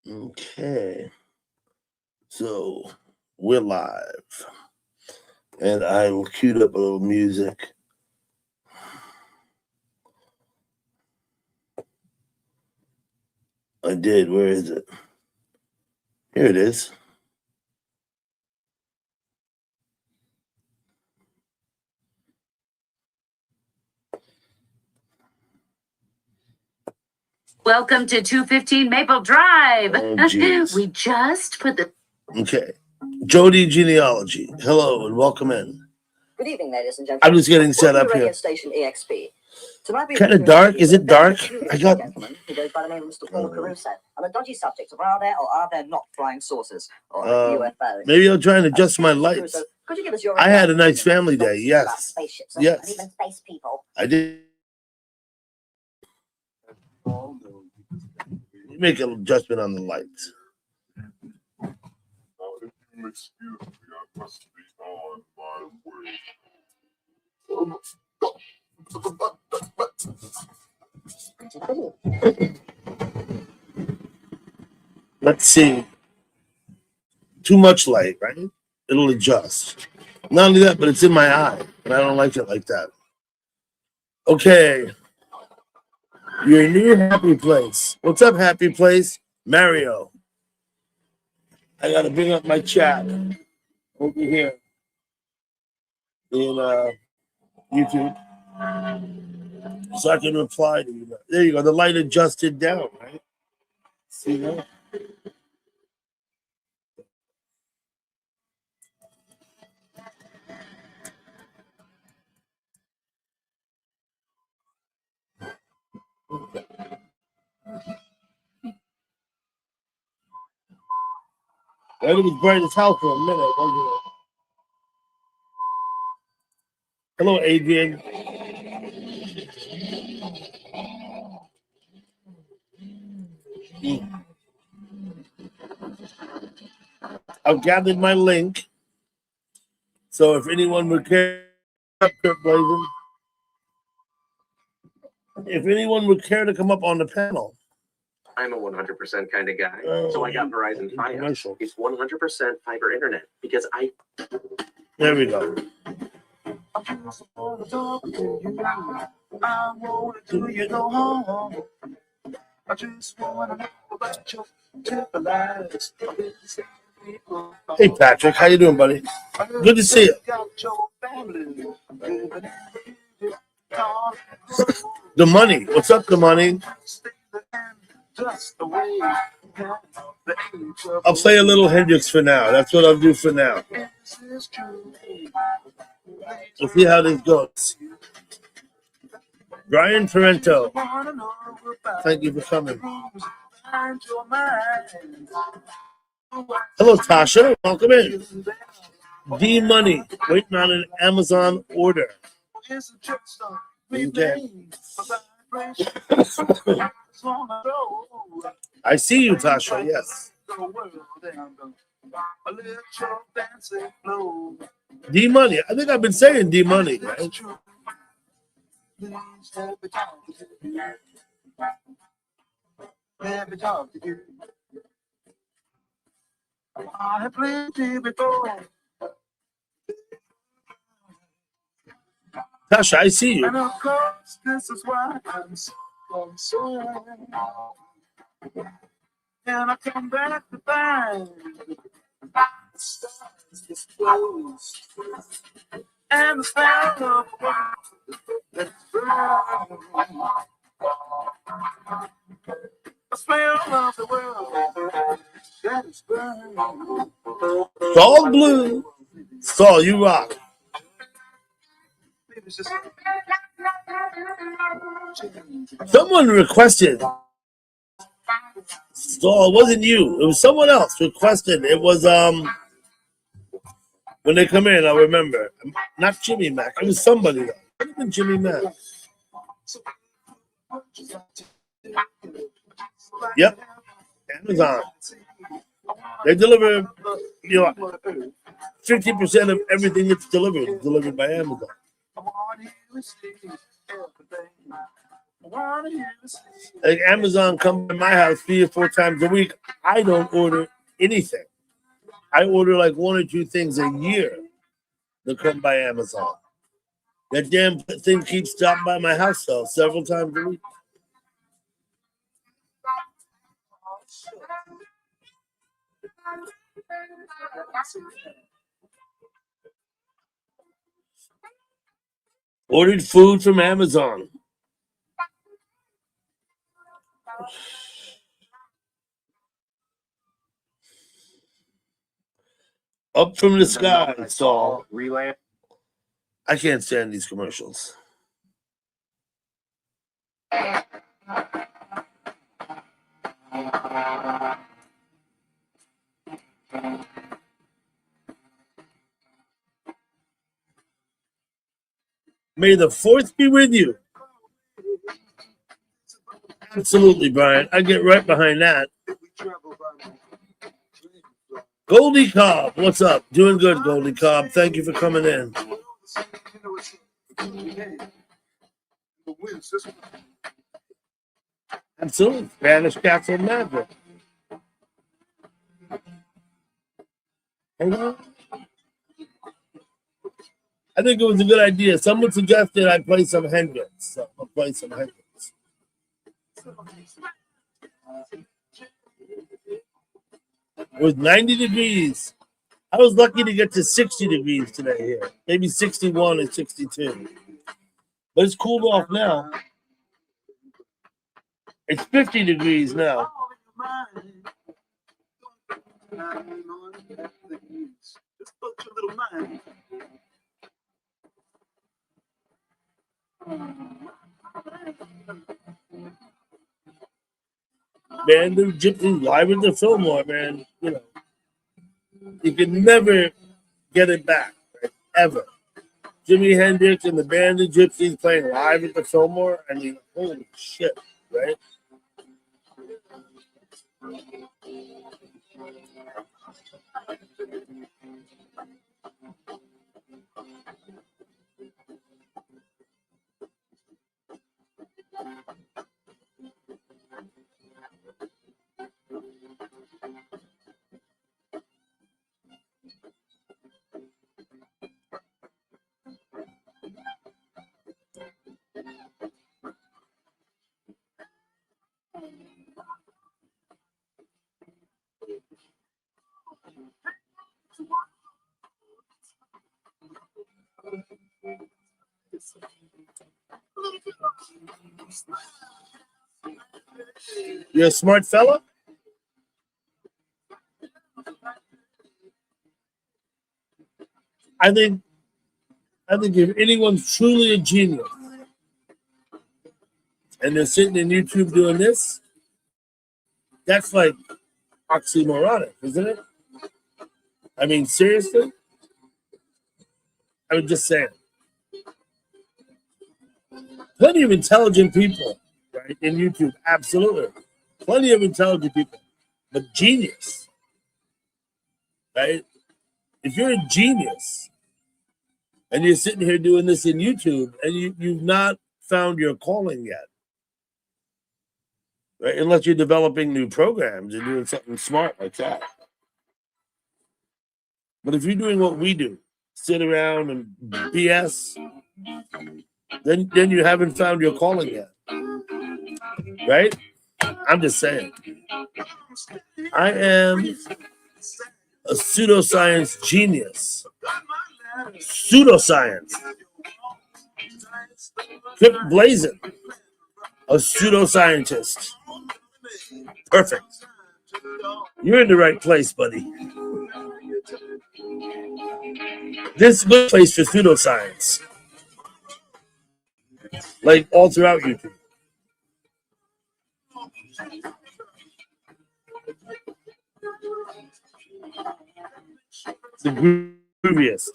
Okay, so we're live, and I queued up a little music. I did. Where is it? Here it is. Welcome to 215 Maple Drive. Oh, jeez. We just put the... Okay. Jody Genealogy. Hello and welcome in. Good evening, ladies and gentlemen. I'm just getting set up Radio here. station EXP. Tonight we Kind of dark. Is it dark? I got. Gentleman who goes by the name of Mr. Paul Caruso, on the dodgy subject of are there or are there not flying saucers or UFOs. Maybe I'll try and adjust my lights. Caruso, could you give us your I had a nice family day. Yes. Spaceships Yes. and even space people. I did. Make an adjustment on the lights. Excuse me, I must be on my way. Let's see. Too much light, right? It'll adjust. Not only that, but it's in my eye, and I don't like it like that. Okay. Your new happy place. What's up, happy place? Mario. I gotta bring up my chat over here in YouTube so I can reply to you. There you go. The light adjusted down, right? See that? It was bright as hell for a minute, wasn't it? Hello, Adrian. I've gathered my link. So if anyone would care, if anyone would care to come up on the panel. I'm a 100% kind of guy, so I got Verizon Fios. It's 100% fiber internet because I. There we go. I just wanna talk to you. I wanna do you no harm. I just wanna know about your temper lies. Hey Patrick, how you doing, buddy? Good to see you. The money. What's up, the money? I'll play a little Hendrix for now. That's what I'll do for now. We'll see how this goes. Brian Parento, thank you for coming. Hello, Tasha. Welcome in. D Money, waiting on an Amazon order. Okay. I see you, Tasha. Yes. D Money. I think I've been saying D Money, right? I have plenty before. Tasha, I see you. And of course, this is why I'm so concerned. And I come back to find the stars disclosed and the smell of the world that's burning. The smell of the world that is burning. Saul Blue. Saul, you rock. Someone requested. Saul, it wasn't you. It was someone else requested. It was when they come in, I'll remember. Not Jimmy Mac. It was somebody though. It could have been Jimmy Mac. Yep. Amazon. They deliver, 50% of everything that's delivered is delivered by Amazon. Like Amazon come to my house 3 or 4 times a week. I don't order anything. I order like 1 or 2 things a year that come by Amazon. That damn thing keeps stopping by my house though several times a week. Ordered food from Amazon. Up from the sky, Saul. Relay. I can't stand these commercials. May the 4th be with you. Absolutely, Brian. I get right behind that. Goldie Cobb, what's up? Doing good, Goldie Cobb. Thank you for coming in. Absolutely. Spanish Castle Magic. Hello? I think it was a good idea. Someone suggested I play some Hendrix. So I'll play some Hendrix. It was 90 degrees. I was lucky to get to 60 degrees today here. Maybe 61 or 62. But it's cooled off now. It's 50 degrees now. Man, the Gypsy live in the Fillmore, man. You know, you can never get it back, right? Ever. Jimi Hendrix and the band of Gypsies playing live at the Fillmore. I mean, holy shit, right? You're a smart fella? I think if anyone's truly a genius and they're sitting in YouTube doing this, that's like oxymoronic, isn't it? I mean, seriously? I was just saying. Plenty of intelligent people, right, in YouTube, absolutely. Plenty of intelligent people, but genius, right? If you're a genius and you're sitting here doing this in YouTube and you've not found your calling yet, right? Unless you're developing new programs and doing something smart like that. But if you're doing what we do, sit around and BS, then you haven't found your calling yet, right? I'm just saying. I am a pseudoscience genius. Pseudoscience. Kip Blazin, a pseudoscientist. Perfect. You're in the right place, buddy. This is a good place for pseudoscience. Like all throughout YouTube. The grooviest.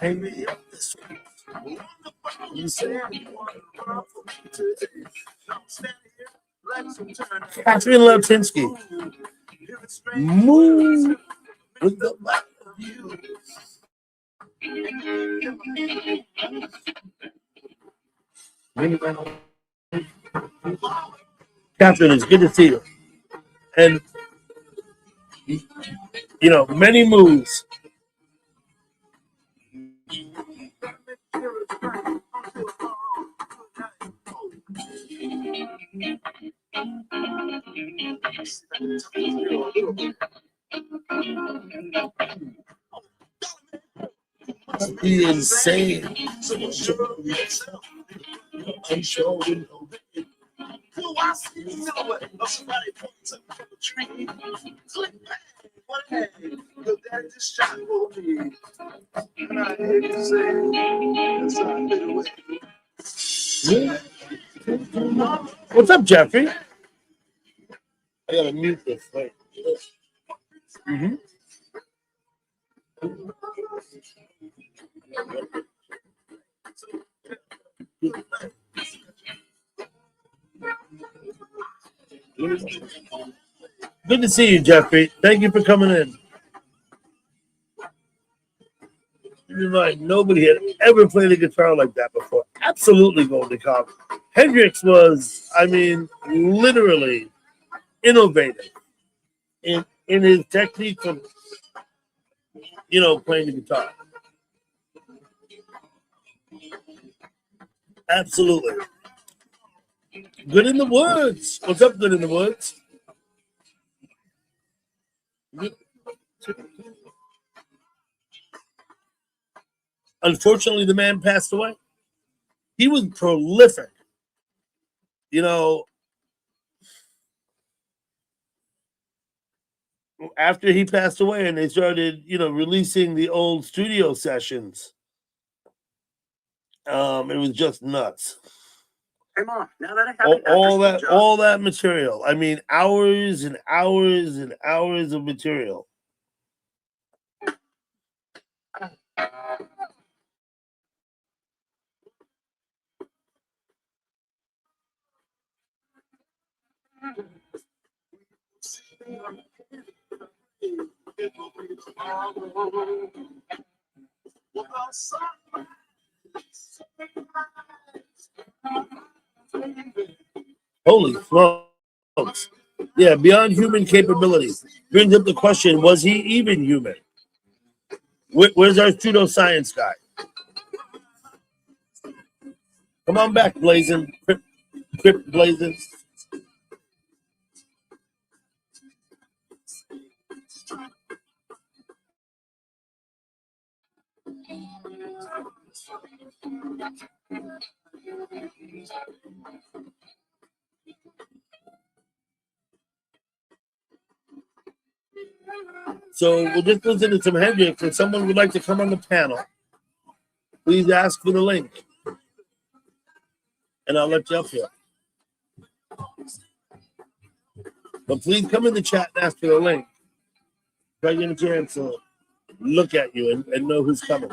Hey, me up this week. You say Catherine Latinsky. Move With the light of you. Catherine, it's good to see you. And, you know, many moves. Be insane. I'm sure we know. Do I see the silhouette of somebody pointing from a tree? Click back. What a hey, your dad just shot for me. And I hate to say it, so I fade away. What's up, Jeffrey? I gotta mute this. Wait. Mm-hmm. Good to see you, Jeffrey. Thank you for coming in. You're right. Nobody had ever played a guitar like that before. Absolutely, Golden Cobb. Hendrix was, I mean, literally innovative in his technique of, you know, playing the guitar. Absolutely. Good in the Woods. What's up, Good in the Woods? Unfortunately, the man passed away. He was prolific. You know, after he passed away and they started, you know, releasing the old studio sessions, it was just nuts. Hey, Mom, now that I have all that material. I mean, hours and hours and hours of material. Holy smokes. Yeah, beyond human capabilities. Brings up the question, was he even human? Where's our pseudoscience guy? Come on back, Blazing. Crip Blazing. So we'll just listen to some Hendrix. If someone would like to come on the panel, please ask for the link. And I'll let you up here. But please come in the chat and ask for the link. Try to get a chance to look at you and know who's coming.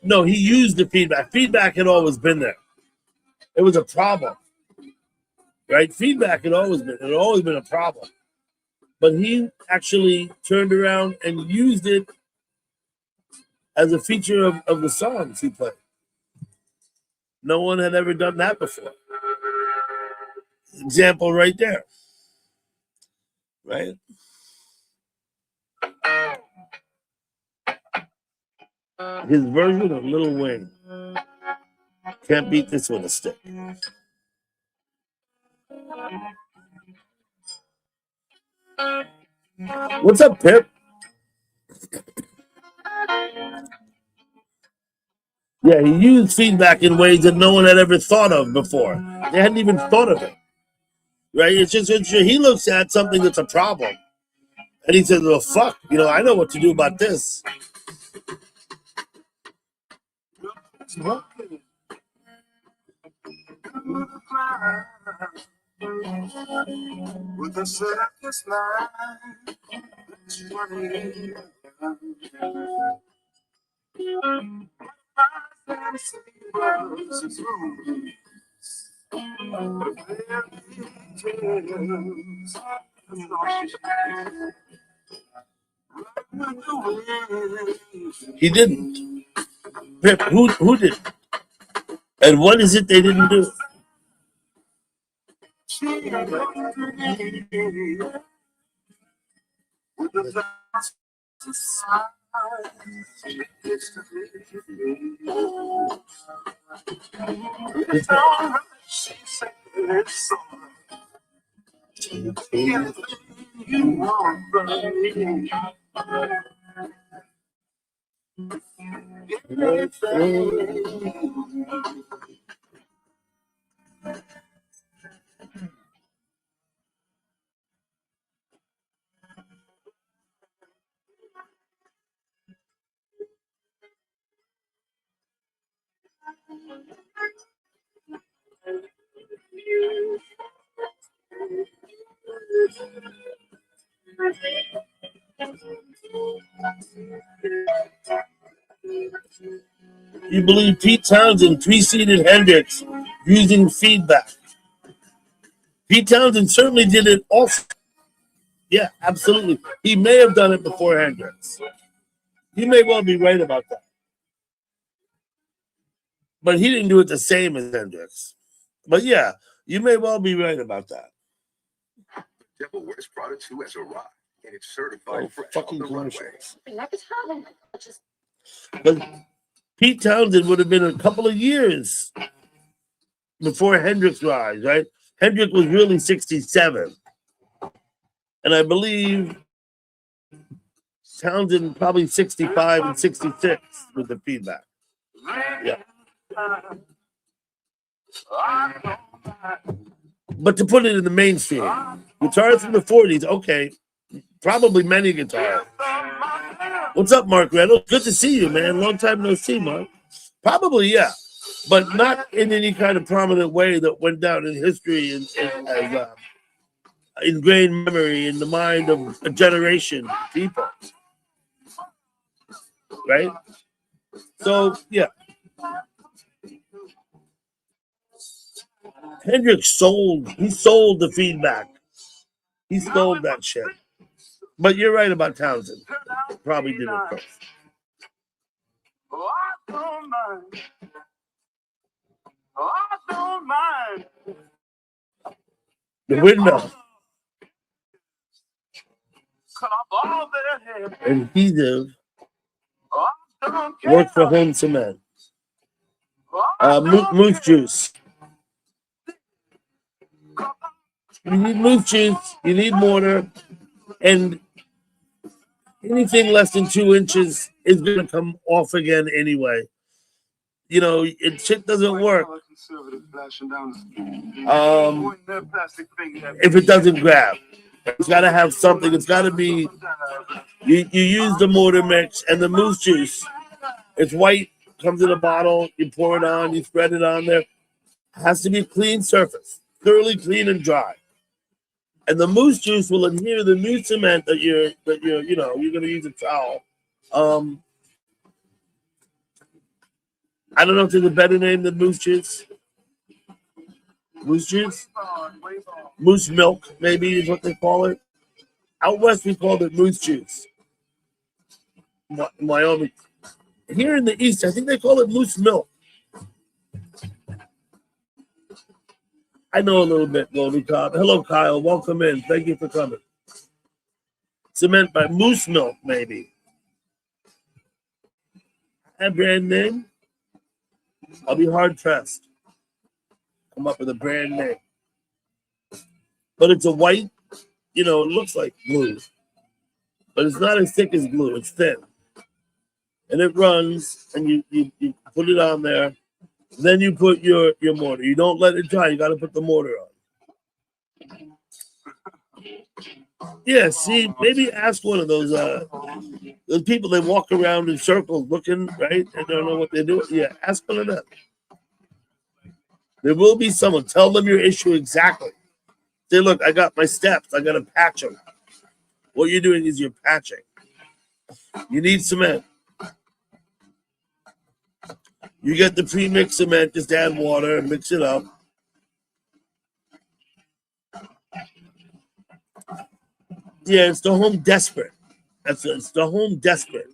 No, he used the feedback. Feedback had always been there. It was a problem. Right? Feedback had always been a problem. But he actually turned around and used it as a feature of the songs he played. No one had ever done that before. Example right there. Right? His version of Little Wayne. Can't beat this with a stick. What's up, Pip? Yeah, he used feedback in ways that no one had ever thought of before. They hadn't even thought of it. Right? It's just he looks at something that's a problem. And he says, well, fuck, you know, I know what to do about this. With a circus line, He didn't. Pip, who did? And what is it they didn't do? You believe Pete Townsend preceded Hendrix using feedback? Pete Townsend certainly did it also. Yeah, absolutely. He may have done it before Hendrix. You may well be right about that. But he didn't do it the same as Hendrix. But yeah, you may well be right about that. Devil Wears Prada 2 has arrived, and it's certified fresh Fucking off the runway. commercials. But Pete Townsend would have been a couple of years before Hendrix rise, right? Hendrix was really 67. And I believe Townsend probably 65 and 66 with the feedback. Yeah. But to put it in the mainstream, guitars from the 40s, okay, probably many guitars. What's up, Mark Reynolds? Good to see you, man. Long time no see, Mark. Probably, yeah. But not in any kind of prominent way that went down in history and as ingrained memory in the mind of a generation of people. Right? So, yeah. Hendrix sold the feedback. He sold that shit. But you're right about Townsend. Probably did it first. Oh, I don't mind. Oh, I don't mind. The windmill. Adhesive worked for Home Cement. Moose juice. You need moose juice, you need mortar, and anything less than 2 inches is going to come off again anyway. You know, shit doesn't work if it doesn't grab. It's got to have something. It's got to be, you use the mortar mix and the moose juice. It's white, comes in a bottle, you pour it on, you spread it on there. It has to be a clean surface, thoroughly clean and dry. And the moose juice will adhere to the new cement that you're going to use a towel. I don't know if there's a better name than moose juice. Moose juice? Moose milk, maybe is what they call it. Out west, we called it moose juice. In Wyoming. Here in the east, I think they call it moose milk. I know a little bit, Goldie Cobb. Hello, Kyle. Welcome in. Thank you for coming. Cement by Moose Milk, maybe. That brand name? I'll be hard pressed. Come up with a brand name. But it's a white, it looks like glue. But it's not as thick as glue. It's thin. And it runs, and you put it on there. Then you put your mortar. You don't let it dry. You got to put the mortar on. Yeah, see, maybe ask one of those people that walk around in circles looking, right? And don't know what they're doing. Yeah, ask one of them. There will be someone. Tell them your issue exactly. Say, look, I got my steps. I got to patch them. What you're doing is you're patching. You need cement. You get the pre-mixed cement, just add water and mix it up. Yeah, it's the Home Desperate. It's the Home Desperate.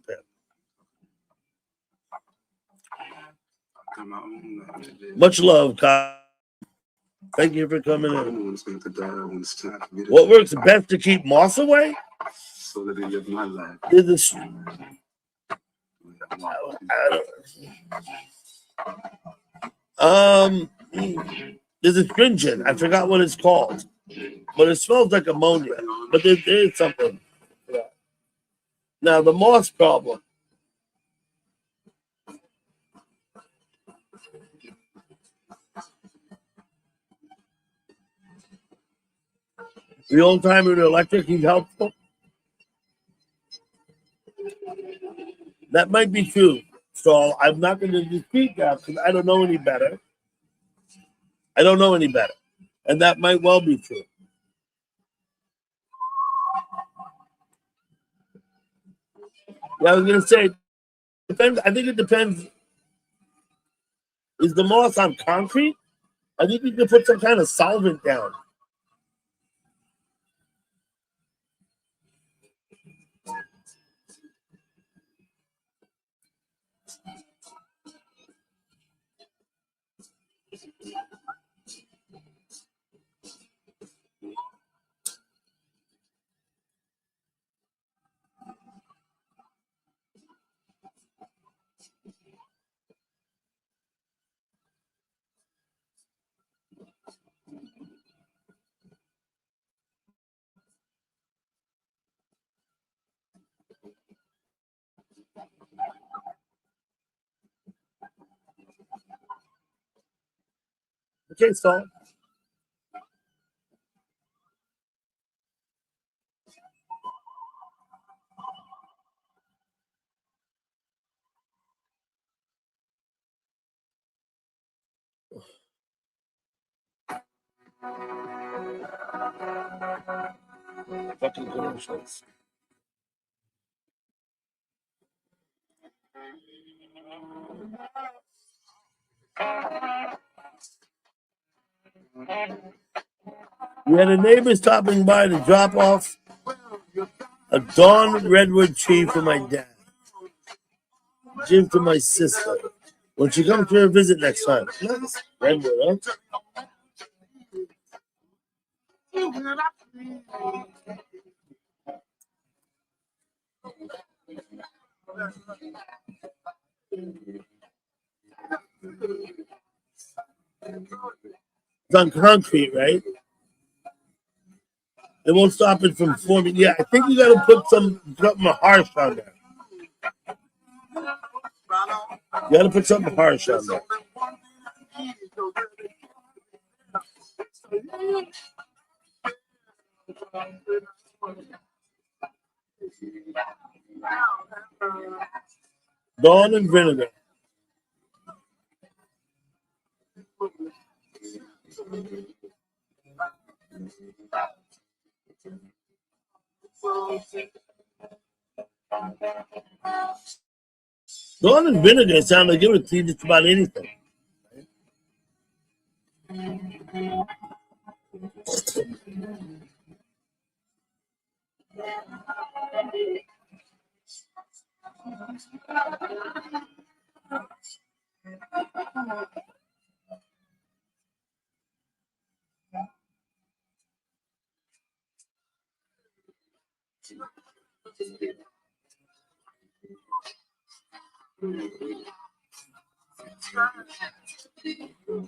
Much love, Kyle. Thank you for coming in. What works best to keep moss away? So that they live my life. There's a stringent. I forgot what it's called, but it smells like ammonia. But there is something. Yeah. Now the moss problem. The old timer in electric is helpful. That might be true. So I'm not going to dispute that because I don't know any better. I don't know any better. And that might well be true. Yeah, I was going to say, depends. I think it depends. Is the moss on concrete? I think you can put some kind of solvent down. Okay, so fucking commercials. We had a neighbor stopping by to drop off a Dawn Redwood tree for my dad. Jim for my sister. When she comes for a visit next time. Nice. Redwood, huh? It's on concrete, right? It won't stop it from forming. Yeah, I think you got to put something harsh on there. You got to put something harsh on there. Dawn and vinegar. Dawn and vinegar sound like it would clean just about anything.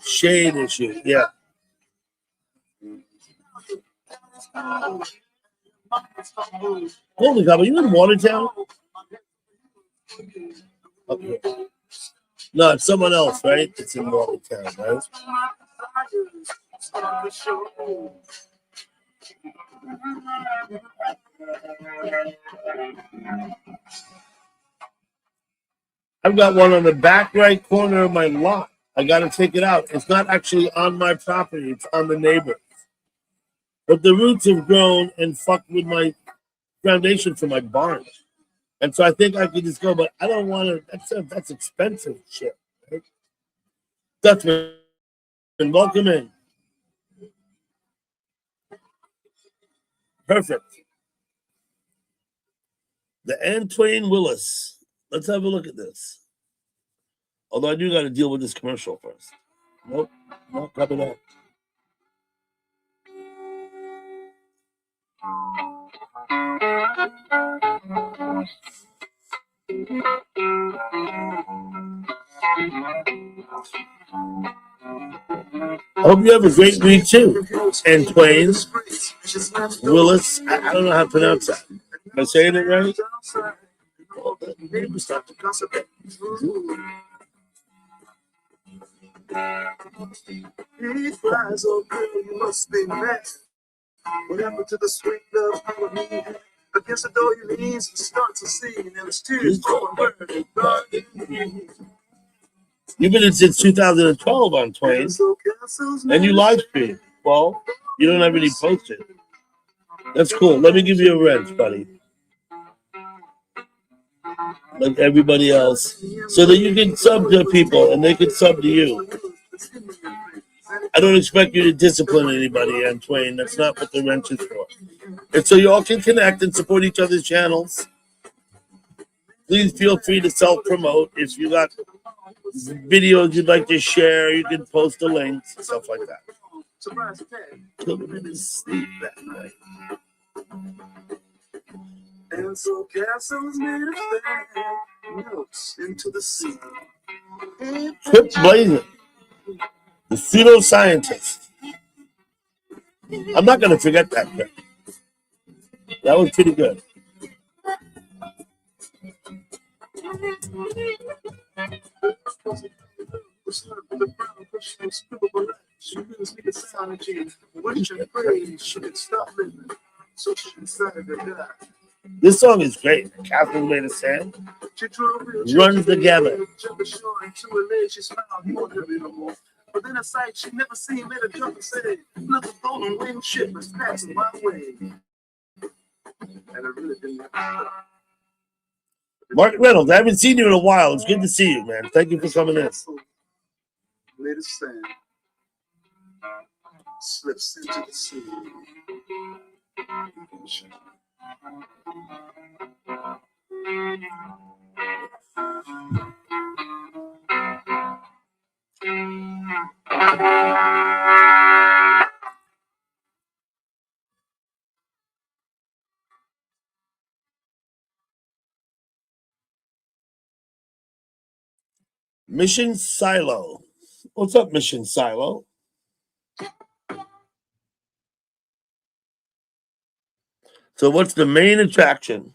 Shade issue, yeah. Holy cow, are you in Watertown? Okay. No, it's someone else, right? It's in Watertown, right? I've got one on the back right corner of my lot. I got to take it out. It's not actually on my property. It's on the neighbor. But the roots have grown and fucked with my foundation for my barn. And so I think I could just go, but I don't want to. That's expensive shit. Right? Dutchman, welcome in. Perfect. The Ann Twain Willis. Let's have a look at this. Although I do got to deal with this commercial first. Nope, not coming up. I hope you have a great week too. And Twain Willis. I don't know how to pronounce that. Am I saying it right? He flies, oh girl, you must be mad. What happened to the sweet love you and me had? Against the door he leans and starts to sing, and his tears flowing burning, burning. You've been in since 2012 on Twain, and you live stream. Well, you don't have any posted. That's cool. Let me give you a wrench, buddy. Like everybody else, so that you can sub to people and they can sub to you. I don't expect you to discipline anybody on Twain. That's not what the wrench is for. It's so you all can connect and support each other's channels. Please feel free to self-promote. If you got videos you'd like to share, you can post the links and stuff like that. Sleep that night. And so castles made of sand melts into the sea. Quit blazing. The pseudoscientist. I'm not going to forget that. That was pretty good. This song is great. Catherine Made of Sand. Runs the gamut. But then a sight she never seen made her jump and say, look, a golden winged ship is passing my way. And I really didn't have to. Mark Reynolds, I haven't seen you in a while. It's good to see you, man. Thank you for coming in. Made of sand slips into the sea. Mission Silo. What's up, Mission Silo? So what's the main attraction?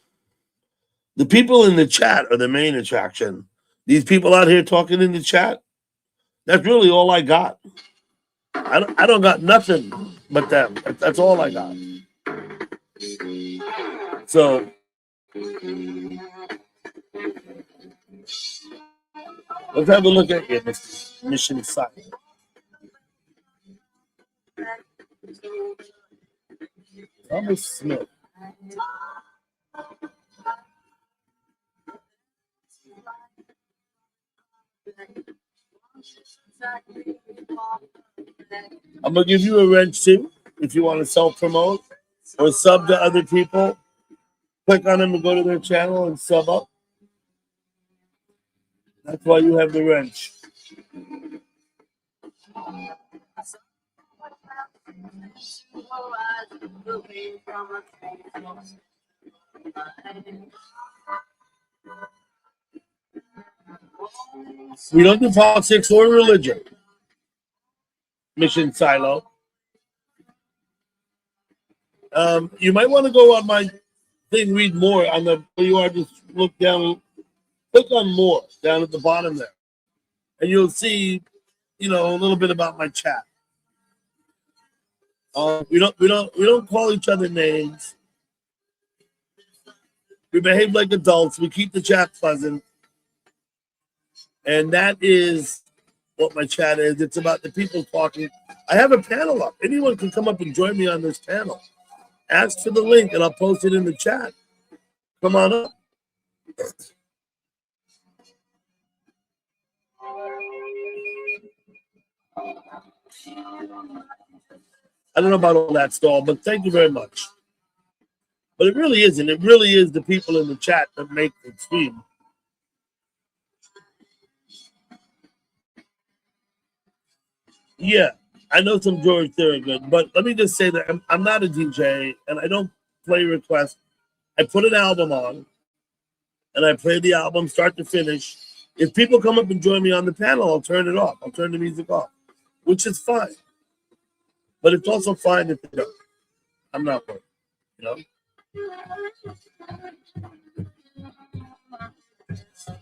The people in the chat are the main attraction. These people out here talking in the chat, that's really all I got. I don't got nothing but them. That's all I got. So let's have a look at your Mission Silo. Thomas Smith. I'm gonna give you a wrench too if you want to self-promote or sub to other people. Click on them and go to their channel and sub up. That's why you have the wrench. We don't do politics or religion. Mission Silo. You might want to go on my thing, read more on the where you are. Just look down, click on more down at the bottom there, and you'll see, a little bit about my chat. We don't call each other names. We behave like adults. We keep the chat pleasant, and that is what my chat is. It's about the people talking. I have a panel up. Anyone can come up and join me on this panel. Ask for the link, and I'll post it in the chat. Come on up. I don't know about all that, Stall, but thank you very much. But it really isn't. It really is the people in the chat that make the stream. Yeah, I know some George Thorogood, but let me just say that I'm not a DJ and I don't play requests. I put an album on and I play the album start to finish. If people come up and join me on the panel, I'll turn it off. I'll turn the music off, which is fine. But it's also fine if they don't. I'm not worried, you know?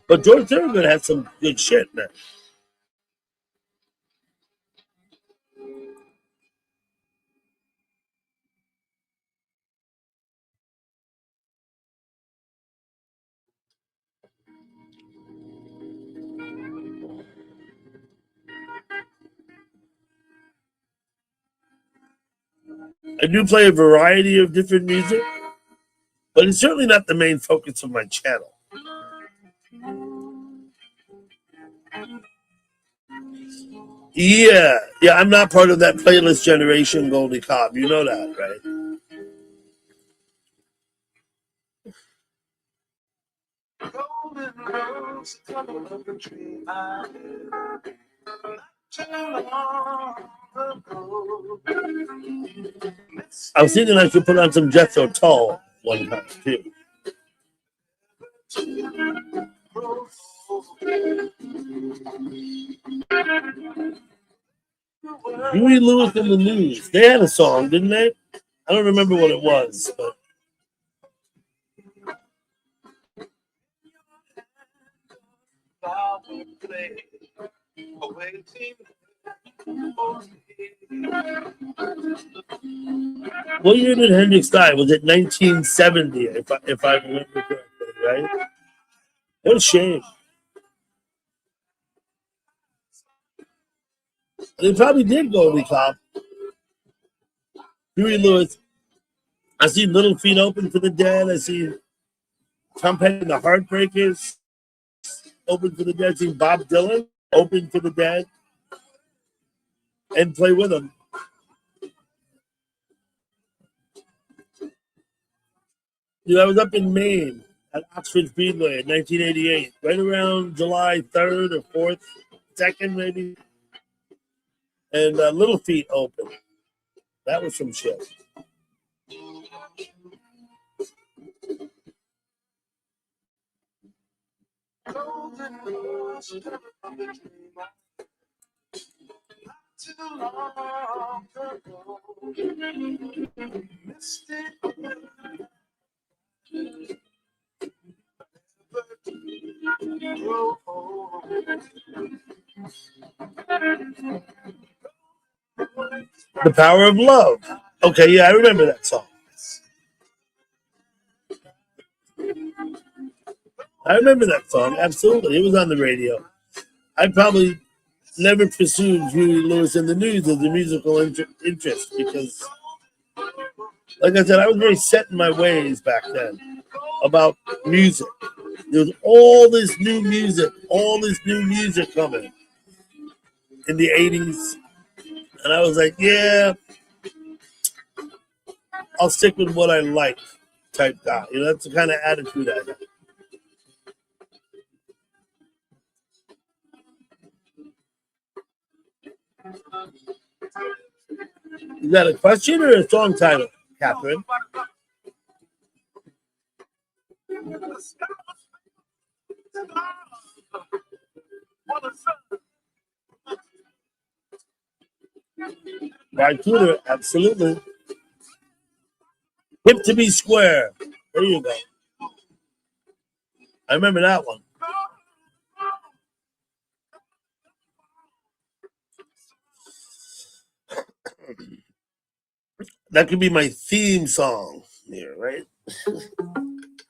But George Thorogood has some good shit, man. I do play a variety of different music, but it's certainly not the main focus of my channel. Yeah, I'm not part of that playlist generation, Goldie Cobb. You know that, right? I was thinking I should put on some Jethro Tull one time too. Huey Lewis and the News. They had a song, didn't they? I don't remember what it was, but what year did Hendrix die? Was it 1970? If I remember correctly, right? What a shame. They probably did Goldie Cobb. Huey Lewis. I see Little Feat open for the Dead. I see Tom Petty and the Heartbreakers open for the Dead. I see Bob Dylan open for the Dead and play with them. You know, I was up in Maine at Oxford Speedway in 1988, right around July 3rd or 4th, 2nd maybe. And Little Feat opened. That was some shit. The Power of Love. Okay, yeah, I remember that song. I remember that song, absolutely. It was on the radio. I probably never pursued Huey Lewis and the News as a musical interest because, like I said, I was very set in my ways back then about music. There was all this new music coming in the 80s. And I was like, yeah, I'll stick with what I like type guy. You know, that's the kind of attitude I have. Is that a question or a song title, Catherine? Right Tudor, absolutely. Hip to be square. There you go. I remember that one. That could be my theme song here, right?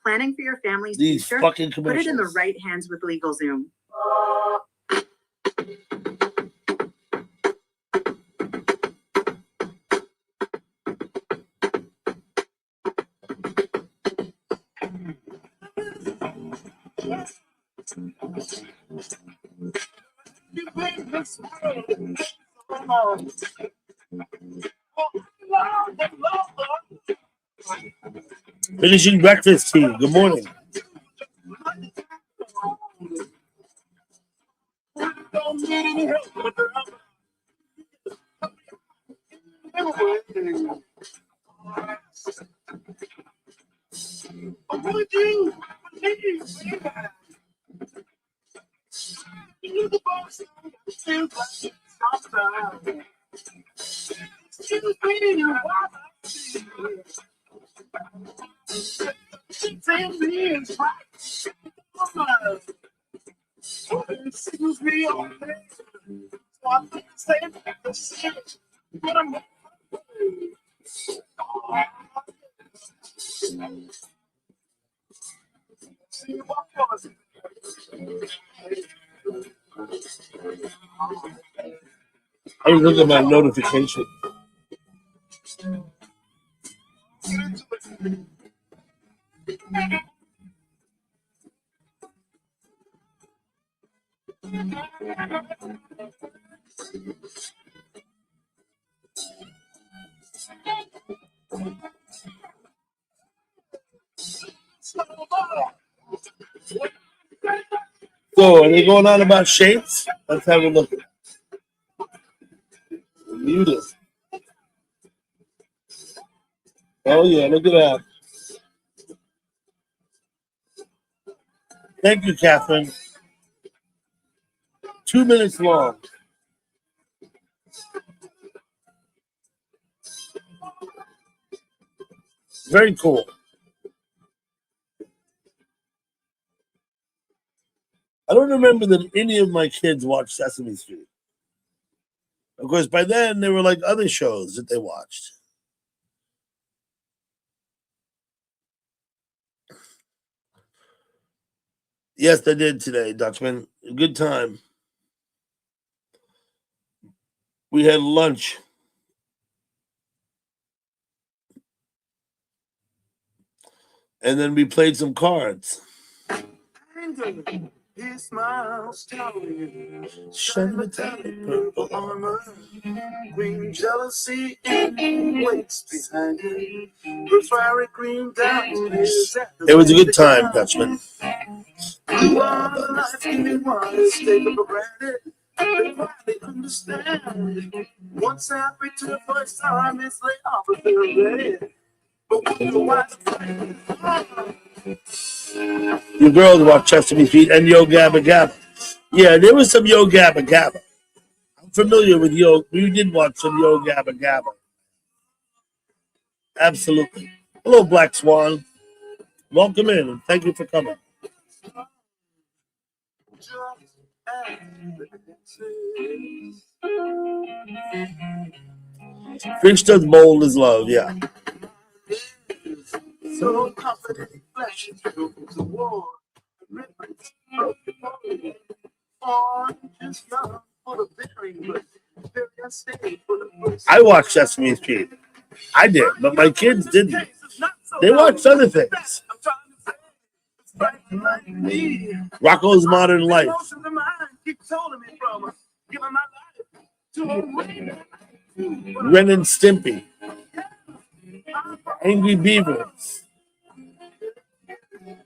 Planning for your family's These future? fucking Put commercials. it in the right hands with LegalZoom. Finishing breakfast tea. Good morning. Would you please you the boss seems like sometimes excuse me while I see seems me is right. Excuse me on this. So I think say the shit. But I'm see what was it? I was looking at my notification. So, are they going on about shapes? Let's have a look. Muted. Oh, yeah, look at that. Thank you, Catherine. 2 minutes long. Very cool. I don't remember that any of my kids watched Sesame Street. Of course, by then, there were like other shows that they watched. Yes, they did today, Dutchman. Good time. We had lunch. And then we played some cards. He smiles, telling you, Shine metallic purple armor, green jealousy waits behind it. The fiery green diamonds. It was a good time, Dutchman. You are the life you want to take for granted. They finally understand. What's happy to the first time is they offer their red. But when the white You girls watch Sesame Street and Yo Gabba Gabba. Yeah, there was some Yo Gabba Gabba. I'm familiar with Yo. We did watch some Yo Gabba Gabba. Absolutely. Hello, Black Swan. Welcome in and thank you for coming. Fish does bold as love, yeah. so confident, flashing through the war. Just young for the bearing, but very unsteady for the first. I watched Sesame Street. I did, but my kids didn't. They watched other things. I'm trying to say, it's like me. Rocco's Modern Life. Emotions of mine keep holding me from giving my life to a ring. Ren and Stimpy. Angry Beavers.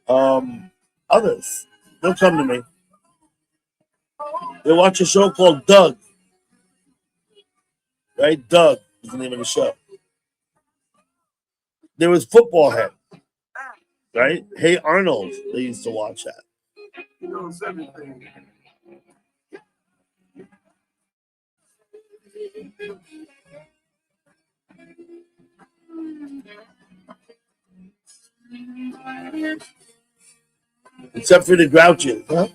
Others. They'll come to me. They watch a show called Doug. Right? Doug is the name of the show. There was Football Head. Right? Hey Arnold. They used to watch that. He knows everything. Except for the Grouches, huh?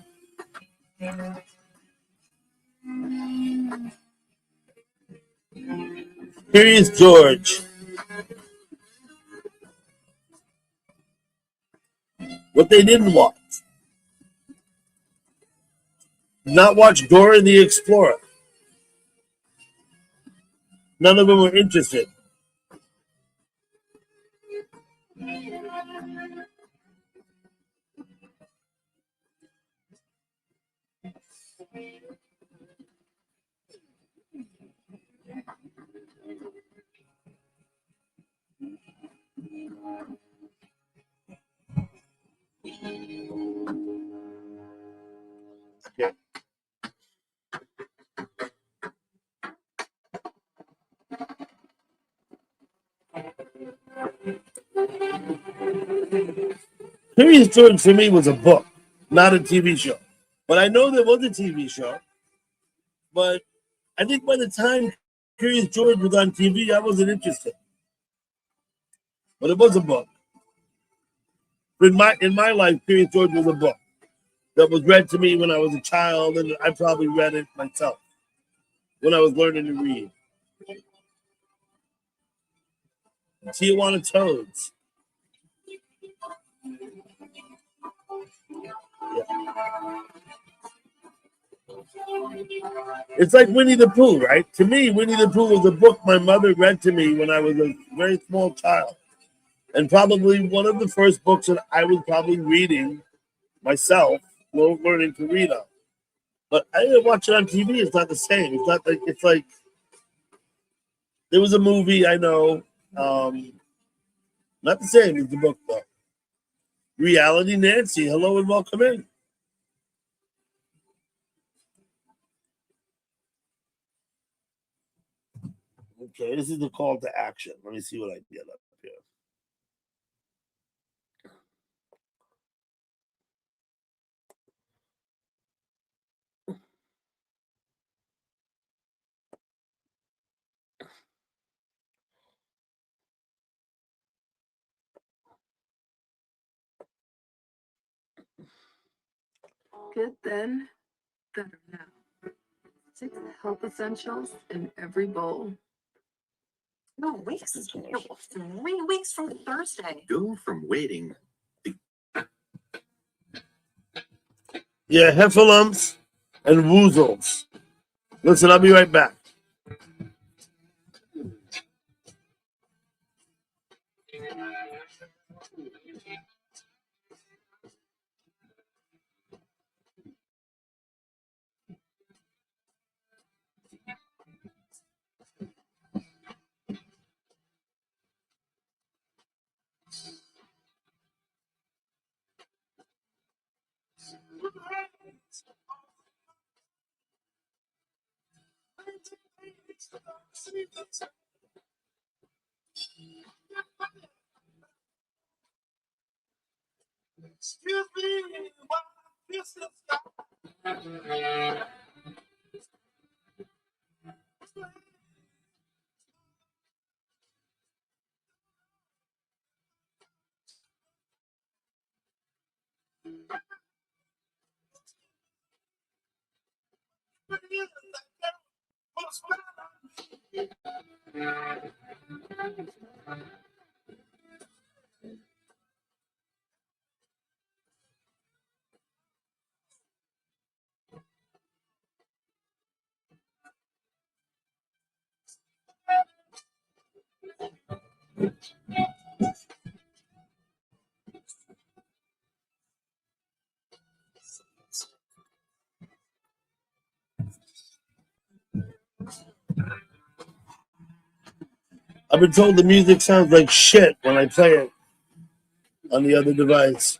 Curious George. What they didn't watch. Not watch Dora the Explorer. None of them were interested. Okay. Curious George for me was a book, not a TV show. But I know there was a TV show. But I think by the time Curious George was on TV, I wasn't interested. But it was a book. In my life, Curious George was a book that was read to me when I was a child, and I probably read it myself when I was learning to read. Tijuana Toads. It's like Winnie the Pooh, right? To me, Winnie the Pooh was a book my mother read to me when I was a very small child. And probably one of the first books that I was probably reading myself, learning to read on. But I didn't watch it on TV. It's not the same. It's like there was a movie, I know. Not the same as the book, though. Reality Nancy. Hello and welcome in. Okay, this is the call to action. Let me see what I get up here. Good then, better now. 6 health essentials in every bowl. No, weeks. 3 weeks from Thursday. Go from waiting. Yeah, heffalumps and woozles. Listen, I'll be right back. Excuse me, I've been told the music sounds like shit when I play it on the other device.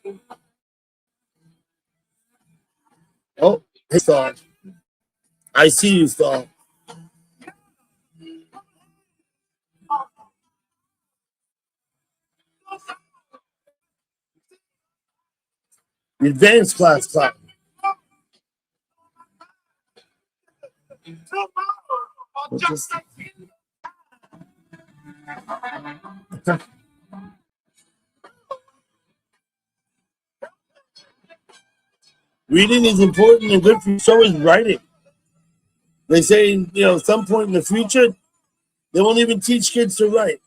Oh, hey, Star. I see you, Star. The advanced class clap. Reading is important and good for you. So is writing. They say, at some point in the future, they won't even teach kids to write.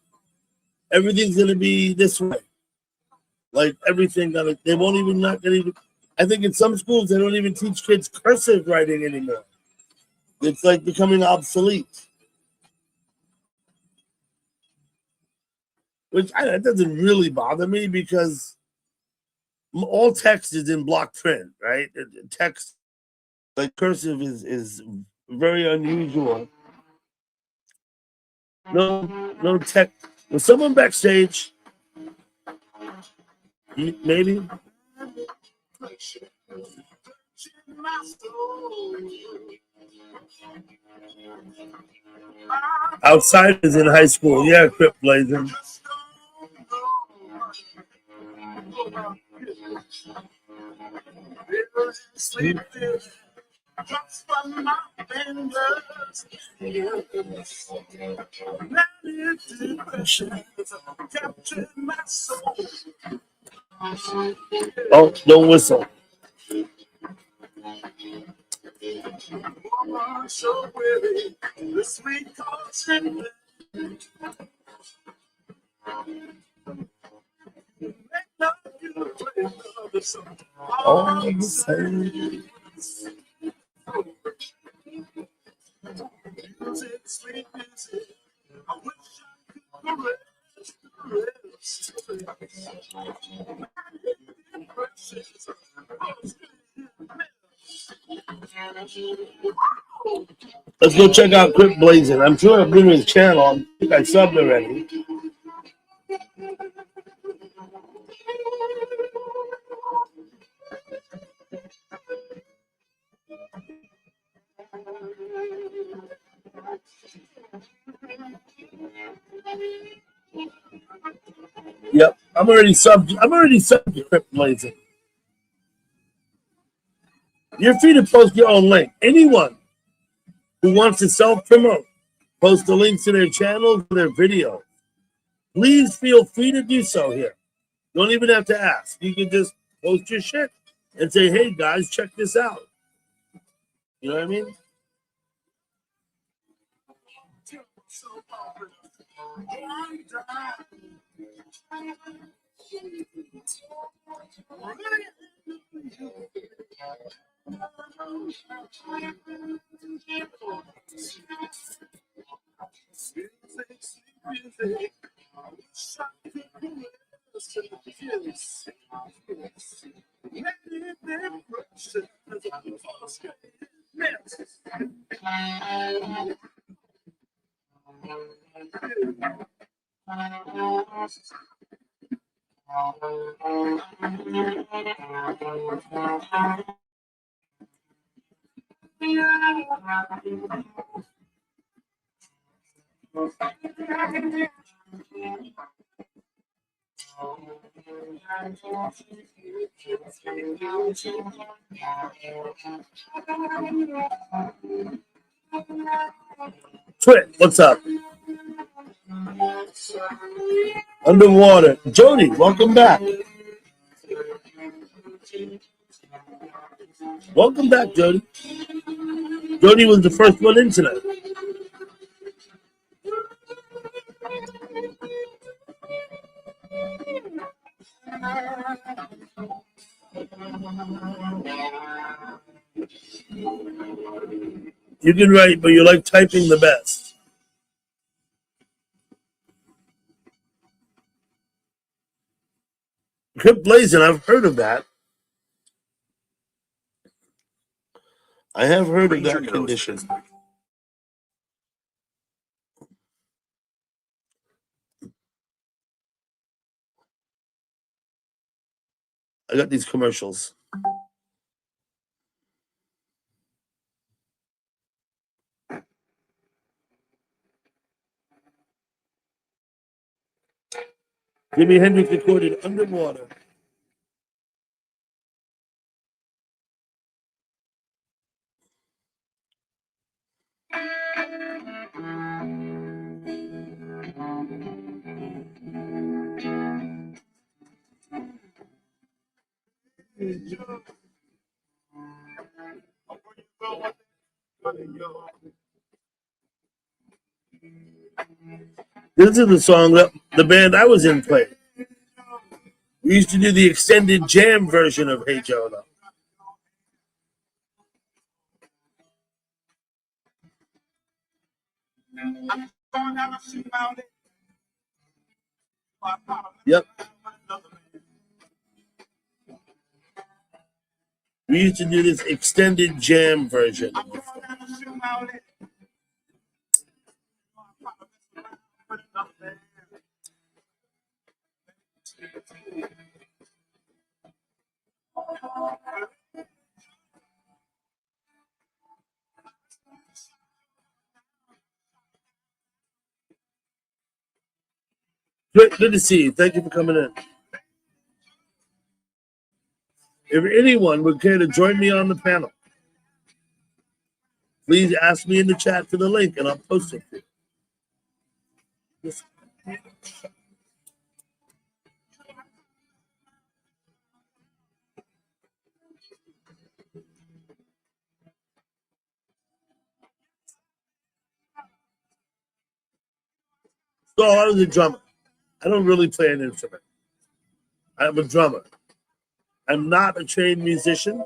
Everything's going to be this way. Like everything, they won't even, I think in some schools, they don't even teach kids cursive writing anymore. It's like becoming obsolete. Which that doesn't really bother me because all text is in block print, right? Text, like cursive, is very unusual. No text. Was someone backstage? Maybe. my soul. Outside is in high school. Yeah, Crip Blazing. Just don't know. Sleep just from my fingers. Manic depression captured my soul. Oh, don't whistle. I'm so weary. The sweet caution. All the same. Sleep music. I wish I could rest. Let's go check out Crip Blazing. I'm sure I've been to his channel. I think I subbed already. Yep, I'm already subbed to Crip Blazing. You're free to post your own link. Anyone who wants to self-promote, post the links to their channels, their videos. Please feel free to do so here. Don't even have to ask. You can just post your shit and say, hey guys, check this out. You know what I mean? Twit, what's up? Underwater. Jody, welcome back. Welcome back, Jody. Jody was the first one in tonight. You can write, but you like typing the best. Crip Blazing, I've heard of that. I have heard of that condition. I got these commercials. Jimi Hendrix recorded Underwater. This is the song that the band I was in played. We used to do the extended jam version of Hey Jonah. Yep. We used to do this extended jam version. Good to see you. Thank you for coming in. If anyone would care to join me on the panel, please ask me in the chat for the link and I'll post it for you. Yes. So I was a drummer. I don't really play an instrument. I'm a drummer. I'm not a trained musician.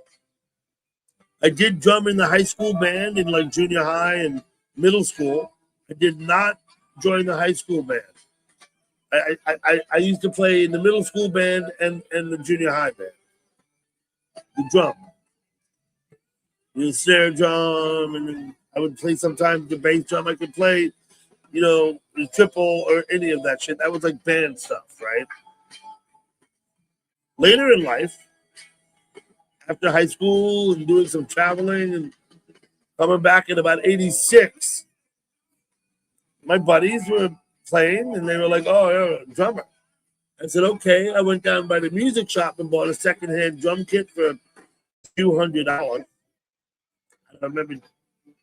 I did drum in the high school band in like junior high and middle school. I did not join the high school band. I used to play in the middle school band and the junior high band. The drum. The snare drum, and then I would play sometimes the bass drum. I could play, the triple or any of that shit. That was like band stuff, right? Later in life, after high school and doing some traveling and coming back in about 86, my buddies were playing and they were like, "Oh, you're a drummer." I said, "Okay." I went down by the music shop and bought a secondhand drum kit for a few $100. I remember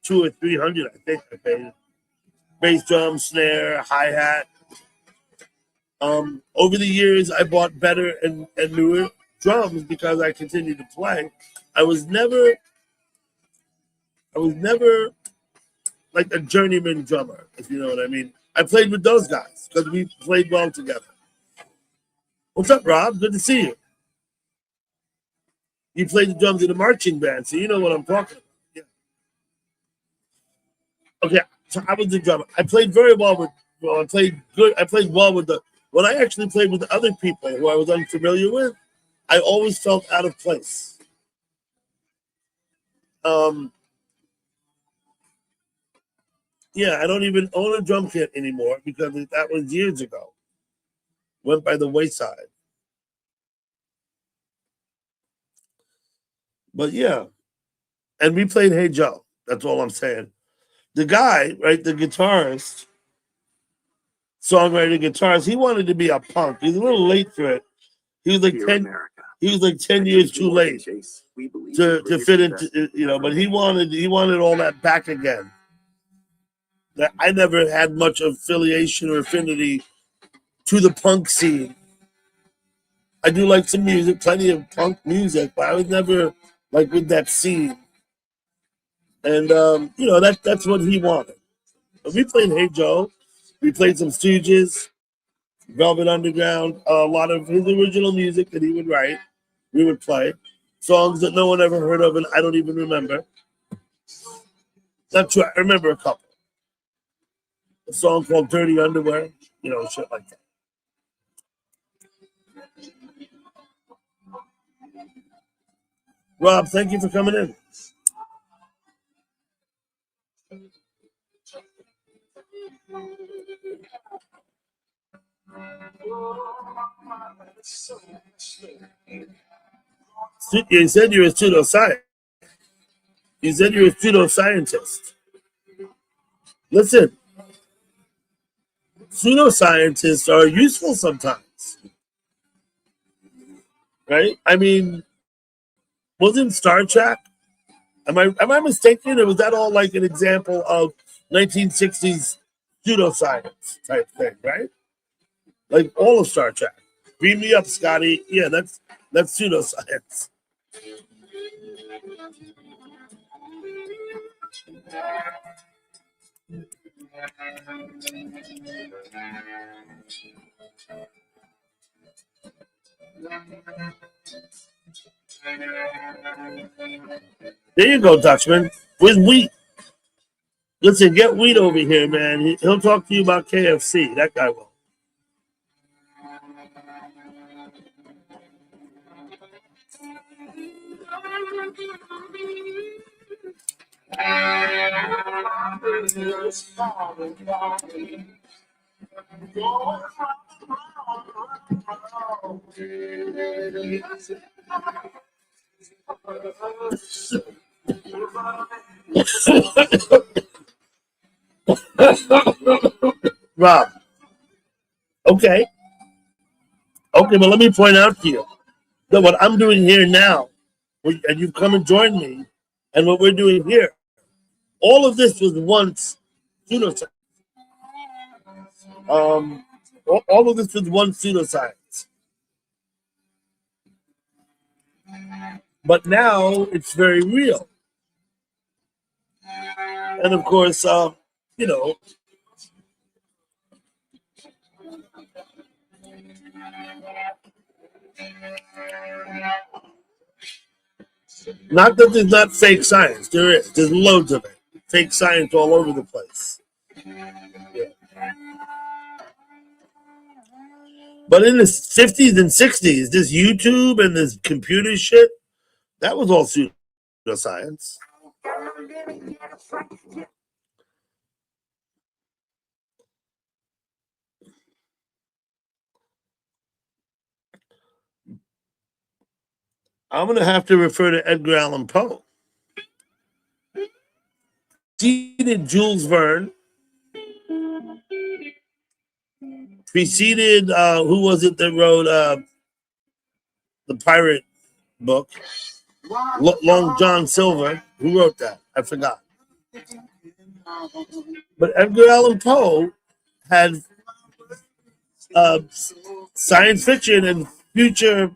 $200 or $300, I think I paid. Bass drum, snare, hi-hat. Over the years, I bought better and newer drums because I continued to play. I was never like a journeyman drummer, if you know what I mean. I played with those guys because we played well together. What's up, Rob? Good to see you. You played the drums in the marching band, so you know what I'm talking about. Yeah. Okay, so I was the drummer. I played very well with. Well, I played good. I played well with the. When I actually played with the other people who I was unfamiliar with, I always felt out of place. Yeah, I don't even own a drum kit anymore because that was years ago. Went by the wayside. But yeah, and we played Hey Joe. That's all I'm saying. The guy, right, the guitarist, songwriter, guitarist, he wanted to be a punk. He's a little late for it. He was like 10 years too late to fit into, but he wanted all that back again. I never had much affiliation or affinity to the punk scene. I do like some music, plenty of punk music, but I was never like with that scene. And that's what he wanted. But we played Hey Joe. We played some Stooges, Velvet Underground, a lot of his original music that he would write. We would play songs that no one ever heard of, and I don't even remember. Not true. I remember a couple. A song called Dirty Underwear, shit like that. Rob, thank you for coming in. You said you're a pseudoscientist. You said you're a pseudoscientist. Listen, pseudoscientists are useful sometimes. Right? I mean, wasn't Star Trek? Am I mistaken? Or was that all like an example of 1960s pseudoscience type thing, right? Like all of Star Trek. Beam me up, Scotty. Yeah, that's pseudoscience. There you go, Dutchman. With wheat. Listen, get wheat over here, man. He'll talk to you about KFC. That guy will. Rob. Okay. Okay, but let me point out to you that what I'm doing here now, and you've come and joined me, and what we're doing here, all of this was once pseudoscience. All of this was once pseudoscience. But now it's very real. And of course, you know, not that there's not fake science. There is. There's loads of it. Fake science all over the place. Yeah. But in the 50s and 60s, this YouTube and this computer shit, that was all pseudoscience. I'm going to have to refer to Edgar Allan Poe. Preceded Jules Verne. Preceded, who was it that wrote the pirate book? Long John Silver. Who wrote that? I forgot. But Edgar Allan Poe had science fiction and futuristic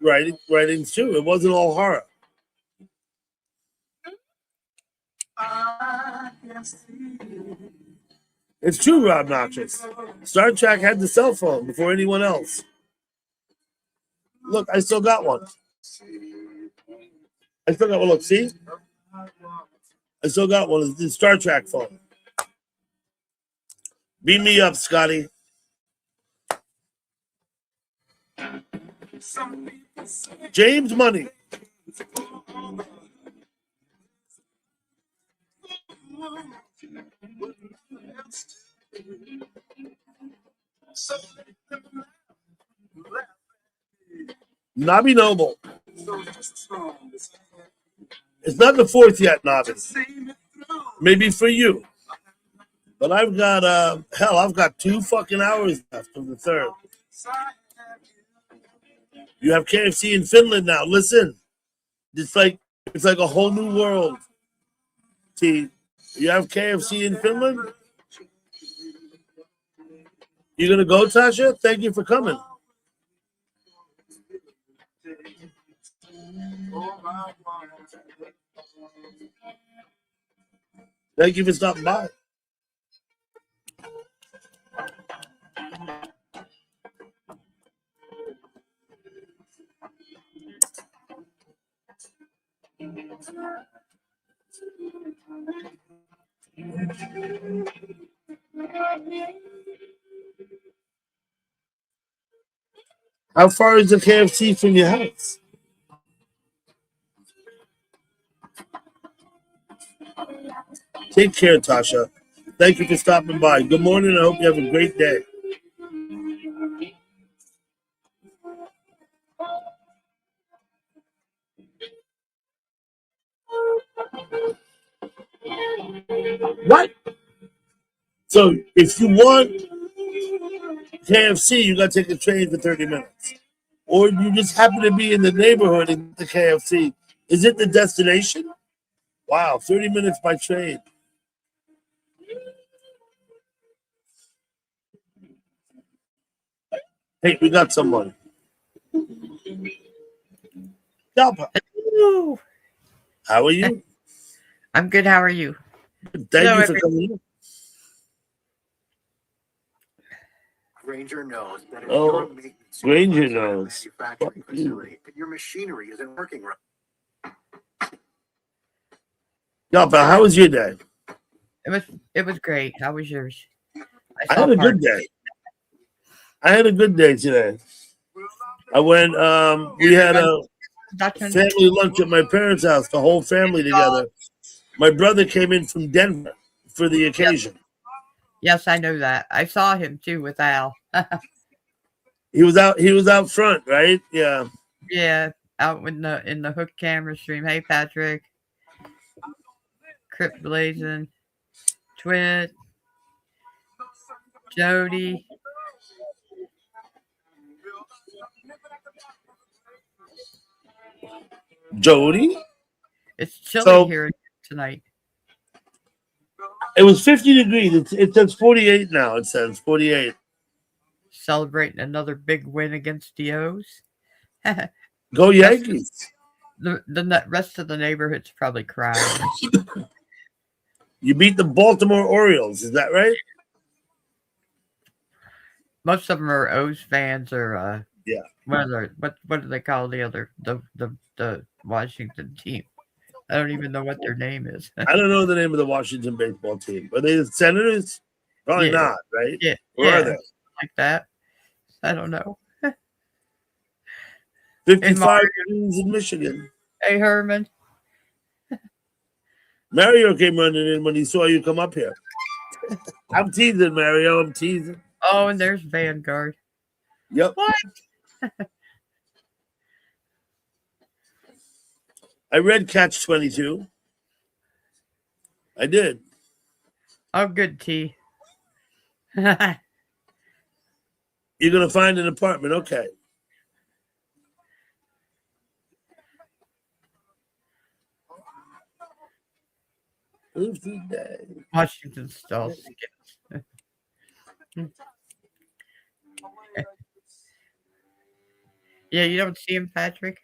writings too. It wasn't all horror. It's true, Rob Noxious. Star Trek had the cell phone before anyone else. Look, I still got one. I still got one. Look, see? I still got one. It's the Star Trek phone. Beam me up, Scotty. James Money. Nobby Noble. It's not the fourth yet, Nobby. Maybe for you. But I've got I've got 2 fucking hours left of the third. You have KFC in Finland now. Listen. It's like a whole new world. T. You have KFC in Finland? You gonna go, Tasha? Thank you for coming. Thank you for stopping by. How far is the KFC from your house? Take care, Tasha. Thank you for stopping by. Good morning. I hope you have a great day. What? So if you want KFC, you got to take a train for 30 minutes. Or you just happen to be in the neighborhood in the KFC. Is it the destination? Wow, 30 minutes by train. Hey, we got someone. Hello. How are you? I'm good. How are you? Thank you for coming in. Granger knows that if Oh, your maintenance Granger supervisor at a knows. manufacturing facility, that your machinery isn't working right. Yeah, but how was your day? It was great. How was yours? I had a good day. I had a good day today. I went, we had a family lunch at my parents' house, the whole family together. My brother came in from Denver for the occasion. Yes, I know that. I saw him too with Al. He was out front, right? Yeah. Yeah, out in the hook camera stream. Hey, Patrick. Crypt Blazing. Twit. Jody. Jody? It's chilly So- here tonight. It was 50 degrees. It says 48 now. It says 48. Celebrating another big win against the O's. Go Yankees. The rest of the neighborhood's probably crying. You beat the Baltimore Orioles. Is that right? Most of them are O's fans or Yeah. what do they call the other the Washington team? I don't even know what their name is. I don't know the name of the Washington baseball team. Are they the Senators? Probably Yeah. not, right? Yeah, Or are yeah, they? like that. I don't know. 55 Mario. degrees in Michigan. Hey Herman. Mario came running in when he saw you come up here. I'm teasing, Mario. I'm teasing. Oh, and there's Vanguard. Yep. What? I read Catch 22. I did. Oh, good T. You're going to find an apartment. Okay. Washington still. Yeah, you don't see him, Patrick?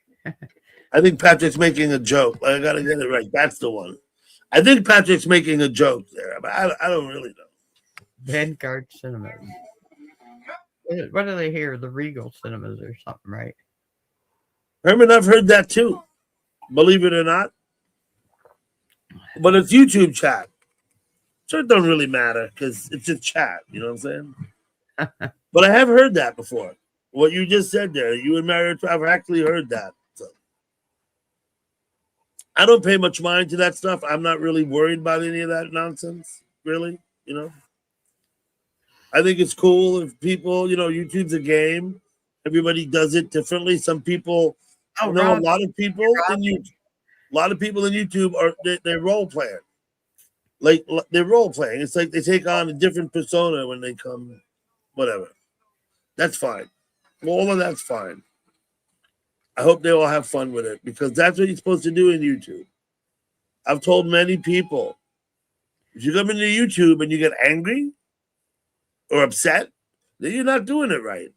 I think Patrick's making a joke. I got to get it right. That's the one. I think Patrick's making a joke there, but I don't really know. Vanguard Cinemas. What do they hear? The Regal Cinemas or something, right? Herman, I've heard that too. Believe it or not. But it's YouTube chat. So it don't really matter because it's just chat. You know what I'm saying? But I have heard that before. What you just said there. You and Mario, I've actually heard that. So I don't pay much mind to that stuff. I'm not really worried about any of that nonsense, really. You know? I think it's cool if people, YouTube's a game. Everybody does it differently. Some people, a lot of people in YouTube. A lot of people in YouTube they're role playing. Like they're role playing. It's like they take on a different persona when they come, whatever. That's fine. All of that's fine. I hope they all have fun with it because that's what you're supposed to do in YouTube. I've told many people, if you come into YouTube and you get angry or upset, then you're not doing it right.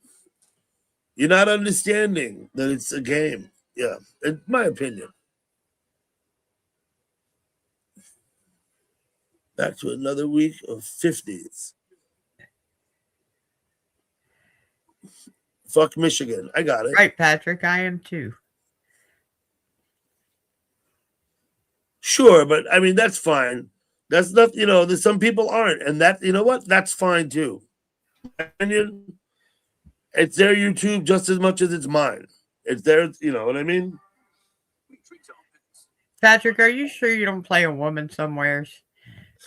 You're not understanding that it's a game. Yeah, in my opinion. Back to another week of 50s. Fuck Michigan. I got it. Right, Patrick. I am too. Sure, but I mean, that's fine. That's not, there's some people aren't. And that, you know what? That's fine too. And it's their YouTube just as much as it's mine. It's theirs, you know what I mean? Patrick, are you sure you don't play a woman somewheres?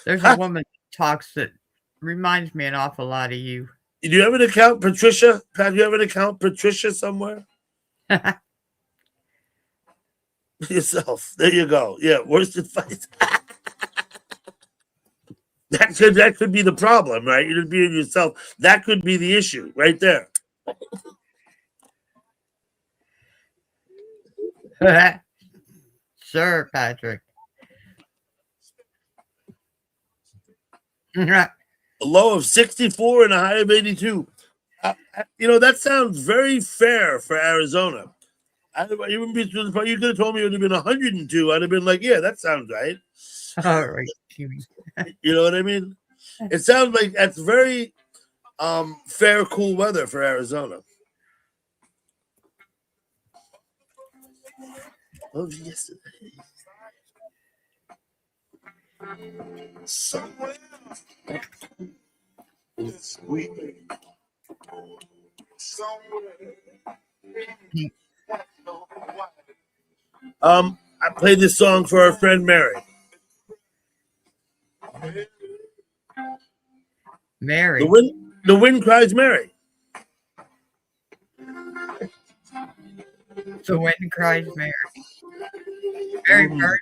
There's a woman that talks that reminds me an awful lot of you. Do you have an account, Patricia? Pat, do you have an account, Patricia, somewhere? Yourself. There you go. Yeah, worst advice. That could be the problem, right? You're being yourself. That could be the issue right there. Sure, Patrick. A low of 64 and a high of 82. That sounds very fair for Arizona. You could have told me it would have been 102. I'd have been like, yeah, that sounds right. All right. You know what I mean? It sounds like that's very fair, cool weather for Arizona. Oh, yesterday. Somewhere it's weeping. Somewhere. I played this song for our friend Mary. Mary. The wind cries Mary. The wind cries Mary. Mary Bird.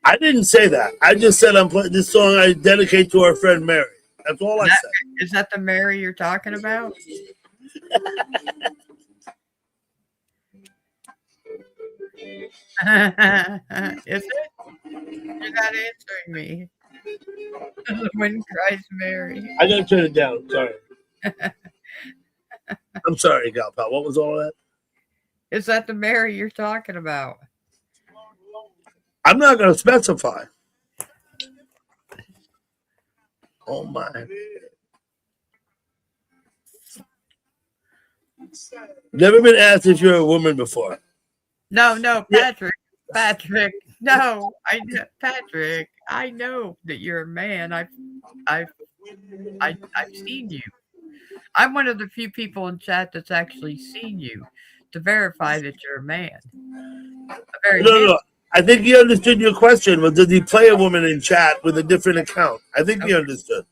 I didn't say that. I just said I'm playing this song I dedicate to our friend Mary. That's all I said. Is that the Mary you're talking about? Is it? You're not answering me. The wind cries Mary. I gotta turn it down. Sorry. I'm sorry, Gal Pal. What was all that? Is that the Mary you're talking about? I'm not gonna specify. Oh my. Never been asked if you're a woman before. No, Yeah. Patrick. No, Patrick. I know that you're a man. I've seen you. I'm one of the few people in chat that's actually seen you to verify that you're a man. No. I think he understood your question. Was did he play a woman in chat with a different account? I think he understood.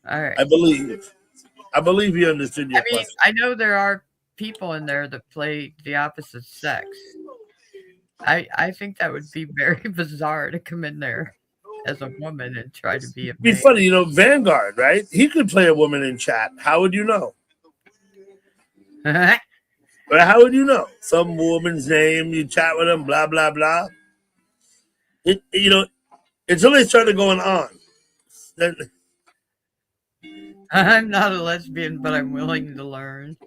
All right. I believe he understood your question. I know there are people in there that play the opposite sex. I think that would be very bizarre to come in there as a woman and try to be a It'd be man. funny, Vanguard, right? He could play a woman in chat. How would you know? But how would you know? Some woman's name, you chat with them, blah, blah, blah. Until they started going on. Then, I'm not a lesbian, but I'm willing to learn.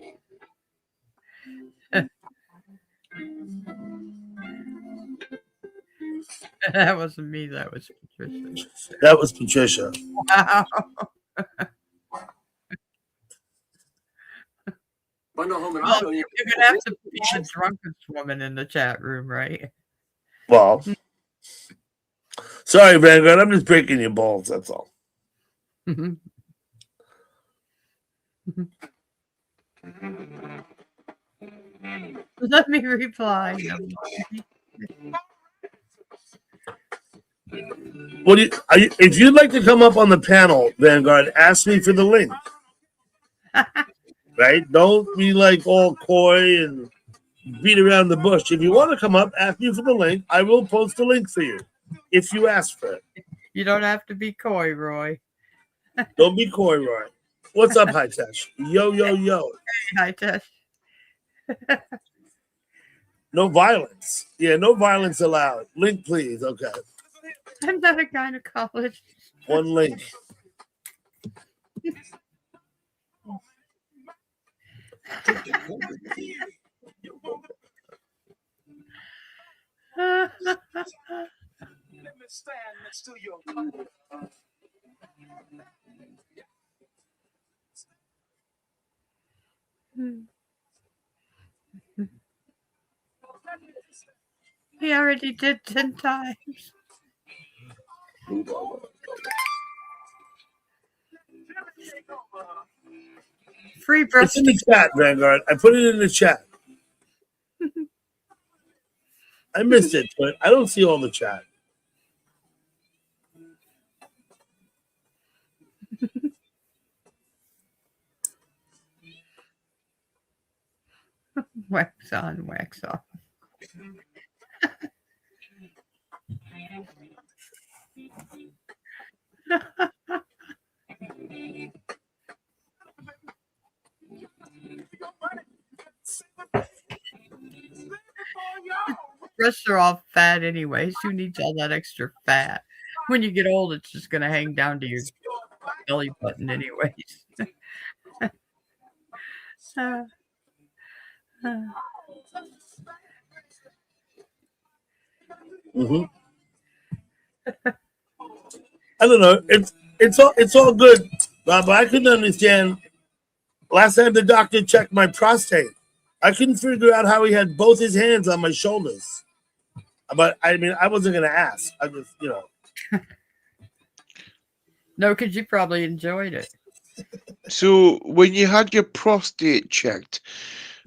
That wasn't me, that was Patricia. that was Patricia. Wow. Bundle home and Well, auto. you're gonna have to be the drunkest woman in the chat room, right? Well, sorry, Vanguard. I'm just breaking your balls. That's all. Let me reply. If you'd like to come up on the panel, Vanguard, ask me for the link. Right? Don't be like all coy and beat around the bush. If you want to come up, ask me for the link. I will post the link for you if you ask for it. You don't have to be coy, Roy. Don't be coy, Roy. What's up, Hitesh? Yo. Hi, Tess. No violence. Yeah, no violence allowed. Link, please. Okay. I'm not a gynecologist. One link. He already did 10 times. Free It's breast. in the chat, Vanguard. I put it in the chat. I missed it, but I don't see all the chat. Wax on, wax off. Breasts are all fat anyways. Who needs all that extra fat? When you get old, it's just going to hang down to your belly button anyways. I don't know. It's all good, but I couldn't understand. Last time the doctor checked my prostate, I couldn't figure out how he had both his hands on my shoulders. But I mean, I wasn't gonna ask. I just, No, because you probably enjoyed it. So when you had your prostate checked,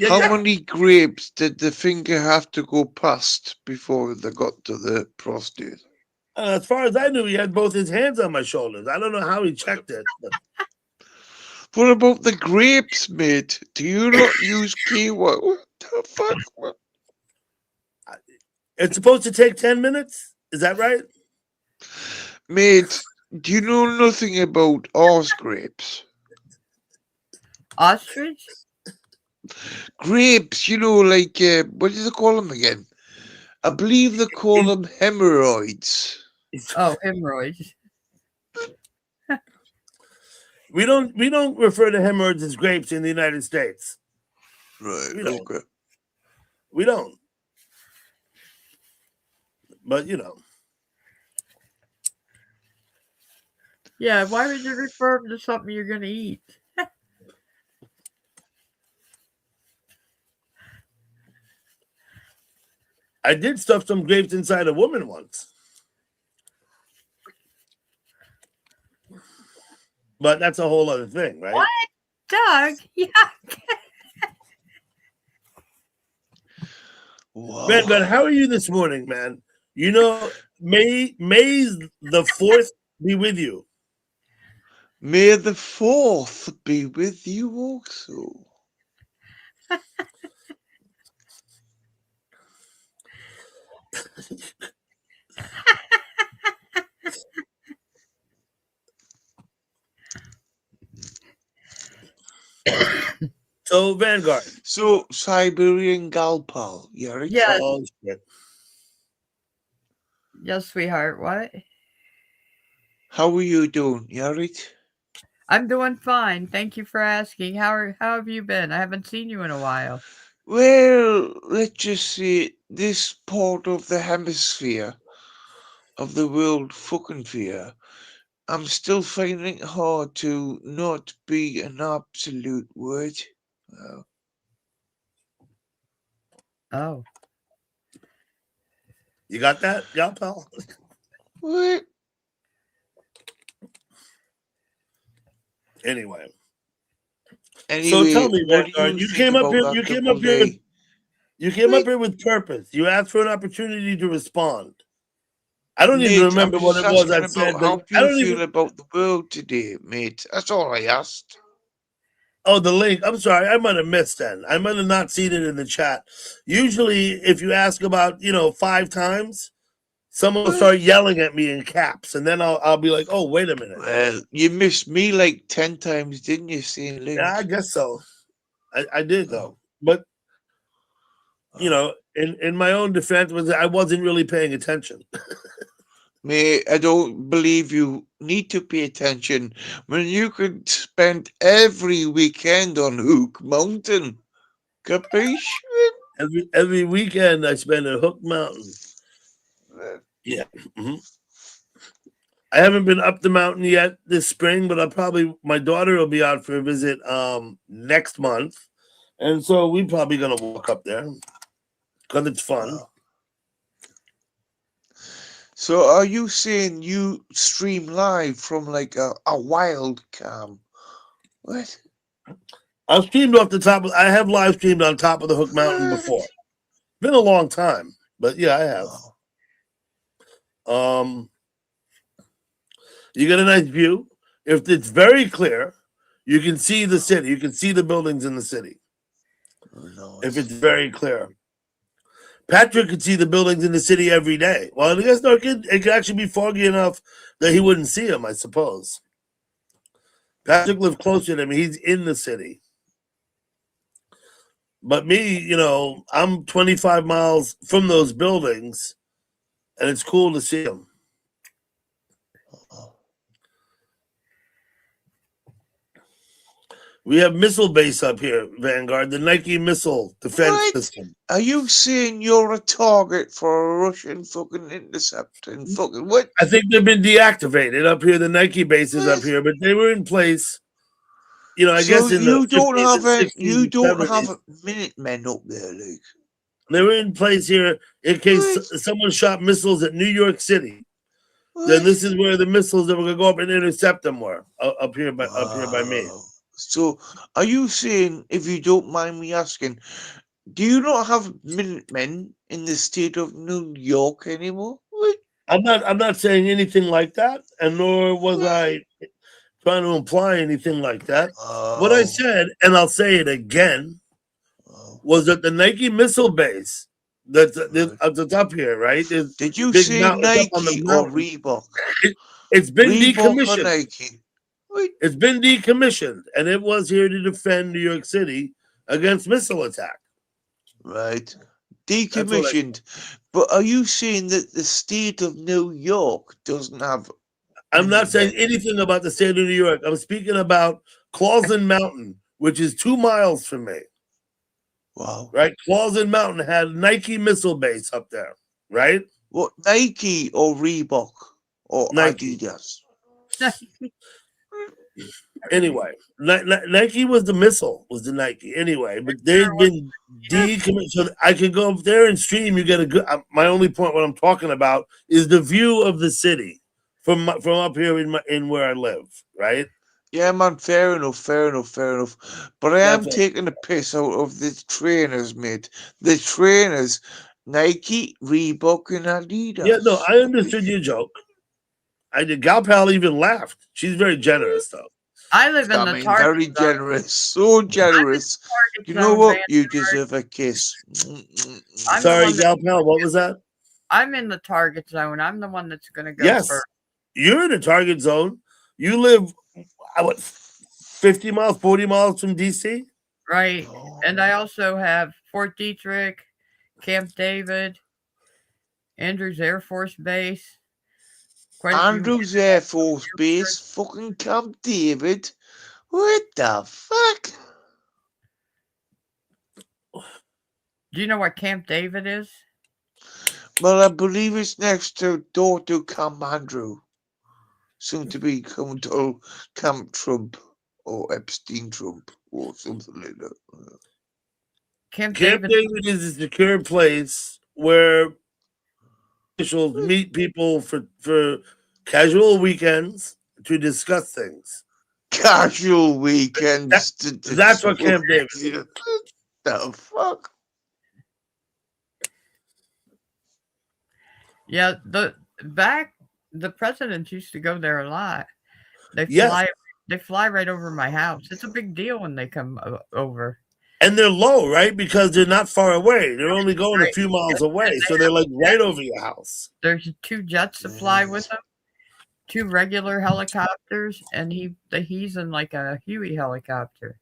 how many grapes did the finger have to go past before they got to the prostate? As far as I knew, he had both his hands on my shoulders. I don't know how he checked it. But What about the grapes, mate? Do you not use keyword? What the fuck? What? it's supposed to take 10 minutes. Is that right? Mate, Do you know nothing about horse grapes? Ostrich? Grapes, like what do they call them again? I believe they call them hemorrhoids. Oh, hemorrhoids. We don't refer to hemorrhoids as grapes in the United States. Right. We don't. Okay. We don't. But Yeah, why would you refer to something you're going to eat? I did stuff some grapes inside a woman once. But that's a whole other thing, right? What? Doug? Yeah. Wow. Man, God, how are you this morning, man? May the 4th be with you. May the 4th be with you also. So, Vanguard. So, Siberian gal pal, Yuri? Yes. Oh, shit. Yes, sweetheart. What? How are you doing, Yuri? I'm doing fine. Thank you for asking. How have you been? I haven't seen you in a while. Well, let's just say this part of the hemisphere of the world fucking fear, I'm still finding it hard to not be an absolute word. Wow. Oh. You got that, gal pal? What? Anyway. Anyway, So tell me, what do Vanguard, you you think came up about here. that You came double up here. day? You came Wait. up here with purpose. You asked for an opportunity to respond. I don't Mate, even remember I'm what just it was I asking said. about how But do I you don't feel even. about the world today, mate. That's all I asked. Oh, the link. I'm sorry. I might have missed that. I might have not seen it in the chat. Usually, if you ask about 5 times, someone will start yelling at me in caps, and then I'll be like, "Oh, wait a minute." Well, you missed me like 10 times, didn't you, saying link? Yeah, I guess so. I did though, but in my own defense, I wasn't really paying attention. Mate, I don't believe you need to pay attention when you could spend every weekend on Hook Mountain. Capiche? Every weekend I spend at Hook Mountain. Yeah. Mhm. I haven't been up the mountain yet this spring, but my daughter will be out for a visit next month. And so we're probably going to walk up there because it's fun. Wow. So are you saying you stream live from like a wild cam? What? I've streamed off the top. I have live streamed on top of the Hook Mountain before. Been a long time, but yeah, I have. Wow. You get a nice view. If it's very clear, you can see the city. You can see the buildings in the city. Oh, no, if it's very clear. Patrick could see the buildings in the city every day. Well, I guess it could actually be foggy enough that he wouldn't see them, I suppose. Patrick lived closer to me. He's in the city. But me, I'm 25 miles from those buildings, and it's cool to see them. We have missile base up here, Vanguard, the Nike missile defense system. Are you saying you're a target for a Russian fucking intercept and fucking what? I think they've been deactivated up here. The Nike base is up here, but they were in place. I guess in you the don't 50s have and 60s you and don't 70s. have Minutemen up there, Luke. They were in place here in case someone shot missiles at New York City. Then this is where the missiles that were going to go up and intercept them were up here by me. So, are you saying, if you don't mind me asking, do you not have Minutemen in the state of New York anymore? What? I'm not saying anything like that, and nor was I trying to imply anything like that. What I said, and I'll say it again, was that the Nike missile base that's up here, right? Did you say Nike or Reebok? It's been Reebok or decommissioned. Nike? Wait, It's been decommissioned, and it was here to defend New York City against missile attack. right. what Decommissioned. But are you saying that the state of New York doesn't have? I'm not saying independence? anything about the state of New York. I'm speaking about Clawson Mountain, which is 2 miles from me. Wow. Right? Clawson Mountain had Nike missile base up there, right? What, Nike or Reebok or Nike. Adidas? Anyway, Nike was the missile, was the Nike. Anyway, but they've been decommissioned. So I could go up there and stream. You get a good. My only point, what I'm talking about, is the view of the city from up here in where I live. Right? Yeah, man, fair enough. But I am That's it. taking the piss out of the trainers, mate. The trainers, Nike, Reebok, and Adidas. Yeah, no, I understood your joke. I did. Gal Pal even laughed. She's very generous, though. I live in I the mean, target very zone. generous, so generous. Target You know zone, what? Van You Dyke. deserve a kiss. I'm the Sorry, one that- Gal Pal. What was that? I'm in the target zone. I'm the one that's going to go Yes, first. you're in the target zone. You live, what, 50 miles, 40 miles from DC? Right. And I also have Fort Detrick, Camp David, Andrews Air Force Base. quite a few- Andrews Air Force Base, fucking Camp David. What the fuck? Do you know what Camp David is? Well, I believe it's next door to Camp Andrew. Soon to be coming to Camp Trump or Epstein Trump or something like that. Camp Camp David. David is a secure place where officials meet people for casual weekends to discuss things. Casual weekends. That's what Camp David is. The fuck? Yeah, the presidents used to go there a lot. They Yes. fly right over my house. It's a big deal when they come over. And they're low, right? Because they're not far away. They're only going a Right. few miles away. So they're like right over your house. There's 2 jets to fly with them, 2 regular helicopters, and he's in like a Huey helicopter.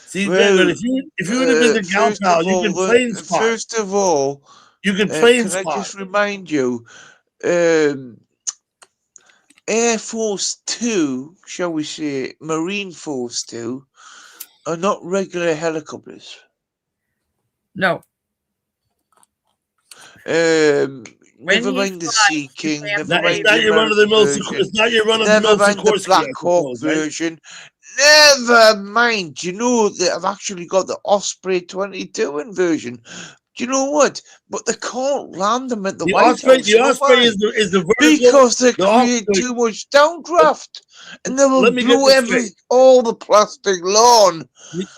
See, Well, but if you were to visit Gal first Pal, of you all, can plane spot. First of all, You can plane can I spot. just remind you, Air Force 2, shall we say, Marine Force 2, are not regular helicopters. No, Never you mind the fly, Sea you King, can't never It's mind not the your run of the mill. American version, It's not your run of the never mill mind the Sikorsky, Black I Hawk suppose, right? version. Never mind. You know that I've actually got the Osprey 22 in version. Do you know what? But they can't land them at the White House. The You know Osprey why? is the vertical. Because they the create Osprey- too much downdraft, and they will Let me get blow this straight. all the plastic lawn.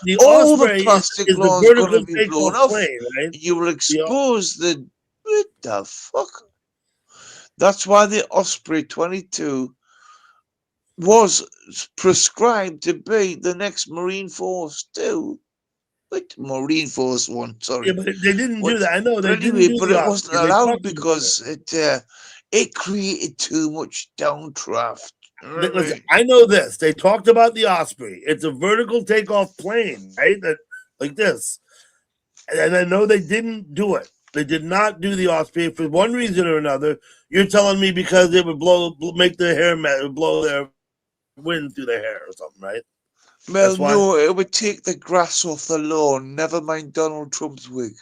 The all the Osprey plastic is the lawn's gonna vertical be blown takeoff off. plane, right? You will expose the what the fuck? That's why the Osprey 22 was prescribed to be the next Marine Force 2. Wait, Marine Force 1, sorry. Yeah, but they didn't do What? that. I know they But didn't anyway, do but the it wasn't Osprey. They allowed talked about because it created too much downdraft. Listen, I know this. They talked about the Osprey. It's a vertical takeoff plane, right? That like this. And I know they didn't do it. They did not do the Osprey for one reason or another. You're telling me because they would make their hair blow their wind through their hair or something, right? Well, That's why. no, it would take the grass off the lawn. Never mind Donald Trump's wig.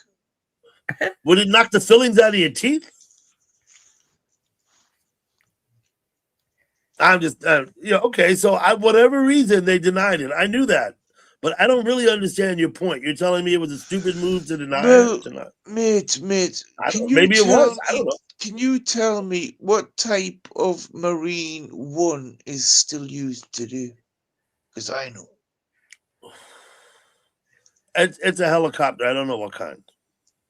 Would it knock the fillings out of your teeth? I'm just, okay. So, whatever reason they denied it, I knew that, but I don't really understand your point. You're telling me it was a stupid move to deny it? To not, Mate, can you maybe it tell was. I don't me? know. Can you tell me what type of Marine One is still used today? Because I know. It's a helicopter. I don't know what kind.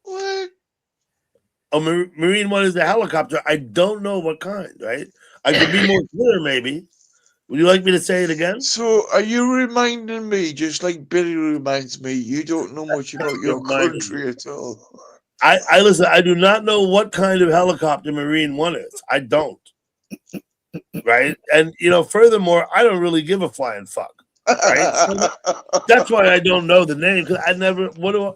What? A Marine One is a helicopter. I don't know what kind. Right? I could be more clear, maybe. Would you like me to say it again? So, are you reminding me, just like Billy reminds me, you don't know much about your Reminding country at all? I listen. I do not know what kind of helicopter Marine One is. I don't. right? And furthermore, I don't really give a flying fuck. Right? So that's why I don't know the name, because I never. What do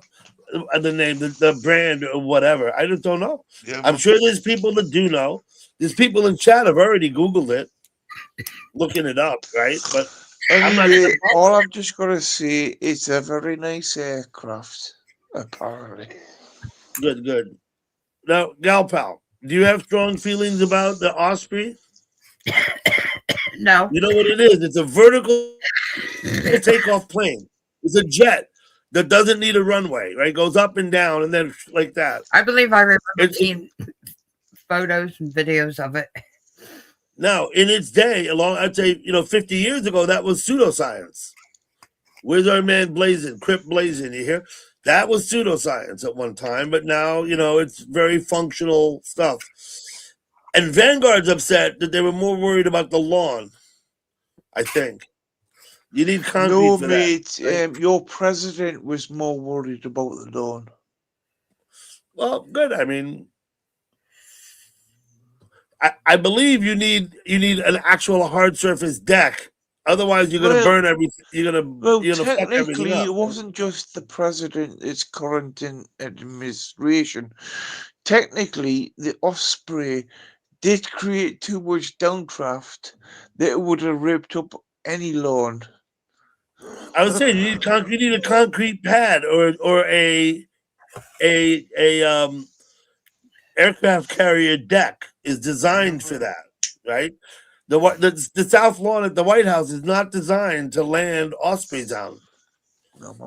the name, the brand, or whatever? I just don't know. Yeah, I'm sure there's people that do know. There's people in chat have already Googled it, looking it up, right? But I'm not anyway, gonna- all I'm just gonna say it's a very nice aircraft, apparently. good. Now, Gal Pal, do you have strong feelings about the Osprey? No. You know what it is? It's a vertical takeoff plane. It's a jet that doesn't need a runway, right? Goes up and down and then like that. I believe I remember It's- seeing photos and videos of it. Now, in its day, I'd say 50 years ago, that was pseudoscience. Where's our man Blazin, Crip Blazin? You hear? That was pseudoscience at one time, but now it's very functional stuff. And Vanguard's upset that they were more worried about the lawn. I think you need concrete No, for mate. that. Right? Your president was more worried about the lawn. Well, good. I mean, I believe you need an actual hard surface deck. Otherwise, you're going to burn everything. You're going to fuck everything technically, up. it wasn't just the president, its current administration. Technically, the Osprey did create too much downdraft that it would have ripped up any lawn. I was saying you need a concrete pad or a aircraft carrier deck is designed for that, right? The south lawn at the White House is not designed to land Ospreys on.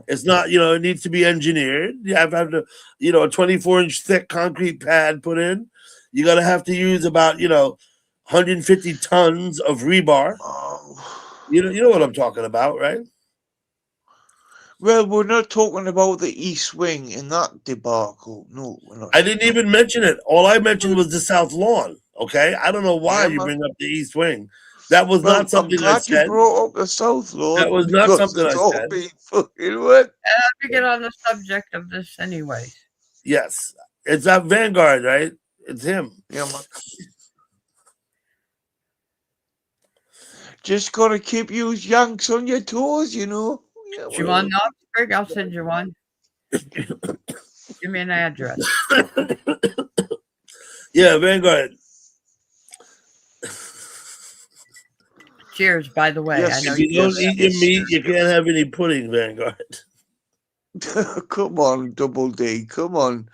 It's not, it needs to be engineered. You have to have a 24-inch thick concrete pad put in. You're gonna have to use about 150 tons of rebar. You know what I'm talking about, right? Well, we're not talking about the East Wing in that debacle. No, we're not. I didn't even mention it. All I mentioned was the South Lawn. Okay, I don't know why you bring up the East Wing. That was not something I said. You brought up the South Lawn. That was not something I said. Fucking what? To get on the subject of this, anyway. Yes, it's that Vanguard, right? It's him. Yeah, man. Just gotta keep you Yanks on your toes, Yeah, do you want an Oxford? I'll send you one. Give me an address. Yeah, Vanguard. Cheers, by the way. Yes, I know if you don't eat your meat, you can't have any pudding, Vanguard. Come on, Double D. Come on.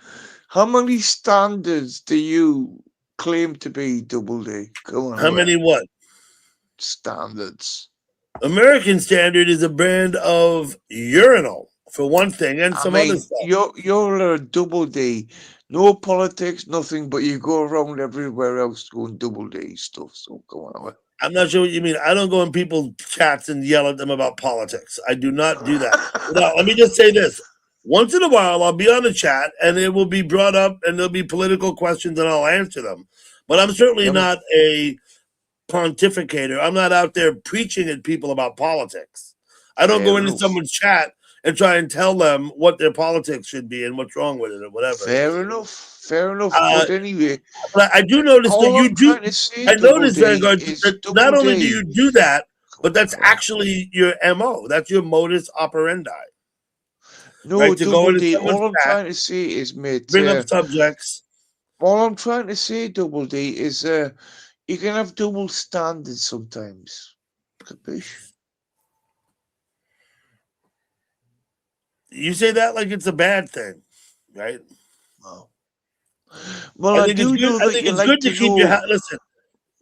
How many standards do you claim to be, Double D? Come on. How many what? Standards. American Standard is a brand of urinal, for one thing, and some other stuff. You're a Double D. No politics, nothing, but you go around everywhere else doing Double D stuff. So go on. I'm not sure what you mean. I don't go in people's chats and yell at them about politics. I do not do that. Now, let me just say this. Once in a while, I'll be on the chat, and it will be brought up, and there'll be political questions, and I'll answer them. But I'm certainly not a pontificator. I'm not out there preaching at people about politics. I don't go into someone's chat and try and tell them what their politics should be and what's wrong with it or whatever. Fair enough. But anyway, but I do notice that you do. I notice, Vanguard, that not only do you do that, but that's actually your MO. That's your modus operandi. No, right, to Double D. All I'm trying to say is, mate, bring up subjects. All I'm trying to say, Double D, is you can have double standards sometimes. Capiche? You say that like it's a bad thing, right? No. Well, I do know that you like to keep your listen.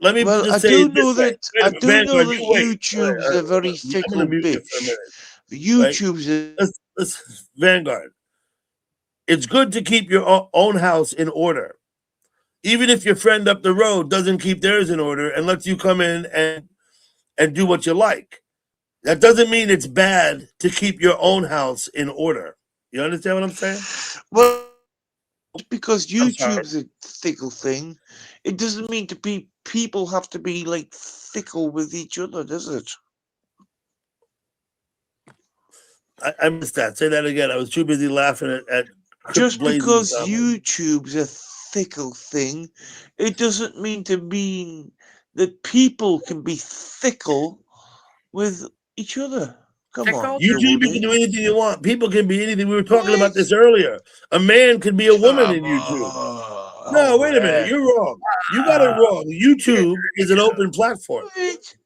Let me just say I do know that YouTube's a very fickle bitch. YouTube's listen, Vanguard. It's good to keep your own house in order, even if your friend up the road doesn't keep theirs in order and lets you come in and do what you like. That doesn't mean it's bad to keep your own house in order. You understand what I'm saying? Well, because YouTube's a fickle thing, it doesn't mean to be people have to be like fickle with each other, does it? I missed that. Say that again. I was too busy laughing at just because YouTube's a fickle thing, it doesn't mean to mean that people can be fickle with each other. Come on, Fickle? YouTube, you Double can D. do anything you want. People can be anything. We were talking about What? this earlier. A man could be a woman in Come YouTube. on. No, wait a minute. man. You're wrong. You got it wrong. YouTube is an open platform. What?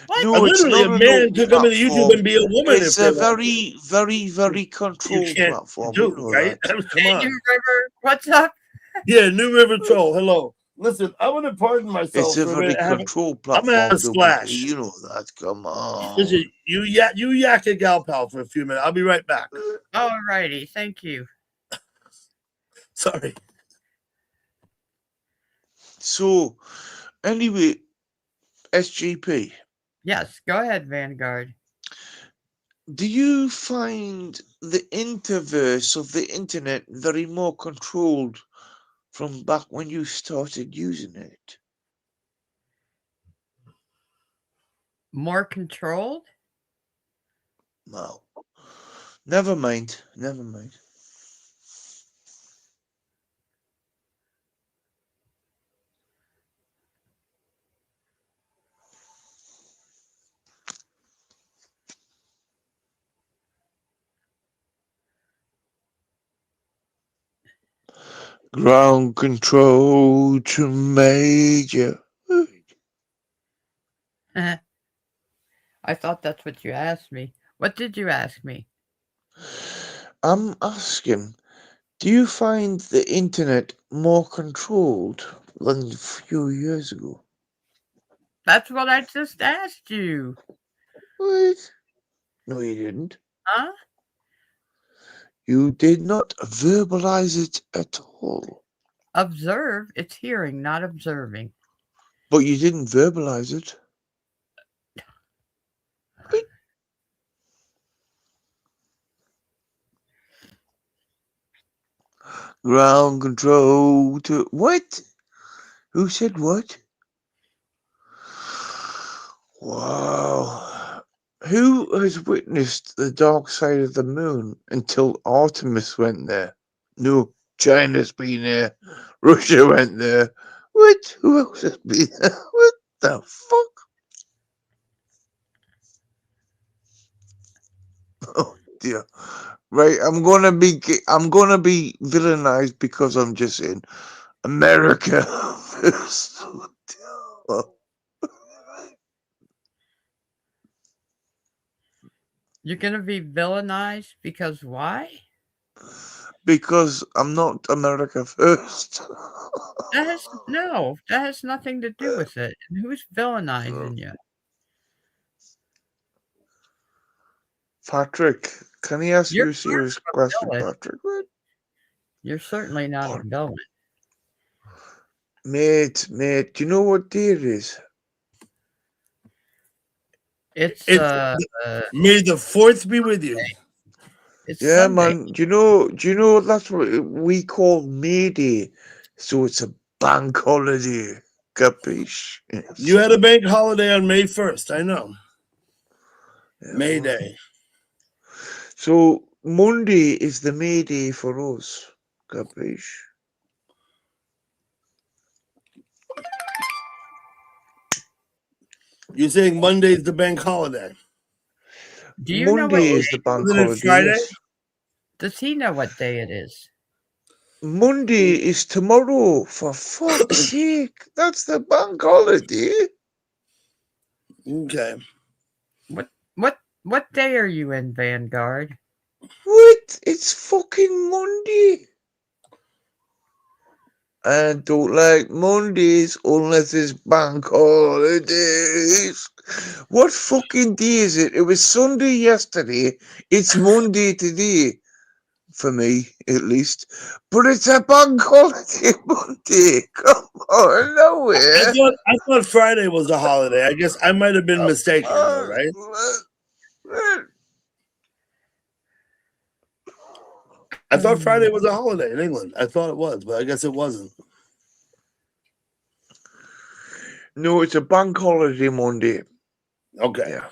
What? No, it's Literally, not a an man open could come into YouTube platform. and be a woman if It's they a want. very, very, very You controlled can't platform. do You it, know right? that. Come Hey, on. New River, what's up? Yeah, New River Troll. Hello. Listen, I'm gonna pardon It's myself a for a very minute. controlled I'm gonna have a platform, Double D. splash. You know that. Come Listen, on. you yak a gal pal for a few minutes. I'll be right back. All righty, thank you. Sorry. So, anyway, SGP, Yes, go ahead, Vanguard. do you find the interverse of the internet very more controlled from back when you started using it? More controlled? No. Never mind. Never mind. Ground control to Major. I thought that's what you asked me. What did you ask me? I'm asking, do you find the internet more controlled than a few years ago? That's what I just asked you. What? No, you didn't. Huh? You did not verbalize it at all. Observe, it's hearing, not observing. But you didn't verbalize it. What? Ground control to what? Who said what? Wow. Who has witnessed the dark side of the moon until Artemis went there? No, China's been there. Russia went there. What? Who else has been there? What the fuck? Oh dear. Right, I'm gonna be villainized because I'm just in America first. Oh, You're going to be villainized because why? because I'm not America first. That has nothing to do with it. And who's villainizing you? Patrick, can I ask You're you a serious question, Patrick? What? You're certainly not a villain. Mate, do you know what day it is? It's May the fourth be with you. it's Yeah, Sunday. man. Do you know that's what we call May Day? So it's a bank holiday. Capiche? You had a bank holiday on May 1st. I know. Yeah, May well, Day. so Monday is the May Day for us. Capiche? You're saying Monday's the bank holiday. Do you know what Monday is the bank Isn't it holiday. Friday? Yes. Does he know what day it is? Monday is tomorrow. For fuck's sake, that's the bank holiday. Okay. What day are you in, Vanguard? What? It's fucking Monday. I don't like Mondays unless it's bank holidays. What fucking day is it? It was Sunday yesterday. It's Monday today. For me, at least. But it's a bank holiday Monday. Come on, nowhere. I thought Friday was a holiday. I guess I might have been mistaken, though, right? I thought Friday was a holiday in England. I thought it was, but I guess it wasn't. No, it's a bank holiday Monday. Okay. Yeah.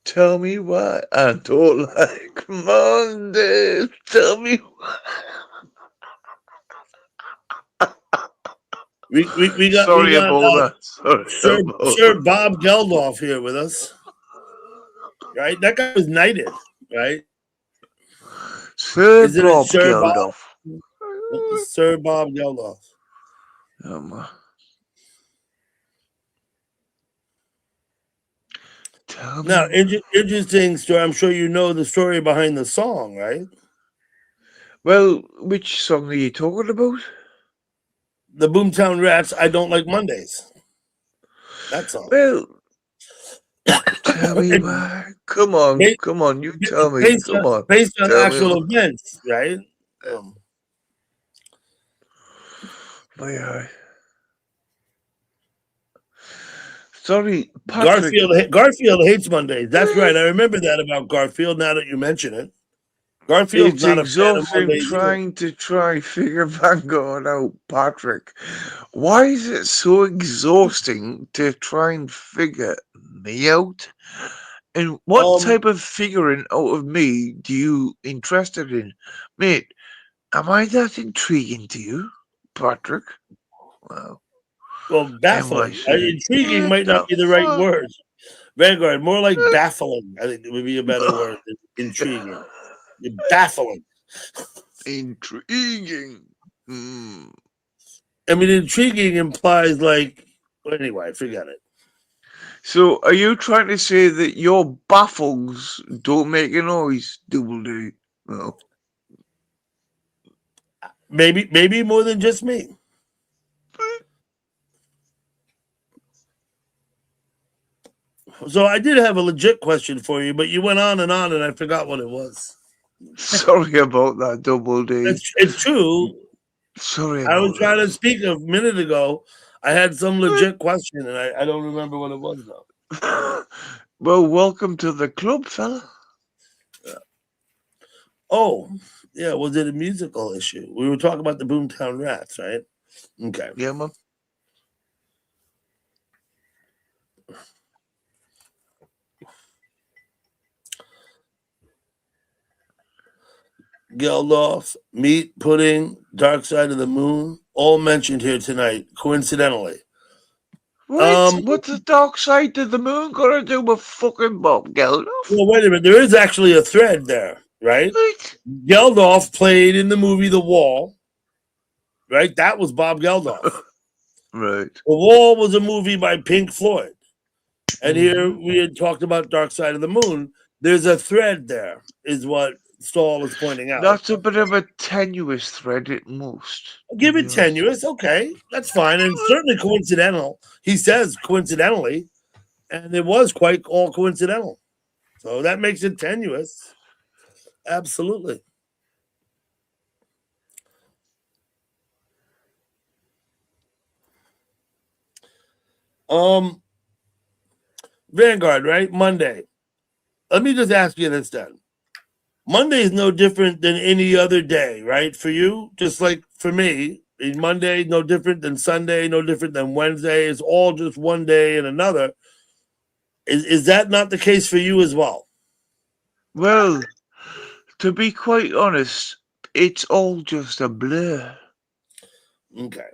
Tell me why I don't like Mondays. Tell me why. We got Sorry about that. Sorry Sir about Bob Geldof here with us. Right? That guy was knighted, right? Sir Isn't it Bob Sir Bob? Geldof. Sir Bob Geldof. Tell Now, me. interesting story. I'm sure you know the story behind the song, right? Well, which song are you talking about? The Boomtown Rats, I Don't Like Mondays. That song. Well, tell me why. Come on, you tell me. Come on. Based on Tell me actual why. events, right? My Sorry, Patrick. Garfield hates Mondays. That's right. I remember that about Garfield now that you mention it. Garfield's It's not a fan of exhausting Mondays either. trying to figure Vanguard out, Patrick. Why is it so exhausting to try and figure me out? And what type of figuring out of me do you interested in? Mate, am I that intriguing to you, Patrick? Well, baffling. Intriguing might not be the right word. Vanguard, more like baffling. I think it would be a better word than intriguing. You're baffling. Intriguing. I mean, intriguing implies like. Well, anyway, forget it. So, are you trying to say that your baffles don't make a noise, Double D? No. Maybe more than just me. So I did have a legit question for you, but you went on, and I forgot what it was. Sorry about that, Double D. It's true. Sorry. I was trying to speak a minute ago. I had some legit question, and I don't remember what it was though. Well, welcome to the club, fella. Oh, yeah. Was it a musical issue? We were talking about the Boomtown Rats, right? Okay. Yeah, man. Geldof, Meat Pudding, Dark Side of the Moon, all mentioned here tonight, coincidentally. What's the Dark Side of the Moon got to do with fucking Bob Geldof? Well, wait a minute. There is actually a thread there, right? Geldof played in the movie The Wall, right? That was Bob Geldof. Right. The Wall was a movie by Pink Floyd. And here we had talked about Dark Side of the Moon. There's a thread there, is what Stahl is pointing out. That's a bit of a tenuous thread at most. I'll give it tenuous. Okay, that's fine. And certainly coincidental. He says coincidentally. And it was quite all coincidental. So that makes it tenuous. Absolutely. Vanguard, right? Monday. Let me just ask you this then. Monday is no different than any other day, right? For you, just like for me, Monday no different than Sunday, no different than Wednesday. It's all just one day and another. Is that not the case for you as well? Well, to be quite honest, it's all just a blur. Okay.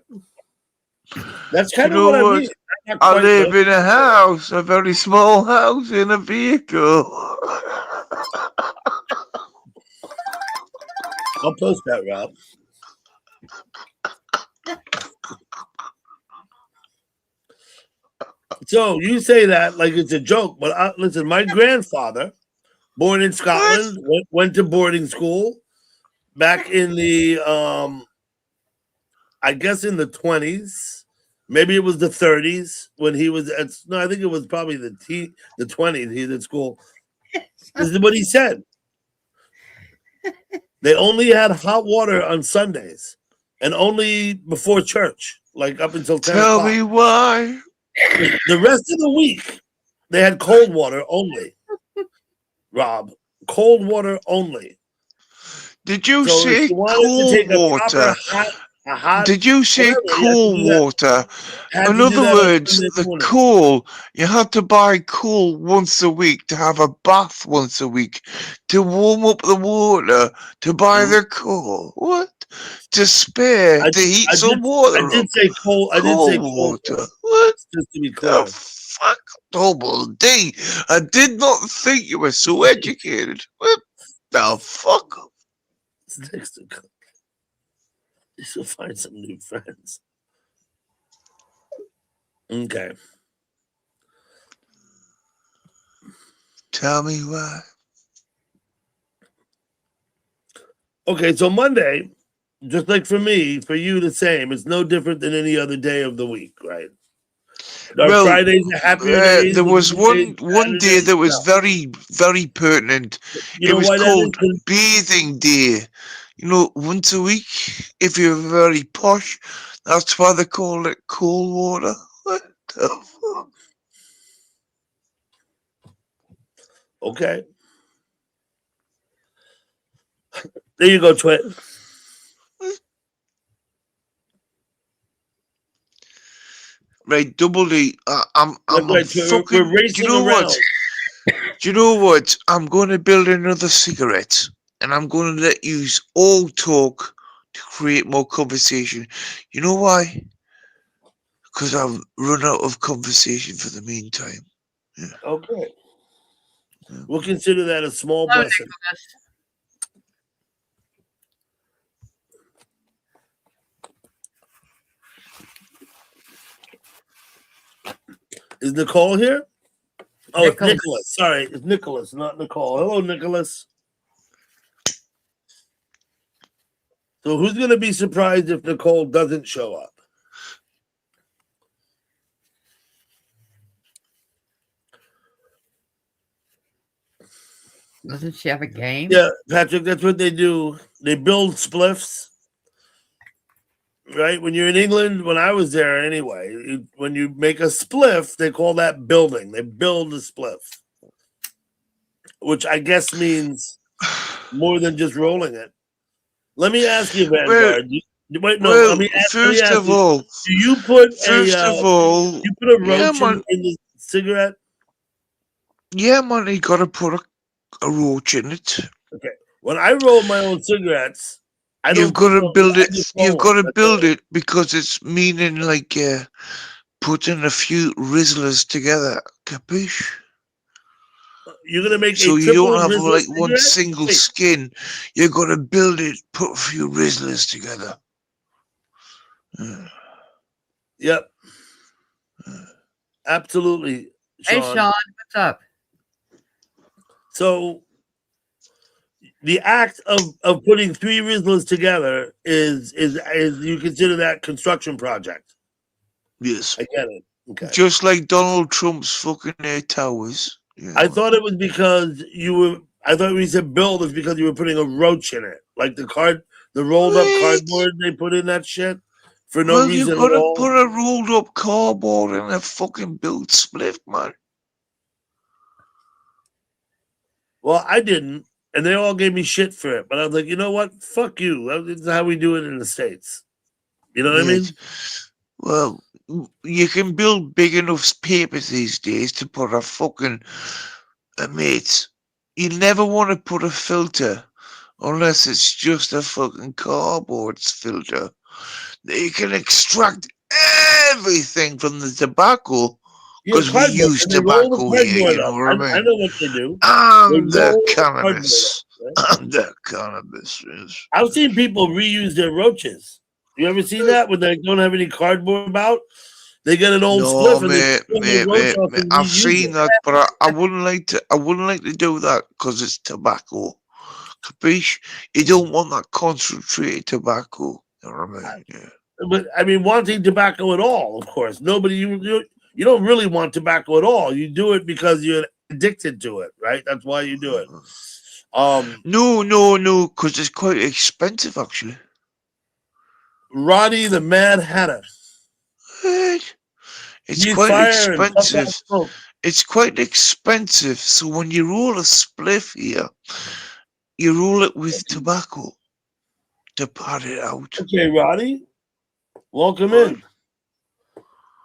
That's kind of what I mean. I live in a house, a very small house in a vehicle. I'll post that, Rob. So you say that like it's a joke, but listen, my grandfather, born in Scotland, went to boarding school back in the, I guess in the 20s. Maybe it was the 30s when he was at. No, I think it was probably the 20s. He was at school. This is what he said. They only had hot water on Sundays, and only before church, like up until 10 Tell o'clock. me why. The rest of the week, they had cold water only. Rob, cold water only. Did you say cold water? a hot. Did you say whatever, you have to cool do that- water? had In to do other that on words, Sunday the morning. coal, you had to buy coal once a week to have a bath once a week, to warm up the water, to buy Mhm. the coal. What? To spare, I to heat I some did water I did up. say coal. I did say Coal coal. water. What Just to be the clear. fuck? Double D. I did not think you were so educated. What the fuck? Next to co- you should find some new friends. Okay. Tell me why. Okay, so Monday, just like for me, for you the same. It's no different than any other day of the week, right? Are Well, Fridays the happier days? there and was Mondays one day Saturdays? that was No. very pertinent. You It know was why that called is? 'Cause bathing day. You know, once a week, if you're very posh, that's why they call it cold water. What the fuck? Okay. There you go, Twit. Right, Double D. I'm Right, Twit. We're fucking. Do racing you know around. what? Do you know what? I'm going to build another cigarette, and I'm going to let you all talk to create more conversation. You know why? Because I've run out of conversation for the meantime. Okay. We'll consider that a small Hello, blessing. Nicholas. Is Nicole here? Oh, it's Nicholas. Nicholas. Sorry, it's Nicholas, not Nicole. Hello, Nicholas. So who's going to be surprised if Nicole doesn't show up? Doesn't she have a game? Yeah, Patrick, that's what they do. They build spliffs, right? When you're in England, when I was there anyway, when you make a spliff, they call that building. They build a spliff, which I guess means more than just rolling it. Let me ask you, Vanguard. Wait, no. Well, let me ask first of you, all, do you put first a of all, you put a yeah, roach man, in the cigarette? yeah, man, you gotta put a roach in it. Okay. When I roll my own cigarettes, I don't. You've got to put build I it. just You've roll got them. to That's build all. it because it's meaning like putting a few Rizzlers together. Capiche? You're gonna make So a you triple don't have Rizzler like one cigarette? single Wait, skin. You've got to build it. Put a few Rizzlers together. Yep, absolutely, Hey, Sean. Sean, what's up? So the act of putting three Rizzlers together is you consider that construction project? Yes. I get it. Okay. Just like Donald Trump's fucking towers. Yeah, I man. thought it was because you were. I thought when you said build is because you were putting a roach in it, like the rolled up What? cardboard they put in that shit for no Well, reason you've at got to all. put a rolled up cardboard in a fucking built spliff, man. Well, I didn't, and they all gave me shit for it. But I was like, you know what? Fuck you. That's how we do it in the States. You know what I mean? Yes. Well, you can build big enough papers these days to put a fucking mate. You never want to put a filter unless it's just a fucking cardboard filter. You can extract everything from the tobacco Yeah, because we cardboard. use And they roll the tobacco here. You cardboard know up. what I I mean? know what they do. They And the roll the cardboard cannabis. up. Right? And the cannabis. Yes. I've seen people reuse their roaches. You ever seen that when they don't have any cardboard about? They get an old No, spliff and they mate, pull the roach off and I've reuse seen it. that, but I wouldn't like to. I wouldn't like to do that because it's tobacco. Capiche? You don't want that concentrated tobacco. You know what I mean? Yeah. But I mean, wanting tobacco at all, of course. Nobody, you don't really want tobacco at all. You do it because you're addicted to it, right? That's why you do it. No, because it's quite expensive actually. Roddy the Mad Hatter. What? It's He's quite fire and puff out expensive. smoke. It's quite expensive. So when you roll a spliff here, you roll it with tobacco to pad it out. Okay, Roddy, Welcome Right.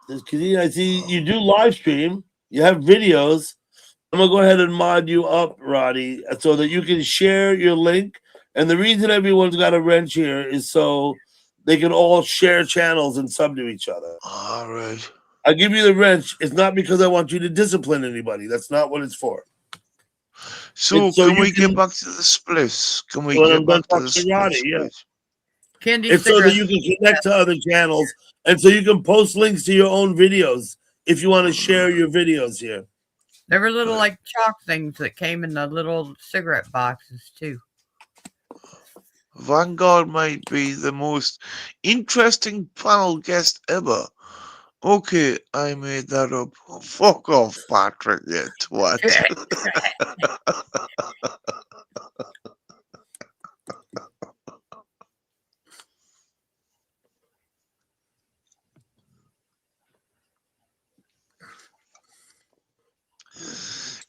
in. I see you do live stream. You have videos. I'm gonna go ahead and mod you up, Roddy, so that you can share your link. And the reason everyone's got a wrench here is so they can all share channels and sub to each other. All right. I give you the wrench. It's not because I want you to discipline anybody. That's not what it's for. So, It's so can you we can- get back to the spliffs? Can we When get I'm done back to the talking to Roddy, spliffs, yeah. please? Candy It's so that cigarettes. you can connect to other channels, and so you can post links to your own videos if you want to share your videos here. There were little like chalk things that came in the little cigarette boxes too. Vanguard might be the most interesting panel guest ever. Okay, I made that up. Fuck off, Patrick, you twat.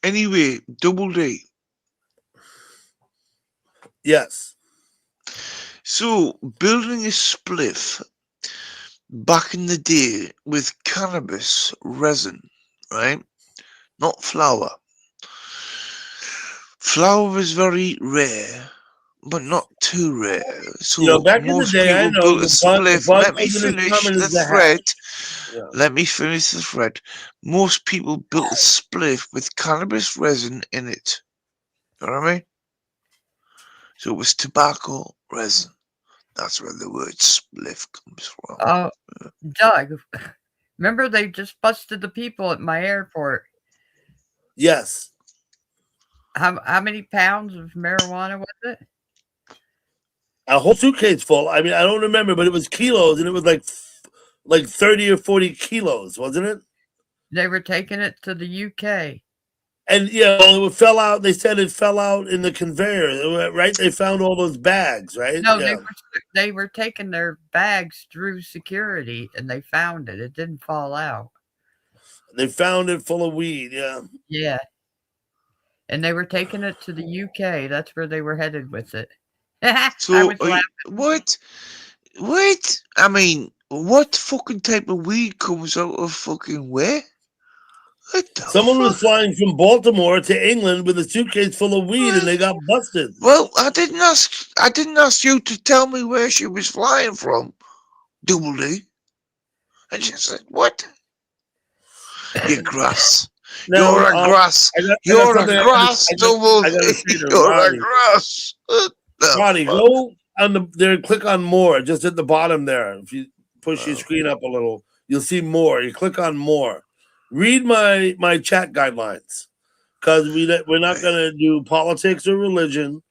Anyway, Double D. Yes. So, building a spliff back in the day with cannabis resin, right? Not flour. Flour is very rare, but not too rare. So You know, back in the most day, I people know built a the bud spliff. Let me wasn't as finish common the as the thread. Yeah. Let me finish the thread. Most people built a spliff with cannabis resin in it. You know what I mean? So it was tobacco resin. That's where the word spliff comes from. Oh, Doug, remember they just busted the people at my airport. Yes. How many pounds of marijuana was it? A whole suitcase full. I mean, I don't remember, but it was kilos, and it was like 30 or 40 kilos, wasn't it? They were taking it to the UK. And yeah, well, it fell out. They said it fell out in the conveyor, right? They found all those bags, right? No, yeah. they were taking their bags through security, and they found it. It didn't fall out. They found it full of weed. Yeah. Yeah. And they were taking it to the UK. That's where they were headed with it. I So was laughing. what? What? I mean, what fucking type of weed comes out of fucking where? What the Someone was fuck? flying from Baltimore to England with a suitcase full of weed, and they got busted. Well, I didn't ask you to tell me where she was flying from, Double D. And she said, "What? You grass. Now, You're a grass. You're a grass, Double I gotta D. say to You're a Roddy. grass." What the Roddy, fuck? go on there, click on more, just at the bottom there. If you push your Oh. screen up a little, you'll see more. You click on more. Read my chat guidelines, because we're not gonna do politics or religion,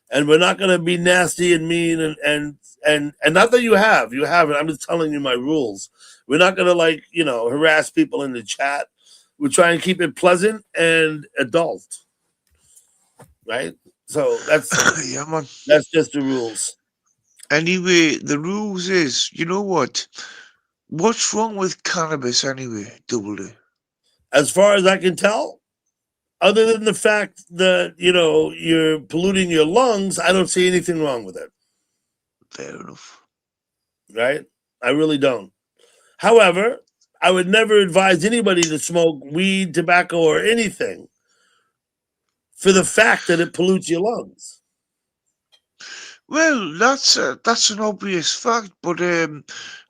and we're not gonna be nasty and mean and not that you haven't. I'm just telling you my rules. We're not gonna harass people in the chat. We try and keep it pleasant and adult, right? So that's Yeah, man. that's just the rules. Anyway, the rules is, you know what? What's wrong with cannabis anyway, Double D? As far as I can tell, other than the fact that you're polluting your lungs, I don't see anything wrong with it. Fair enough. Right? I really don't. However, I would never advise anybody to smoke weed, tobacco, or anything for the fact that it pollutes your lungs. Well, that's an obvious fact, but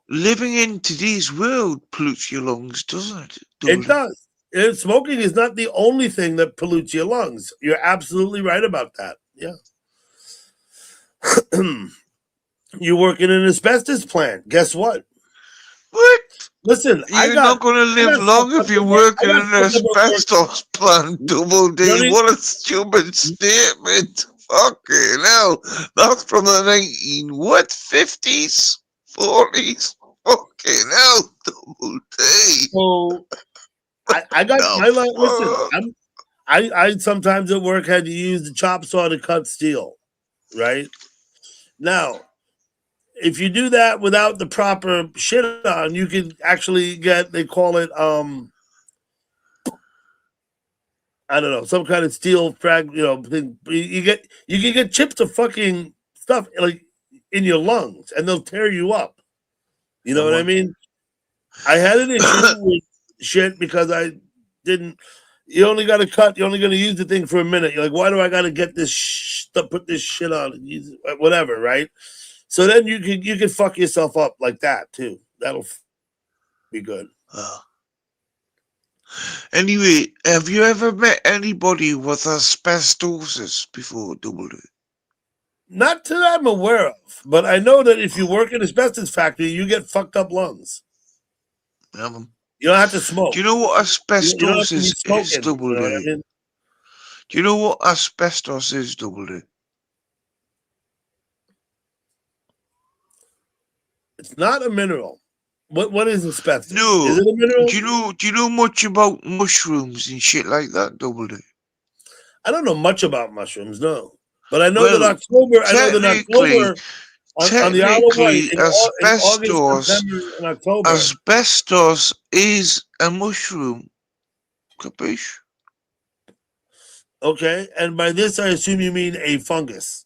living in today's world pollutes your lungs, doesn't it? Double It does. And smoking is not the only thing that pollutes your lungs. You're absolutely right about that. Yeah. You work in an asbestos plant. Guess what? What? Listen, You're not going to live long if you work in an asbestos plant, Double D. What a stupid statement. Fucking hell. That's from the 50s? 40s? Fucking hell, Double D. So I got my life. Listen, I sometimes at work had to use the chop saw to cut steel, right? Now, if you do that without the proper shit on, you can actually get, they call it I don't know, some kind of steel frag, thing. You can get chips of fucking stuff like in your lungs, and they'll tear you up. You know what I mean? I had an issue with shit because I didn't. You only got to cut. You're only going to use the thing for a minute. You're like, why do I got to get this put this shit on and use it, whatever, right? So then you can fuck yourself up like that too. That'll be good. Anyway, have you ever met anybody with asbestosis before, Double D? Not that I'm aware of, but I know that if you work in an asbestos factory, you get fucked up lungs. You don't have to smoke. Do you know what asbestosis You don't have to be is, smoking, Double you know what I D? mean? Do you know what asbestos is, Double D? It's not a mineral. What is asbestos? No. Is it a mineral? Do you know much about mushrooms and shit like that, Double D? I don't know much about mushrooms, no. But I know Well, that October. I know that October on the Isle of Wight in August, September, and October. Asbestos is a mushroom. Capiche? Okay, and by this I assume you mean a fungus.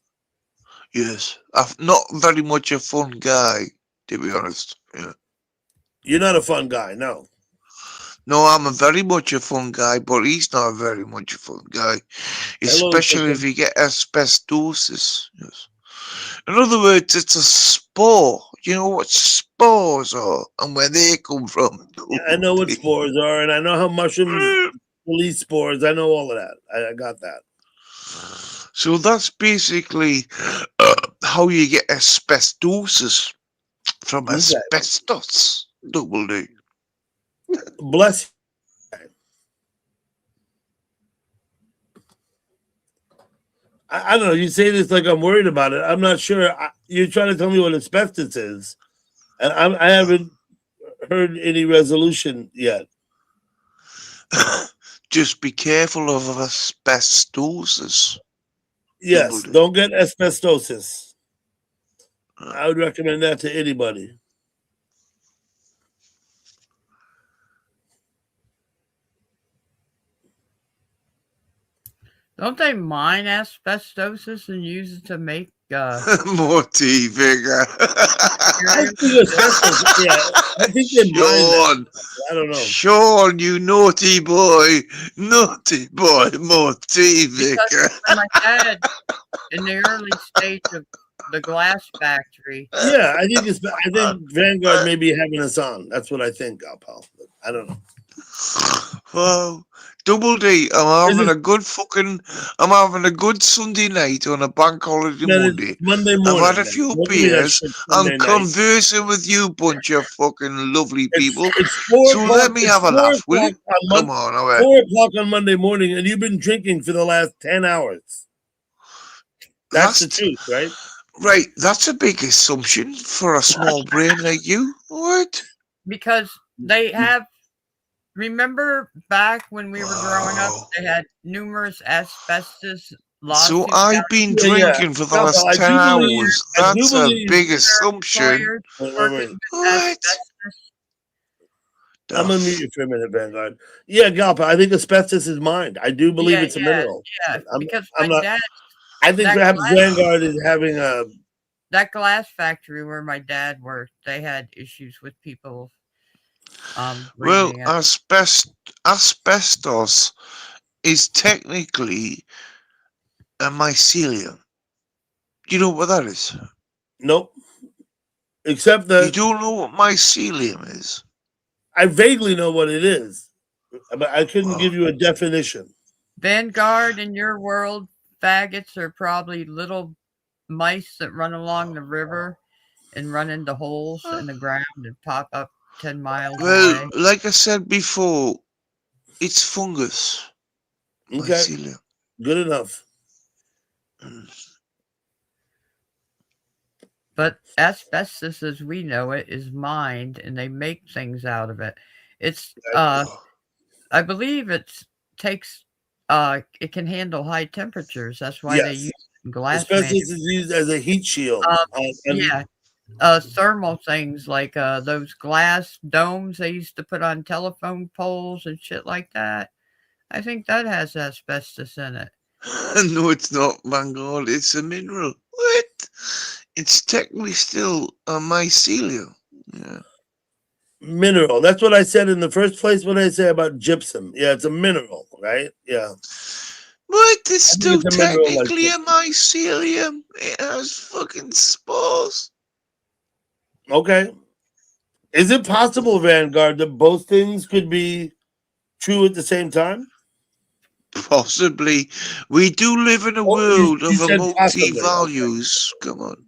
Yes, I'm not very much a fun guy, to be honest. Yeah. You're not a fun guy, no. No, I'm a very much a fun guy, but he's not very much a fun guy, especially if you get asbestosis. Yes. In other words, it's a spore. You know what spores are and where they come from. Yeah, I know what spores are, and I know how mushrooms release spores. I know all of that. I got that. So that's basically how you get asbestosis from asbestos. Double D. Bless you. I don't know. You say this like I'm worried about it. I'm not sure. You're trying to tell me what asbestos is, and I haven't heard any resolution yet. Just be careful of asbestosis. Yes, don't get asbestosis. I would recommend that to anybody. Don't they mine asbestosis and use it to make more TV? I think asbestos, yeah, I think they mine that. I don't know. Sean, you naughty boy, more TV. Because when my dad, in the early stage of the glass factory. Yeah, I think Vanguard may be having us on. That's what I think, Alpal. I don't know. Well, Double D, I'm having a good Sunday night on a bank holiday Monday. Monday morning. I've had a few beers. I'm conversing with you, bunch of fucking lovely people. So let me have a laugh, will you? Come on, all right. 4 o'clock on Monday morning, and you've been drinking for the last 10 hours. That's the truth, right? Right, that's a big assumption for a small brain like you. What? Because they have. Remember back when we were growing up, they had numerous asbestos lawsuits. So I've been drinking for the last 10 hours. That's a big assumption. What? I'm going to mute you for a minute, Vanguard. Yeah, Galpa, I think asbestos is mined. I do believe it's a mineral. Yeah, because dad, I think perhaps Vanguard is having a... That glass factory where my dad worked, they had issues with people... well, asbestos is technically a mycelium. Do you know what that is? Nope. Except that... You don't know what mycelium is? I vaguely know what it is, but I couldn't give you a definition. Vanguard, in your world, faggots are probably little mice that run along the river and run into holes in the ground and pop up 10 miles away. Like I said before, it's fungus. Okay. Mycelium. Good enough. But asbestos, as we know it, is mined, and they make things out of it. It's, I believe it can handle high temperatures. That's why they use it in glass. Asbestos is used as a heat shield. Thermal things like those glass domes they used to put on telephone poles and shit like that. I think that has asbestos in it. No, it's not, Vanguard. It's a mineral. What? It's technically still a mycelium. Yeah. Mineral. That's what I said in the first place. What did I say about gypsum? Yeah, it's a mineral, right? Yeah. But it's I think still it's a mineral like technically a gypsum. mycelium. It has fucking spores. Okay. Is it possible, Vanguard, that both things could be true at the same time? Possibly. We do live in a Oh, you world of said possibly. Okay. multi-values. Come on.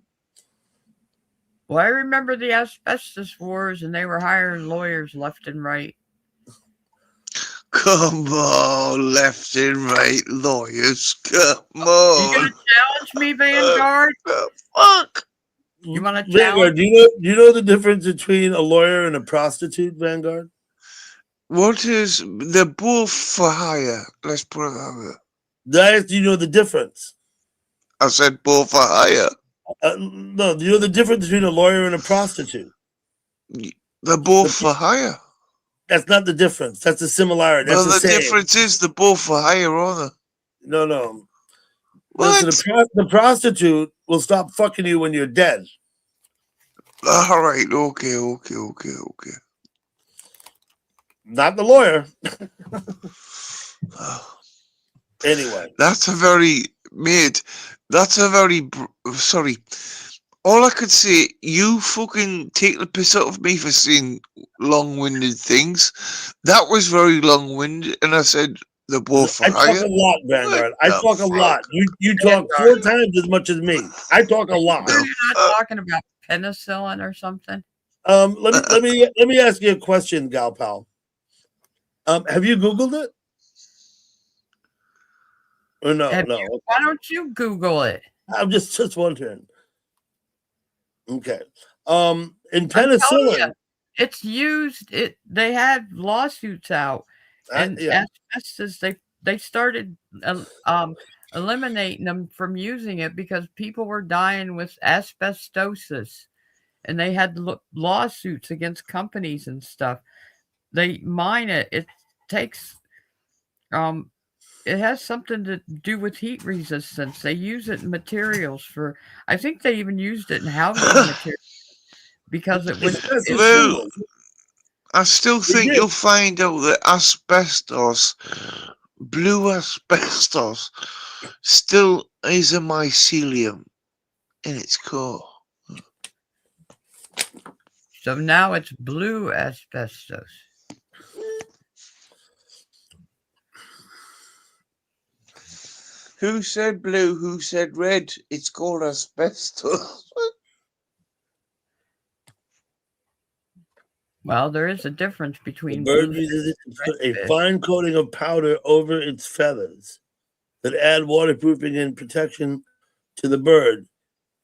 Well, I remember the asbestos wars, and they were hiring lawyers left and right. Come on, left and right lawyers. Come You on. gonna challenge me, Vanguard? The fuck? You want to Vanguard, challenge? do you know the difference between a lawyer and a prostitute, Vanguard? What is they're both for hire? Let's put it that way. Do you know the difference? I said both for hire. No, do you know the difference between a lawyer and a prostitute? They're both for hire. That's not the difference. That's the similarity. That's Well, the same. difference is they're both for hire, aren't they? No. What? Listen, the prostitute will stop fucking you when you're dead. All right. Okay. Not the lawyer. Anyway. That's a very sorry. All I could say, you fucking take the piss out of me for saying long-winded things. That was very long-winded, and I said they're both for I talk hire. a lot, Vanguard. I What talk the a lot. fuck? You talk 4 times as much as me. I talk a lot. You're not talking about penicillin or something? Let me ask you a question, Gal Pal. Have you Googled it? Or no? Why don't you Google it? I'm just wondering. Okay. In penicillin, it's used. They had lawsuits out, and asbestos. They started eliminating them from using it because people were dying with asbestosis, and they had lawsuits against companies and stuff. They mine it. It takes it has something to do with heat resistance. They use it in materials for. I think they even used it in housing materials because it was. Well, I still think you'll find out that asbestos, blue asbestos, still is a mycelium in its core. So now it's blue asbestos. Who said blue? Who said red? It's called asbestos. Well, there is a difference between the bird blue uses it to put a fine coating of powder over its feathers that add waterproofing and protection to the bird.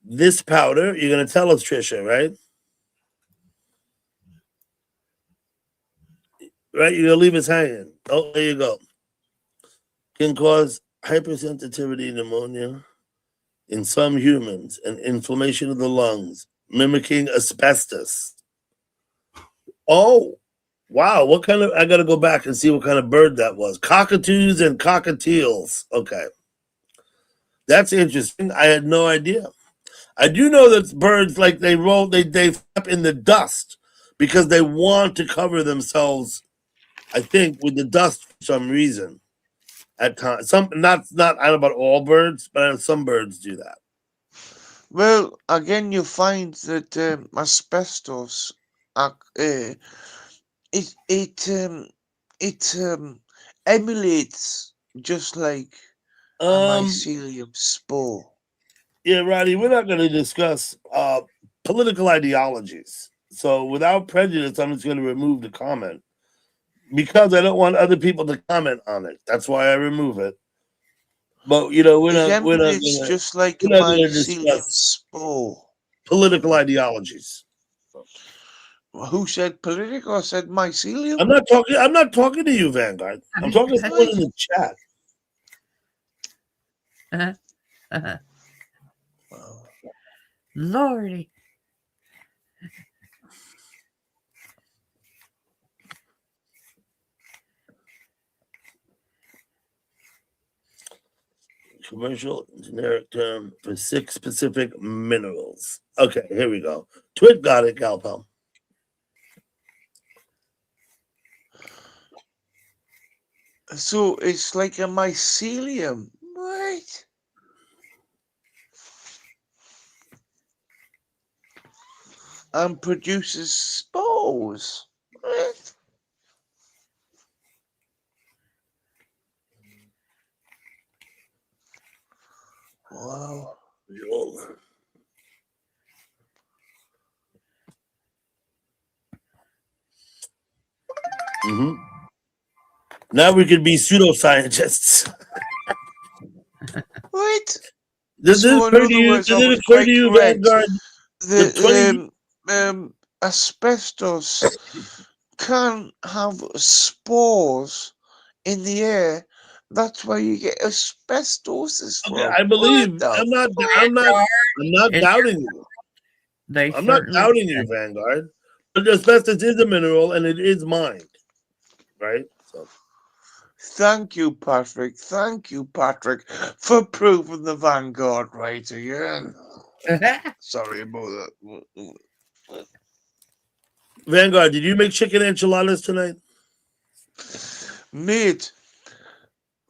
This powder, you're going to tell us, Trisha, right? Right? You're going to leave us hanging. Oh, there you go. Can cause hypersensitivity, pneumonia in some humans, and inflammation of the lungs, mimicking asbestos. Oh, wow. What kind of, I got to go back and see what kind of bird that was. Cockatoos and cockatiels. Okay. That's interesting. I had no idea. I do know that birds, like they flap in the dust because they want to cover themselves, I think, with the dust for some reason. At times, I don't know about all birds, but some birds do that. Well, again, you find that asbestos, it emulates just like a mycelium spore. Yeah, Roddy, we're not going to discuss political ideologies. So, without prejudice, I'm just going to remove the comment. Because I don't want other people to comment on it. That's why I remove it. But we're not gonna, just like we're not going to discuss spore. Political ideologies. Who said political? I said mycelium. I'm not talking to you, Vanguard. I'm talking to someone in the chat. Lordy. Commercial generic term for 6 specific minerals. Okay, here we go. Twit got it, Galpal. So it's like a mycelium, right? And produces spores, right? Wow. Hmm. Now we could be pseudoscientists. Right. Does it So in occur to other you? words, Does I it was occur to quite you, correct. Vanguard? The 20 The asbestos can have spores in the air. That's where you get asbestosis Okay, from. I believe. What the I'm not Vanguard, in doubting you. they I'm not certainly doubting you, Vanguard. But asbestos is a mineral, and it is mined, right? So Thank you, Patrick. Thank you, Patrick, for proving the Vanguard right again. Sorry about that. Vanguard, did you make chicken enchiladas tonight? Mate,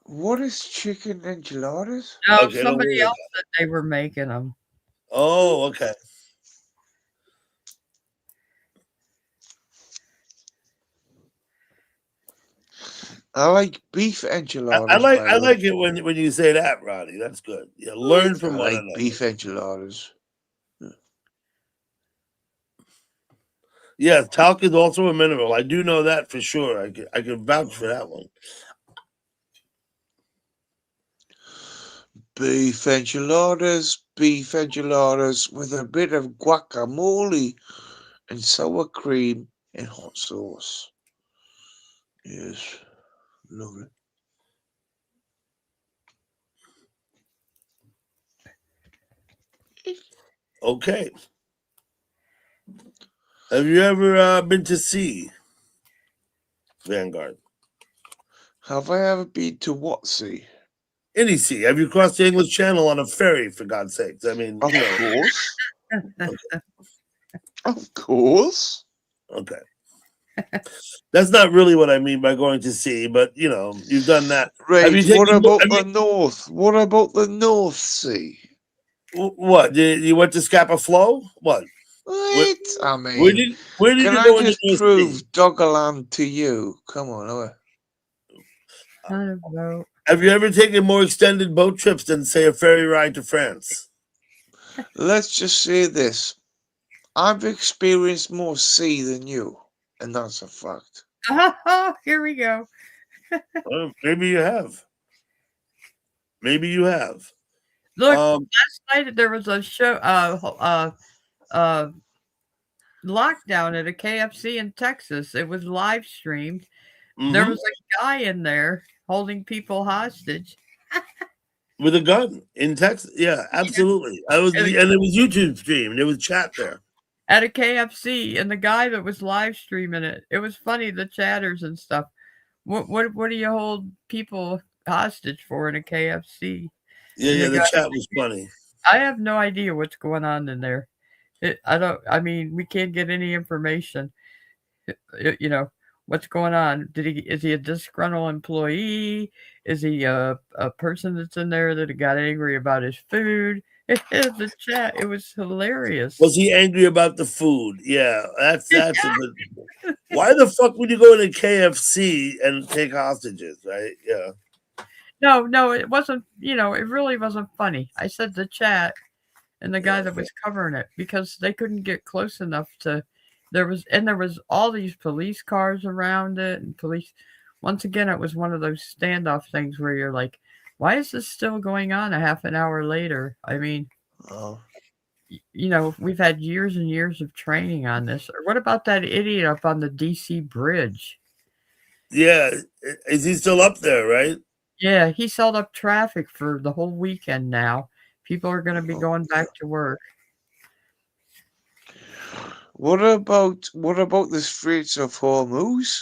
what is chicken enchiladas? No, Okay, don't somebody worry else about said they were making them. it. Oh, okay. I like beef enchiladas. I like by the way. it when you say that, Roddy. That's good. Yeah, Right, learn from I one like another. beef enchiladas. Yeah, talc is also a mineral. I do know that for sure. I can vouch for that one. Beef enchiladas with a bit of guacamole and sour cream and hot sauce. Yes, lovely. Okay. Have you ever been to sea, Vanguard? Have I ever been to what sea? Any sea? Have you crossed the English Channel on a ferry? For God's sakes! I mean, Of course. Of course. Okay. That's not really what I mean by going to sea, but you've done that. Right. Have you taken? What about have the you- North? What about the North Sea? What? You went to Scapa Flow? What? Right. I Where mean, did can you I go in the just North prove Sea? Doggerland to you? Come on, over. Have you ever taken more extended boat trips than, say, a ferry ride to France? Let's just say this. I've experienced more sea than you, and that's a fact. Here we go. Well, maybe you have. Maybe you have. Look, last night there was a show, lockdown at a KFC in Texas. It was live streamed. There was a guy in there holding people hostage. With a gun in Texas. Yeah, absolutely. And it was YouTube stream. There was chat there. At a KFC, and the guy that was live streaming it was funny, the chatters and stuff. What do you hold people hostage for in a KFC? Yeah, the chat was funny. I have no idea what's going on in there. We can't get any information. What's going on? Is he a disgruntled employee? Is he a person that's in there that got angry about his food? The chat, it was hilarious. Was he angry about the food? Yeah, that's a good. Why the fuck would you go to KFC and take hostages, right? Yeah. No, it wasn't. It really wasn't funny. I said the chat and the guy that was covering it, because they couldn't get close enough to. There was all these police cars around it, and police. Once again, it was one of those standoff things where you're like, why is this still going on a half an hour later? I mean, we've had years and years of training on this. Or what about that idiot up on the DC bridge? Yeah, is he still up there, right? Yeah, he held up traffic for the whole weekend now. People are going to be going back to work. What about the Straits of Hormuz?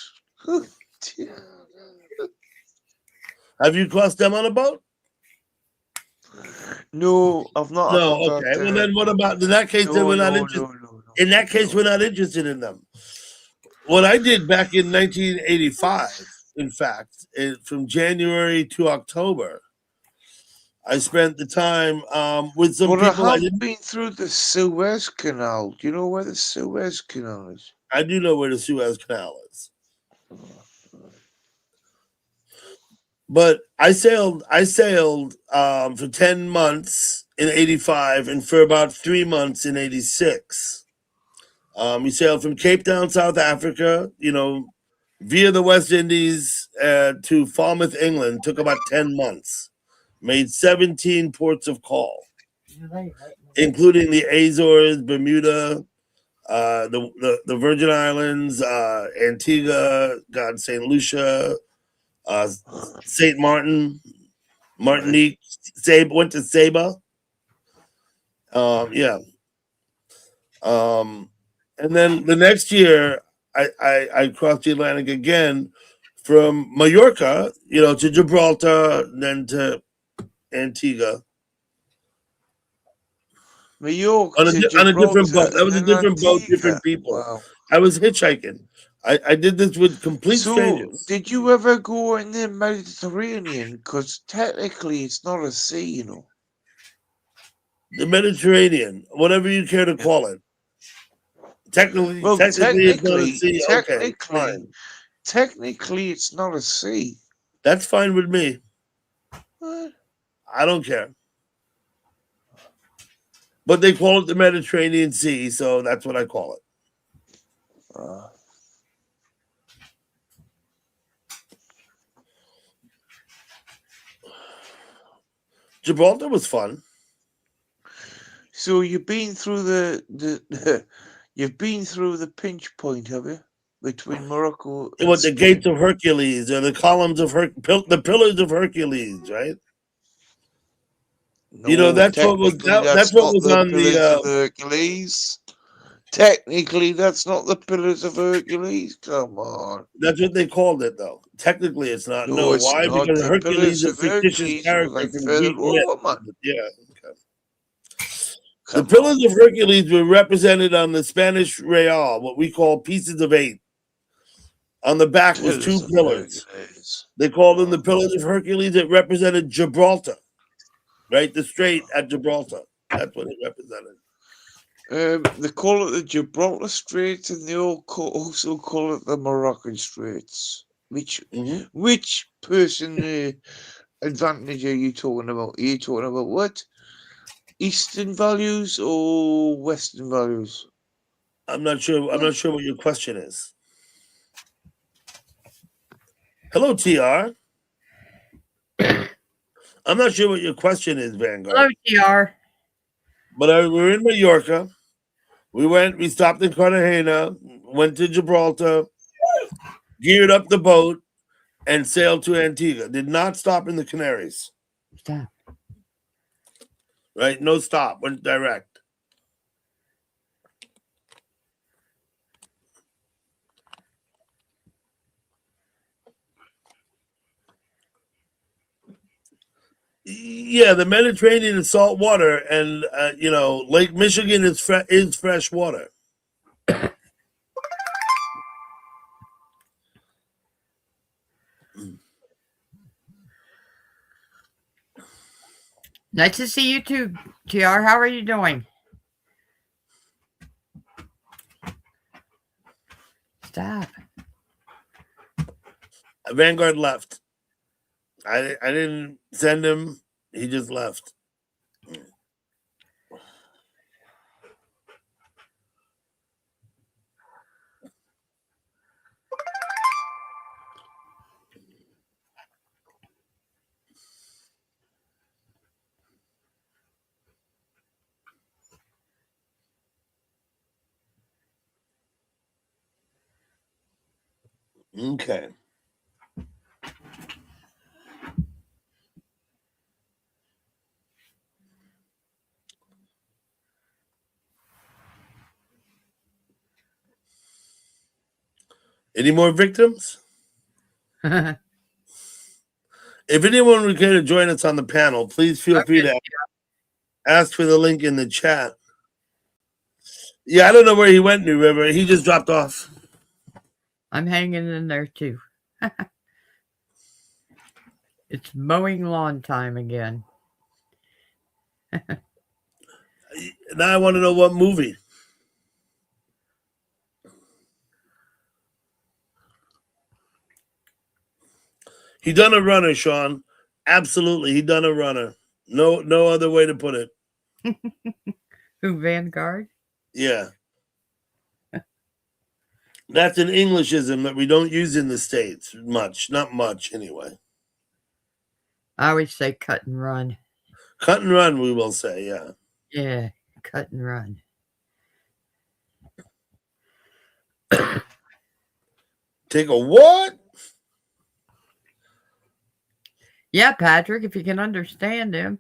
Have you crossed them on a boat? No, I've not. No, okay. Well, then what about in that case? Then we're not interested. In that case, we're not interested in them. What I did back in 1985 in fact, from January to October. I spent the time with some But I people I have didn't. been through the Suez Canal. Do you know where the Suez Canal is? I do know where the Suez Canal is, but I sailed for 10 months in '85 and for about 3 months in '86. We sailed from Cape Town, South Africa, via the West Indies to Falmouth, England. Took about 10 months. Made 17 ports of call, including the Azores, Bermuda, the Virgin Islands, Antigua, St. Lucia, St. Martin, Martinique, went to Saba. Yeah. And then the next year, I crossed the Atlantic again from Mallorca, to Gibraltar, then to Antigua. Mallorca On a to different boat. Gibraltar That was a and different boat, Antigua. different people. Wow. I was hitchhiking. I did this with complete So, strangers. did you ever go in the Mediterranean? Because technically it's not a sea, The Mediterranean, whatever you care to call it. Technically, Well, it's not a sea. Okay, fine. Technically, it's not a sea. That's fine with me. What? I don't care. But they call it the Mediterranean Sea, so that's what I call it. Gibraltar was fun. So you've been through the you've been through the pinch point, have you? Between Morocco and What, the Spain? gates of Hercules or the columns of the pillars of Hercules, right? No, that's what was technically that's what not was the on pillars the. of Hercules. Technically, that's not the pillars of Hercules. Come on. That's what they called it, though. Technically, it's not. No, It's why? not. Because The Hercules pillars is a of fictitious Hercules was character like from further Greek myth. over, man. Yeah. Okay. Come The pillars of Hercules were represented on the Spanish real, what we call pieces of 8. On the back was Pillars 2 of pillars. Hercules. They called them the pillars of Hercules. It represented Gibraltar, right? The strait at Gibraltar. That's what it represented. They call it the Gibraltar Straits, and they also call it the Moroccan Straits. Which person advantage are you talking about? Are you talking about what? Eastern values or Western values? I'm not sure. I'm not sure what your question is. Hello, TR. I'm not sure what your question is, Vanguard. Hello, TR. But we were in Mallorca. We stopped in Cartagena, went to Gibraltar, geared up the boat, and sailed to Antigua. Did not stop in the Canaries. Stop. Right? No stop. Went direct. Yeah, the Mediterranean is salt water, and Lake Michigan is fresh water. Nice to see you too, TR. How are you doing? Stop. Vanguard left. I didn't send him. He just left. Okay. Any more victims? If anyone would care to join us on the panel, please feel free to ask for the link in the chat. Yeah, I don't know where he went, New River. He just dropped off. I'm hanging in there too. It's mowing lawn time again. Now I want to know what movie. He done a runner, Sean. Absolutely, he done a runner. No other way to put it. Who, Vanguard? Yeah. That's an Englishism that we don't use in the States much. Not much, anyway. I always say cut and run. Cut and run, we will say, yeah. Yeah, cut and run. Take a what? Yeah, Patrick, if you can understand him.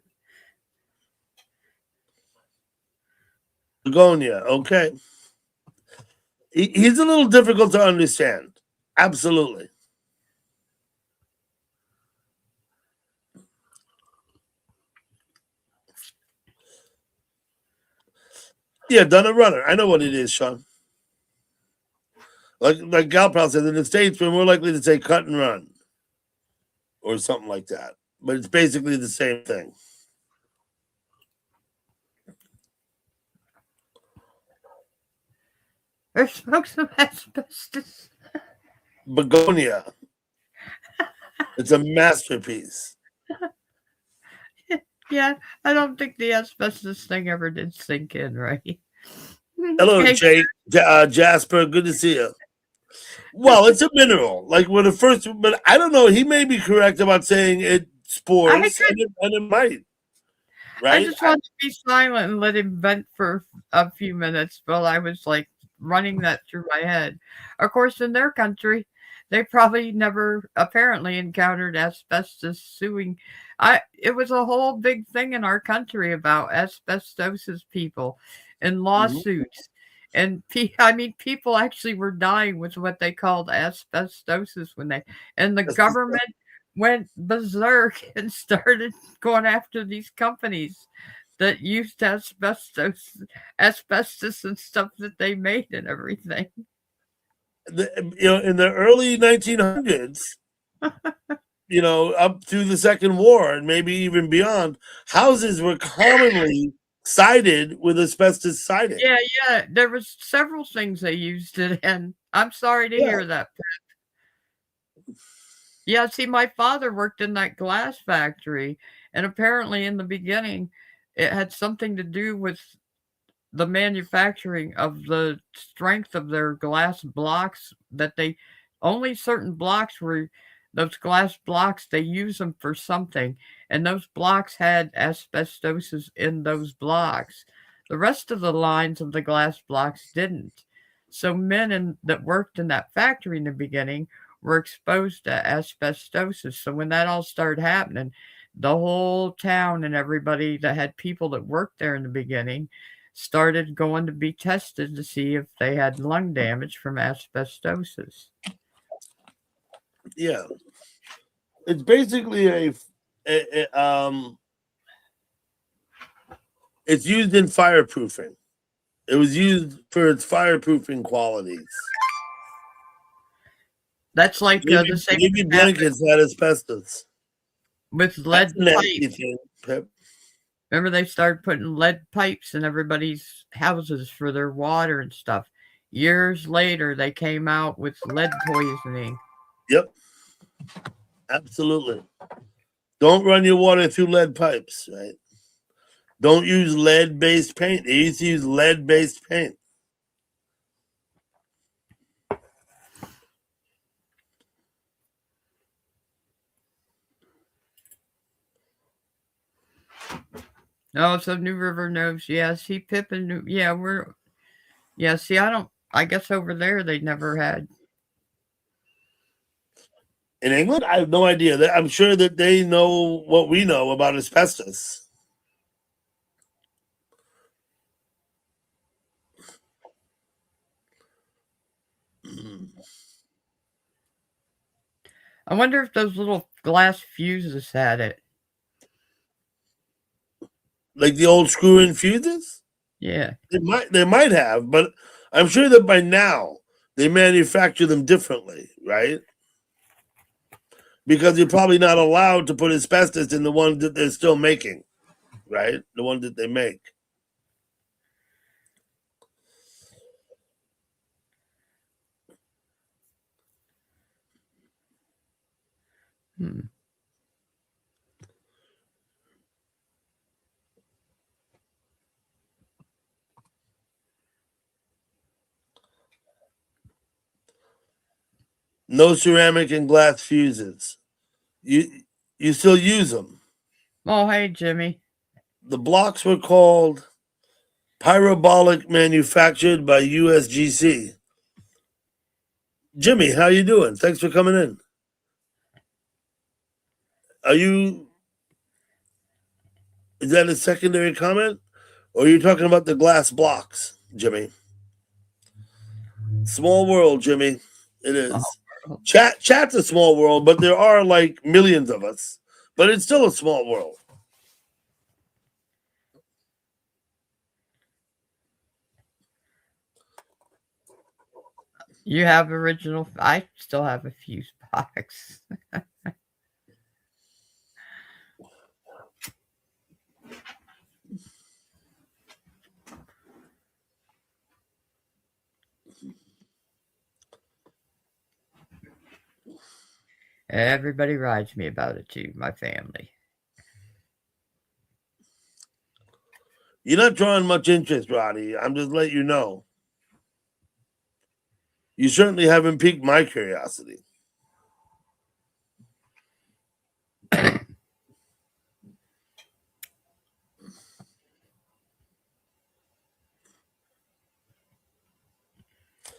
Begonia, okay. He's a little difficult to understand. Absolutely. Yeah, done a runner. I know what it is, Sean. Like Galpal says, in the States, we're more likely to say cut and run or something like that. But it's basically the same thing. Or smoke some asbestos. Begonia. It's a masterpiece. Yeah, I don't think the asbestos thing ever did sink in, right? Hello, Okay. Jake. Jasper, good to see you. Well, it's a mineral. Like when the first, but I don't know. He may be correct about saying it spores, and it might. Right? I just wanted to be silent and let him vent for a few minutes while I was like running that through my head. Of course, in their country, they probably never apparently encountered asbestos suing. It was a whole big thing in our country about asbestosis people and lawsuits. And people actually were dying with what they called asbestosis and the government went berserk and started going after these companies that used asbestos and stuff that they made and everything. In the early 1900s, up through the Second War and maybe even beyond, houses were commonly sided with asbestos siding. Yeah. There was several things they used it in. I'm sorry to hear that, Pat. Yeah, see, my father worked in that glass factory, and apparently in the beginning, it had something to do with the manufacturing of the strength of their glass blocks, that only certain blocks were those glass blocks, they use them for something, and those blocks had asbestosis in those blocks. The rest of the lines of the glass blocks didn't. So men that worked in that factory in the beginning were exposed to asbestosis. So when that all started happening, the whole town and everybody that had people that worked there in the beginning started going to be tested to see if they had lung damage from asbestosis. Yeah. It's basically it's used in fireproofing. It was used for its fireproofing qualities. That's like the same maybe blankets had asbestos. With lead pipes. Pip. Remember they started putting lead pipes in everybody's houses for their water and stuff. Years later, they came out with lead poisoning. Yep. Absolutely. Don't run your water through lead pipes, right? Don't use lead-based paint. They used to use lead-based paint. Oh, so New River knows. Yeah, see, Pip and New. Yeah, see, I guess over there they never had. In England, I have no idea. I'm sure that they know what we know about asbestos. I wonder if those little glass fuses had it. Like the old screw-in fuses? Yeah. They might have, but I'm sure that by now they manufacture them differently, right? because you're probably not allowed to put asbestos in the one that they're still making, right? The one that they make. Hmm. No ceramic and glass fuses. You still use them. Oh, hey, Jimmy. The blocks were called Parabolic, manufactured by USGC. Jimmy, how you doing? Thanks for coming in. Is that a secondary comment? Or are you talking about the glass blocks, Jimmy? Small world, Jimmy. It is. Oh. Chat's a small world, but there are like millions of us. But it's still a small world. You have original. I still have a fuse box. Everybody rides me about it too, my family. You're not drawing much interest, Roddy. I'm just letting you know. You certainly haven't piqued my curiosity.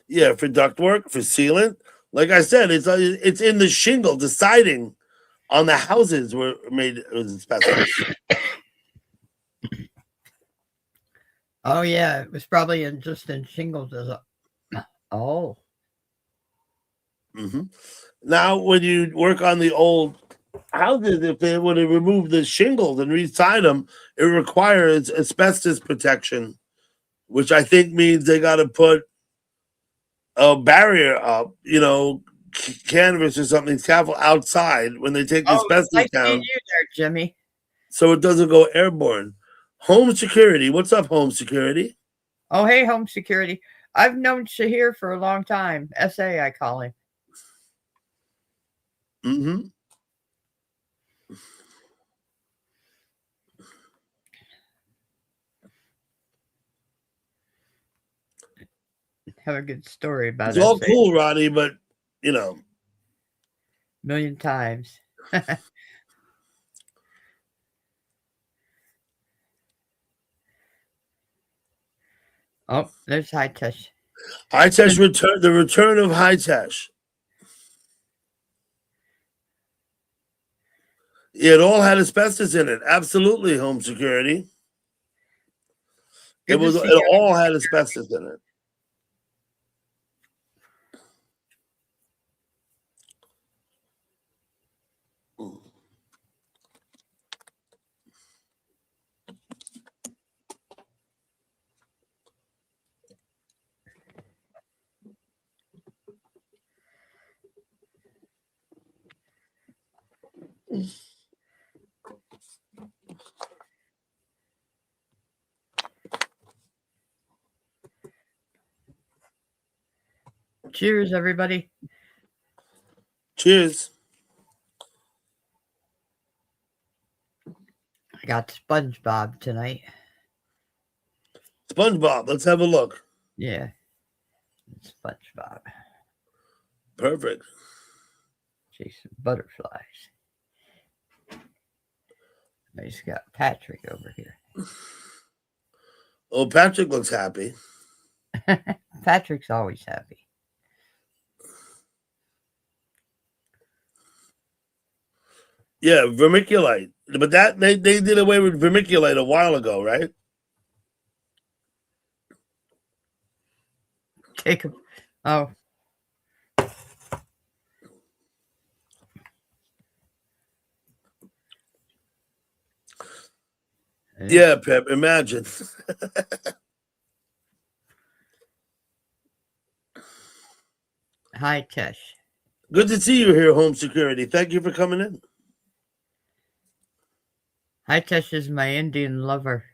Yeah, for ductwork, for sealant. Like I said, it's in the shingle. The siding on the houses were made with asbestos. Oh yeah, it was probably just in shingles as a. Oh. Mm-hmm. Now, when you work on the old houses, if they want to remove the shingles and re-side them, it requires asbestos protection, which I think means they got to put a barrier up, canvas or something, scaffold outside when they take the asbestos nice down. seeing you there, Jimmy. So it doesn't go airborne. Home security. What's up, home security? Oh, hey, home security. I've known Shahir for a long time. SA, I call him. Mm-hmm. Have a good story about It's it. all cool, Roddy, but million times. Oh, there's Hitesh. Hitesh return. The return of Hitesh. It all had asbestos in it. Absolutely, home security. It all had asbestos in it. Cheers, everybody. Cheers. I got SpongeBob tonight. SpongeBob. Let's have a look. Yeah. SpongeBob. Perfect. Chasing butterflies. I just got Patrick over here. Oh, Patrick looks happy. Patrick's always happy. Yeah, vermiculite. But that they did away with vermiculite a while ago, right? Jacob. Oh. Yeah, Pep, imagine. Hi, Tesh. Good to see you here, Home Security. Thank you for coming in. Hitesh is my Indian lover.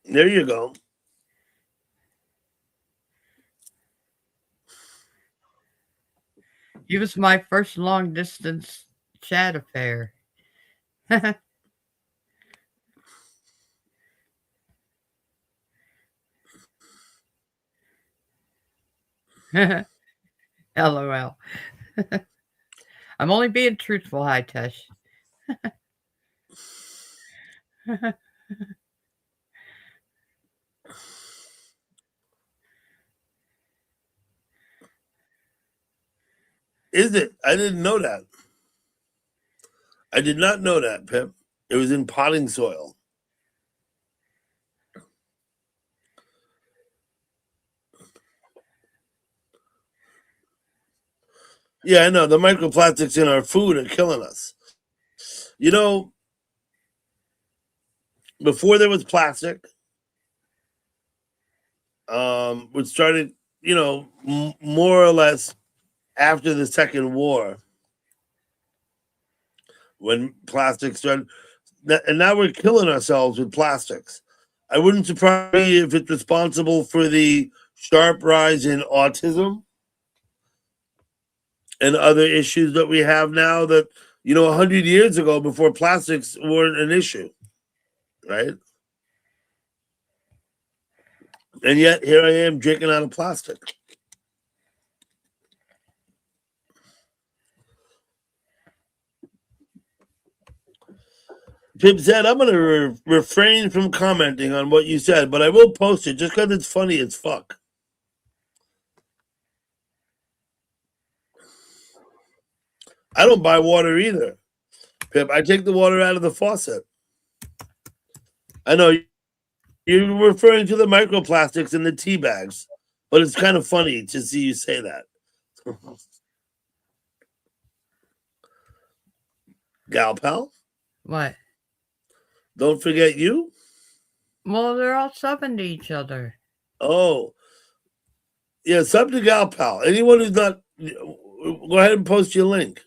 There you go. He was my first long distance chat affair. LOL. I'm only being truthful, Hitesh. Is it? I didn't know that. I did not know that, Pip. It was in potting soil. Yeah, I know. The microplastics in our food are killing us. You know, before there was plastic, which started, you know, more or less after the Second War, when plastic started, and now we're killing ourselves with plastics. I wouldn't surprise me if it's responsible for the sharp rise in autism and other issues that we have now that, you know, 100 years ago, before plastics weren't an issue, right? And yet here I am drinking out of plastic. Pip said, I'm going to refrain from commenting on what you said, but I will post it just because it's funny as fuck. I don't buy water either, Pip. I take the water out of the faucet. I know you're referring to the microplastics in the tea bags, but it's kind of funny to see you say that. Gal pal? What? Don't forget you? Well, they're all subbing to each other. Oh. Yeah, sub to Gal pal. Anyone who's not, go ahead and post your link.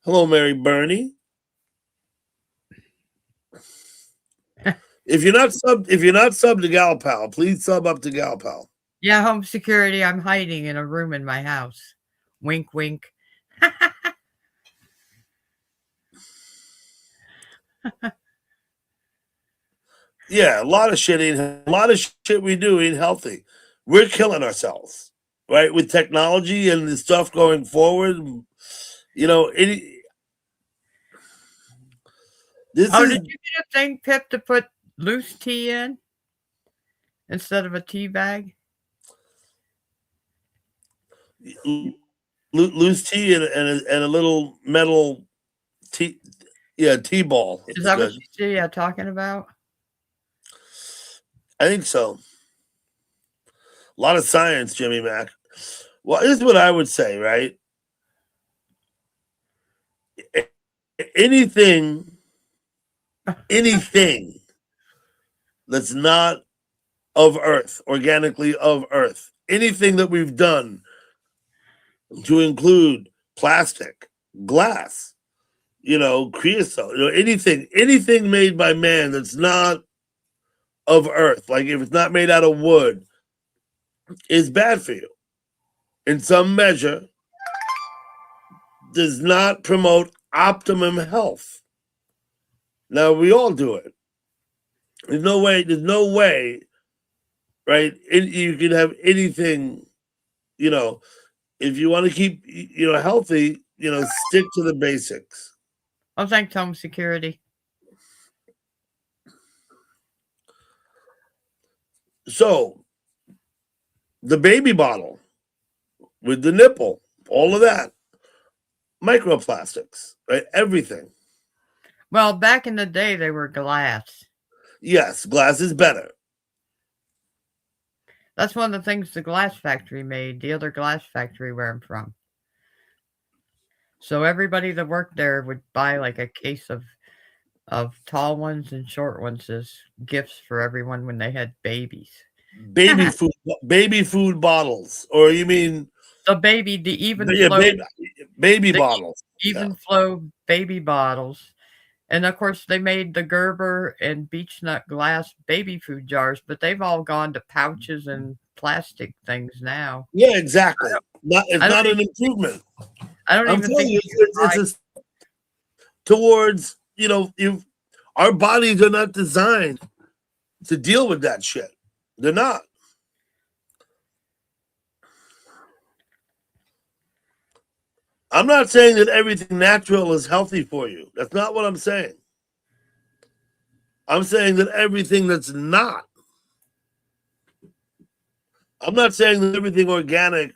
Hello, Mary Bernie. If you're not sub to Gal pal, please sub up to Gal pal. Yeah, Home Security, I'm hiding in a room in my house. Wink, wink. Yeah, a lot of shit we do ain't healthy. We're killing ourselves, right? With technology and the stuff going forward, you know. Did you get a thing, Pip, to put loose tea in instead of a tea bag? Loose tea and a little metal tea, tea ball. Is that what you're talking about? I think so. A lot of science, Jimmy Mac. Well, this is what I would say, right? Anything that's not of Earth, organically of Earth, anything that we've done to include plastic, glass, you know, creosote, you know, anything made by man that's not of Earth, like if it's not made out of wood, is bad for you. In some measure, does not promote optimum health. Now we all do it. There's no way, right? You can have anything, you know, if you want to keep, you know, healthy, you know, stick to the basics. Oh, thanks, Home Security. So, the baby bottle with the nipple, all of that, microplastics, right? Everything. Well, back in the day, they were glass. Yes, glass is better. That's one of the things the glass factory made, the other glass factory where I'm from. So everybody that worked there would buy like a case of tall ones and short ones as gifts for everyone when they had babies. Baby food bottles, or you mean the baby, the even Yeah, flow, baby the bottles. even flow baby bottles. And of course, they made the Gerber and Beech Nut glass baby food jars, but they've all gone to pouches and plastic things now. Yeah, exactly. It's I don't not an even, improvement. I don't I'm even telling think you, you can it's buy. a step towards, you know, our bodies are not designed to deal with that shit. They're not. I'm not saying that everything natural is healthy for you. That's not what I'm saying. I'm saying that everything that's not. I'm not saying that everything organic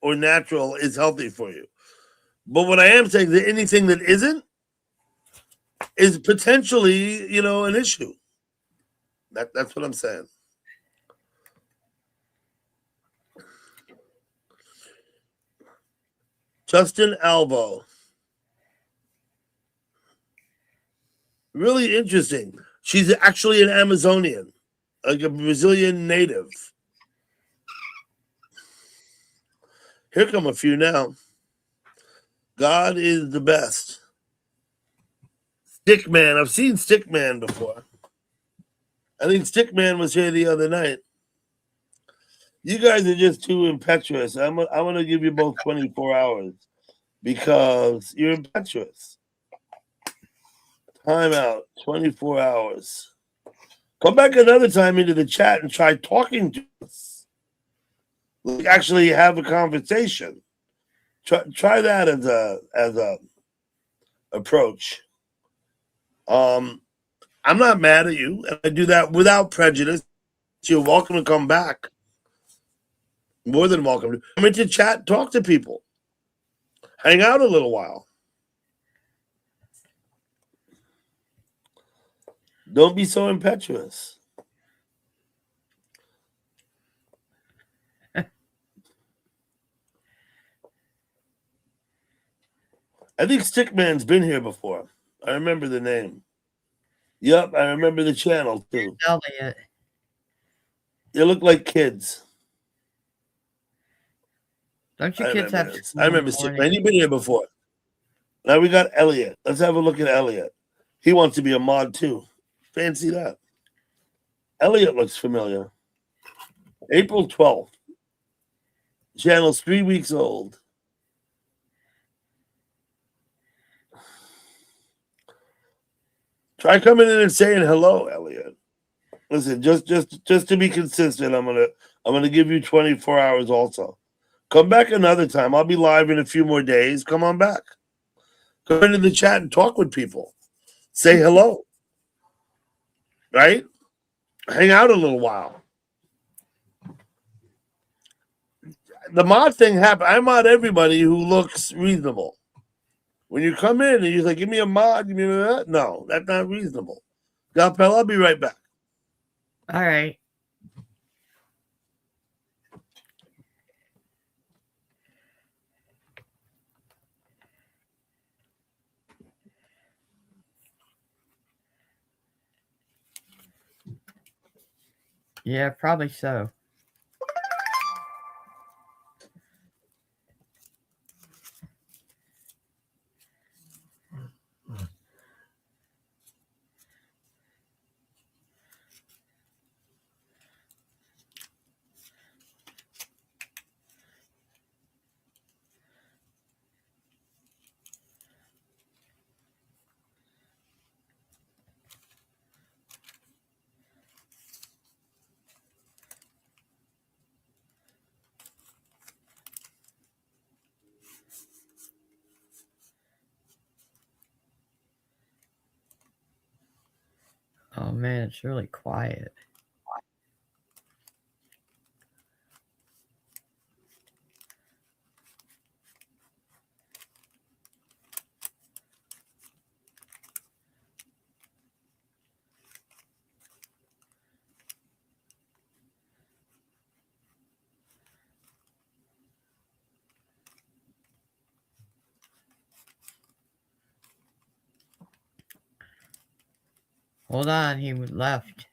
or natural is healthy for you. But what I am saying is that anything that isn't is potentially, you know, an issue. That's what I'm saying. Justin Alvo. Really interesting. She's actually an Amazonian, like a Brazilian native. Here come a few now. God is the best. Stickman. I've seen Stickman before. I think Stickman was here the other night. You guys are just too impetuous. I'm going to give you both 24 hours because you're impetuous. Time out. 24 hours. Come back another time into the chat and try talking to us. Like actually have a conversation. Try that as a approach. I'm not mad at you, and I do that without prejudice. You're welcome to come back. More than welcome to come into chat, talk to people, hang out a little while. Don't be so impetuous. I think Stickman's been here before. I remember the name. Yep, I remember the channel too. Elliot. You look like kids. Don't you kids have school I in the remember Stickman. morning? You've been here before. Now we got Elliot. Let's have a look at Elliot. He wants to be a mod too. Fancy that. Elliot looks familiar. April 12th. Channel's 3 weeks old. Try coming in and saying hello, Elliot. Listen, just to be consistent, I'm gonna give you 24 hours also. Come back another time. I'll be live in a few more days. Come on back. Come into the chat and talk with people. Say hello. Right? Hang out a little while. The mod thing happened. I mod everybody who looks reasonable. When you come in and you're like, give me a mod, give me that. No, that's not reasonable. Galpel, I'll be right back. All right. Yeah, probably so. Oh man, it's really quiet. Hold on, he left.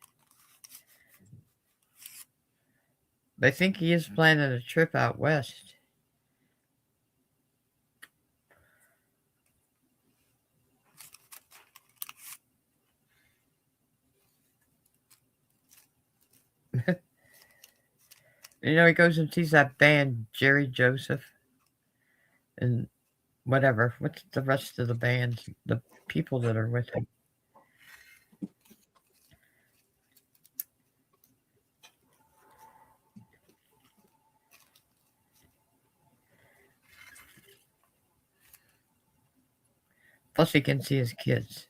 I think he is planning a trip out west. You know, he goes and sees that band, Jerry Joseph, and whatever. What's the rest of the band? The people that are with him. Plus, he can see his kids.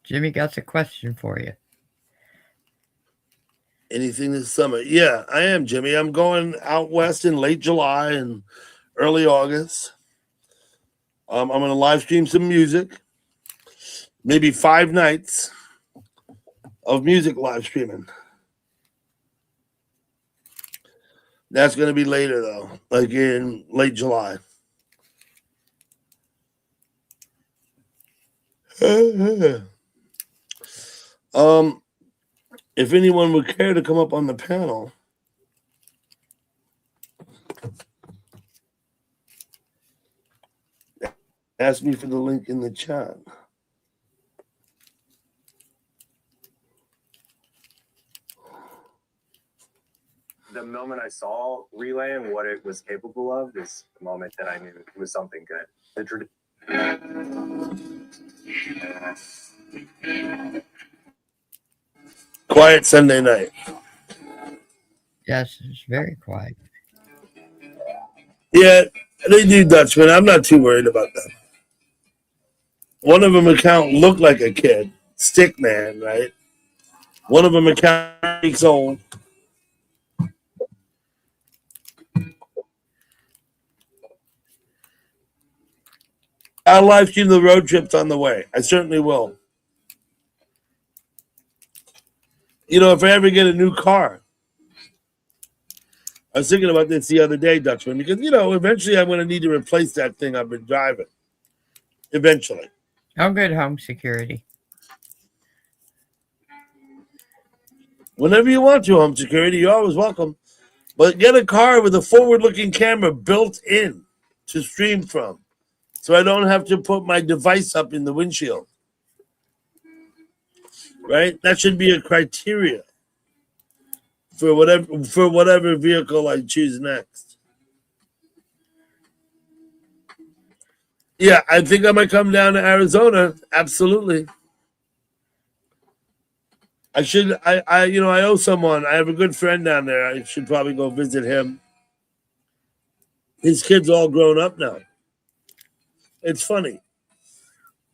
Jimmy got a question for you. Anything this summer? Yeah, I am, Jimmy. I'm going out west in late July and early August. I'm going to live stream some music. Maybe 5 nights of music live streaming. That's going to be later, though, like in late July. If anyone would care to come up on the panel, ask me for the link in the chat. The moment I saw Relay and what it was capable of is the moment that I knew it was something good. Quiet Sunday night. Yes, it's very quiet. Yeah, they do Dutchman. I'm not too worried about that. One of them account looked like a kid. Stick man, right? One of them account weeks old. I'll live stream the road trips on the way. I certainly will. You know, if I ever get a new car, I was thinking about this the other day, Dutchman, because, you know, eventually I'm going to need to replace that thing I've been driving. Eventually. Oh, good, home security. Whenever you want to, home security, you're always welcome. But get a car with a forward-looking camera built in to stream from, so I don't have to put my device up in the windshield. Right? That should be a criteria for whatever vehicle I choose next. Yeah, I think I might come down to Arizona. Absolutely. I should. I owe someone. I have a good friend down there. I should probably go visit him. His kid's all grown up now. It's funny.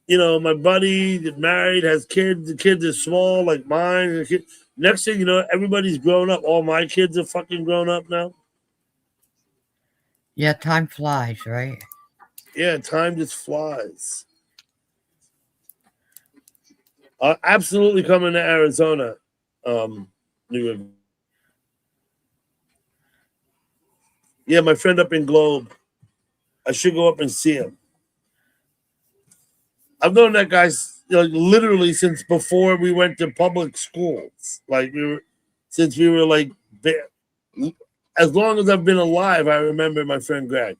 You know, my buddy is married, has kids. The kids are small, like mine. Next thing you know, everybody's grown up. All my kids are fucking grown up now. Yeah, time flies, right? Yeah, time just flies. Absolutely coming to Arizona. Yeah, my friend up in Globe. I should go up and see him. I've known that guy literally since before we went to public schools. Like since we were like, as long as I've been alive, I remember my friend Greg.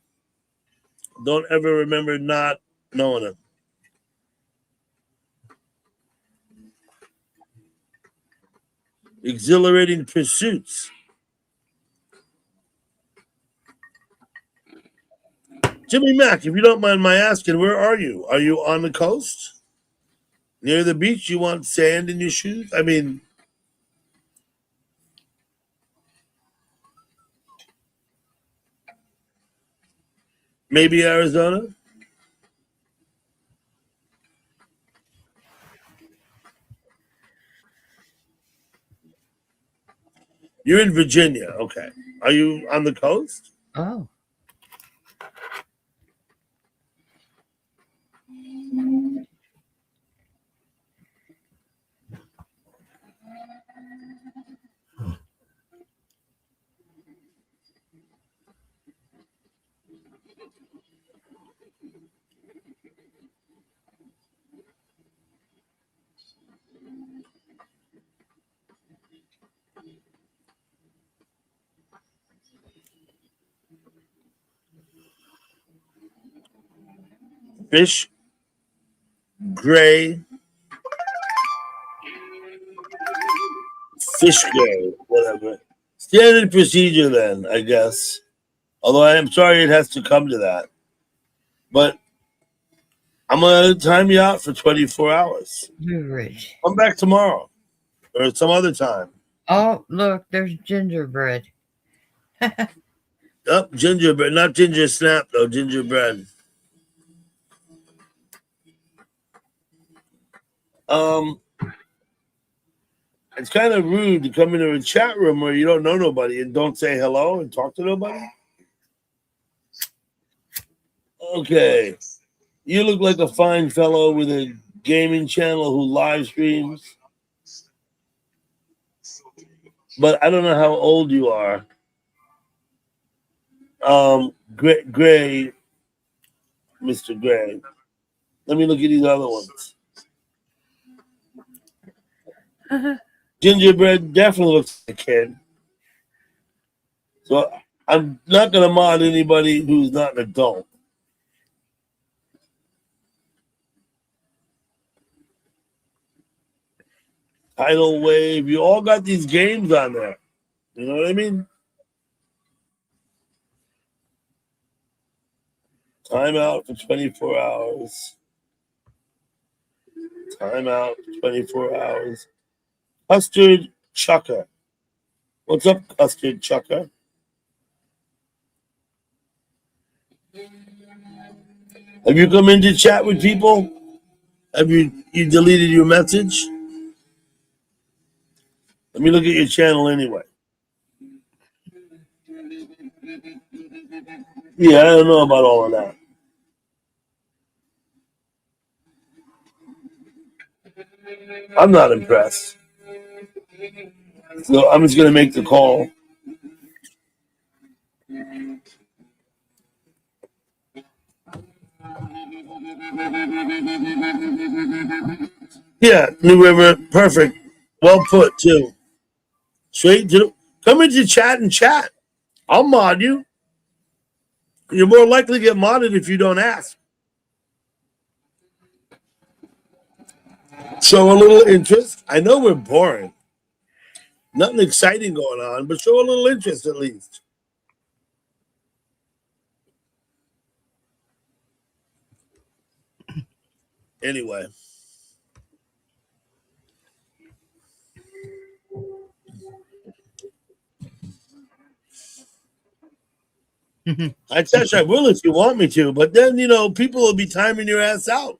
Don't ever remember not knowing him. Exhilarating pursuits. Jimmy Mack, if you don't mind my asking, where are you? Are you on the coast? Near the beach? You want sand in your shoes? I mean, maybe Arizona? You're in Virginia. Okay. Are you on the coast? Oh. Fish Gray. Fish Gray, whatever. Standard procedure then, I guess. Although I am sorry it has to come to that. But I'm going to time you out for 24 hours. You're rich. Come back tomorrow or some other time. Oh, look, there's gingerbread. Yep, gingerbread. Not ginger snap, though. Gingerbread. It's kind of rude to come into a chat room where you don't know nobody and don't say hello and talk to nobody. Okay. You look like a fine fellow with a gaming channel who live streams. But I don't know how old you are. Gray, Mr. Gray. Let me look at these other ones. Gingerbread definitely looks like a kid. So I'm not going to mod anybody who's not an adult. Tidal Wave, you all got these games on there. You know what I mean? Time out for 24 hours. Time out for 24 hours. Custard Chucker. What's up, Custard Chucker? Have you come in to chat with people? Have you deleted your message? Let me look at your channel anyway. Yeah, I don't know about all of that. I'm not impressed. So I'm just going to make the call. Yeah, New River, perfect. Well put, too. Straight to come into chat and chat. I'll mod you. You're more likely to get modded if you don't ask. Show a little interest. I know we're boring. Nothing exciting going on, but show a little interest at least. Anyway. I tell you, I will if you want me to, but then, people will be timing your ass out.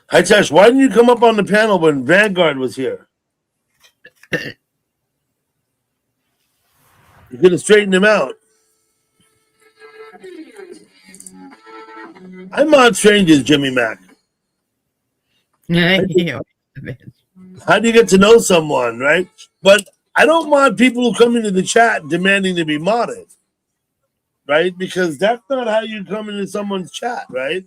Hi, Tash, why didn't you come up on the panel when Vanguard was here? You could have straightened him out. I'm not strangers, Jimmy Mack. How do you get to know someone, right? But I don't mod people who come into the chat demanding to be modded, right? Because that's not how you come into someone's chat, right?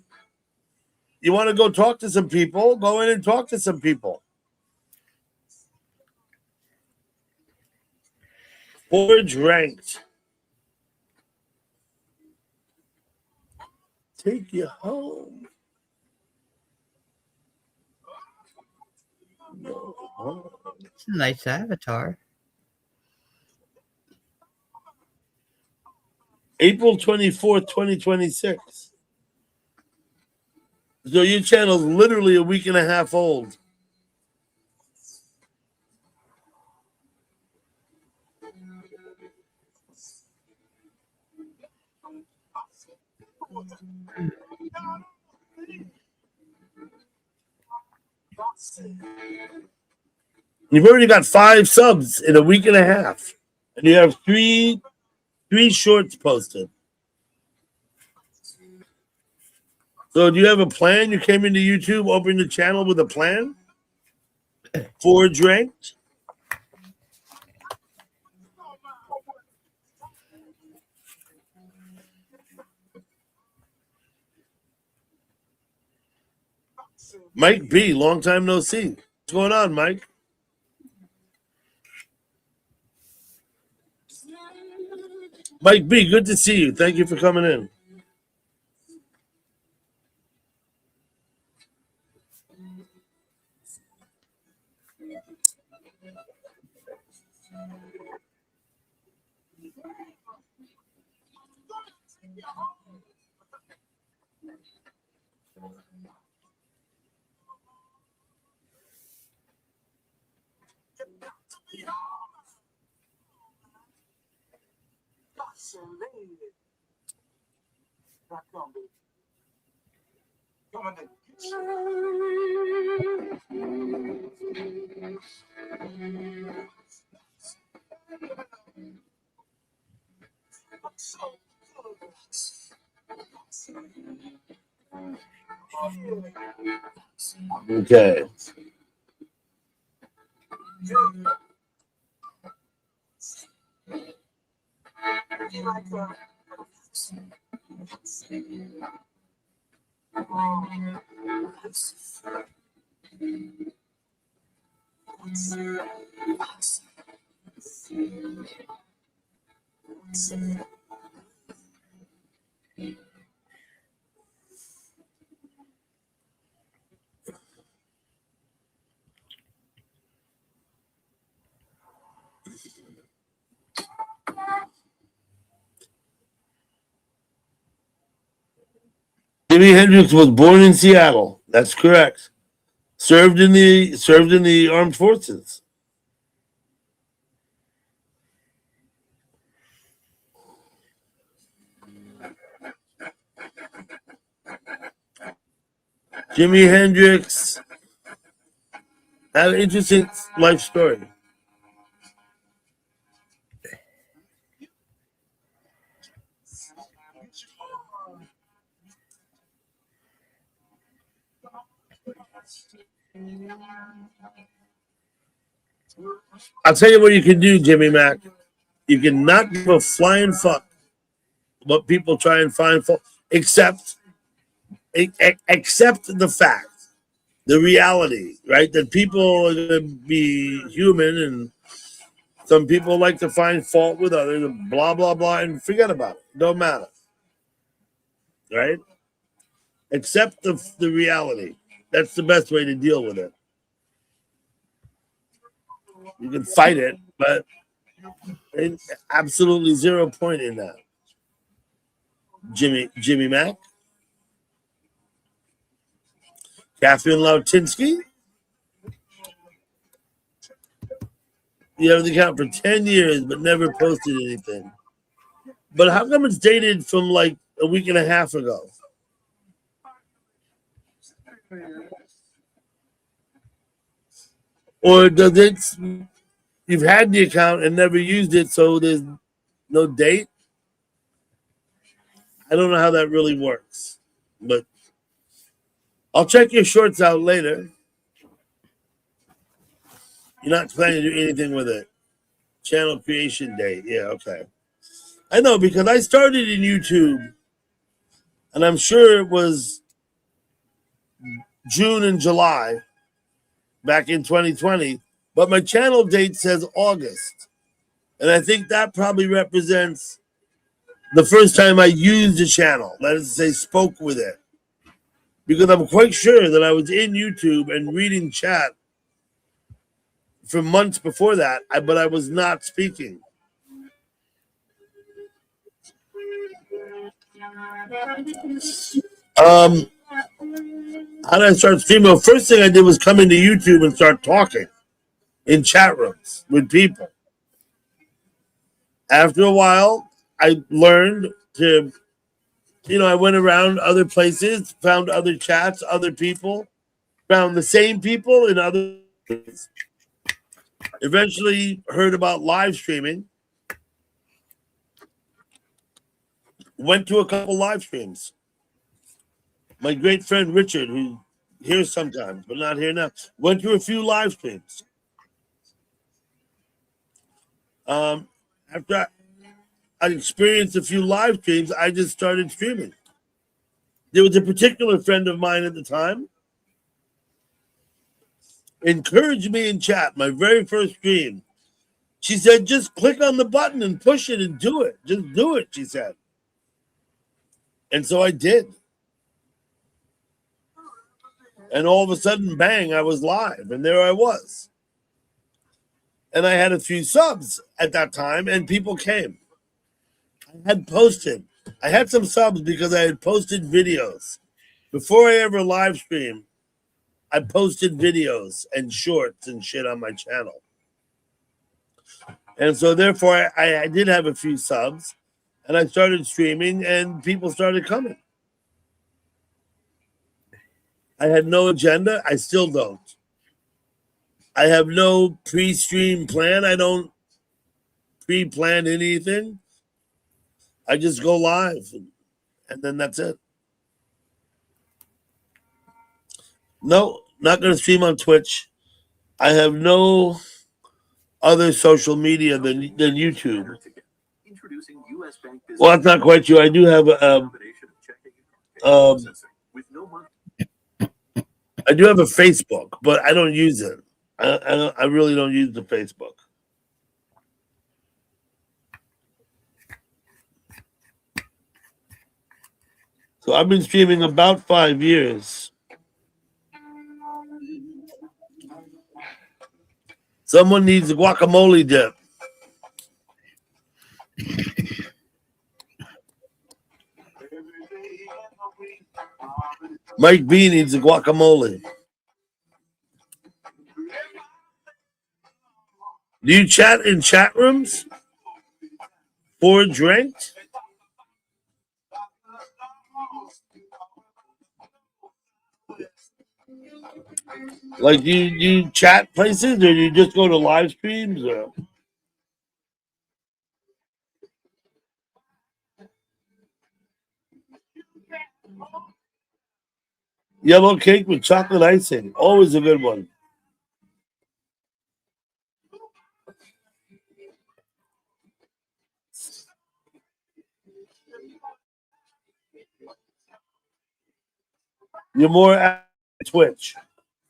You want to go talk to some people, go in and talk to some people. Forge ranked. Take you home. It's a nice avatar. April 24th, 2026. So your channel's literally a week and a half old. You've already got 5 subs in a week and a half. And you have three shorts posted. So do you have a plan? You came into YouTube, opened the channel with a plan? Forge ranked? Mike B, long time no see. What's going on, Mike? Mike B, good to see you. Thank you for coming in. Okay. Jimi Hendrix was born in Seattle. That's correct. Served in the armed forces. Jimi Hendrix had an interesting life story. I'll tell you what you can do, Jimmy Mac. You can not give a flying fuck what people try and find fault, except the fact, the reality, right? That people are going to be human, and some people like to find fault with others, and blah blah blah, and forget about it. Don't matter, right? Accept the reality. That's the best way to deal with it. You can fight it, but absolutely 0 point in that. Jimmy Mac, Catherine Lautinsky. You have the account for 10 years, but never posted anything. But how come it's dated from like a week and a half ago? Or does it? You've had the account and never used it, so there's no date? I don't know how that really works, but I'll check your shorts out later. You're not planning to do anything with it. Channel creation date. Yeah, okay. I know, because I started in YouTube, and I'm sure it was June and July back in 2020, but my channel date says August. And I think that probably represents the first time I used the channel. That is to say, spoke with it. Because I'm quite sure that I was in YouTube and reading chat for months before that, but I was not speaking. How did I start streaming? Well, first thing I did was come into YouTube and start talking in chat rooms with people. After a while, I learned to, I went around other places, found other chats, other people, found the same people in other places. Eventually heard about live streaming. Went to a couple live streams. My great friend Richard, who here sometimes, but not here now, went to a few live streams. After I experienced a few live streams, I just started streaming. There was a particular friend of mine at the time encouraged me in chat, my very first stream. She said, just click on the button and push it and do it. Just do it, she said. And so I did. And all of a sudden, bang, I was live. And there I was. And I had a few subs at that time, and people came. I had posted. I had some subs because I had posted videos. Before I ever live streamed, I posted videos and shorts and shit on my channel. And so therefore, I did have a few subs, and I started streaming, and people started coming. I had no agenda. I still don't. I have no pre-stream plan. I don't pre-plan anything. I just go live, and then that's it. No, not going to stream on Twitch. I have no other social media than YouTube. Well, that's not quite true. I do have I do have a Facebook, but I don't use it. I really don't use the Facebook. So I've been streaming about 5 years. Someone needs a guacamole dip. Mike B needs a guacamole. Do you chat in chat rooms? Forge ranked? Like, do you chat places, or do you just go to live streams? Or? Yellow cake with chocolate icing. Always a good one. You're more at Twitch.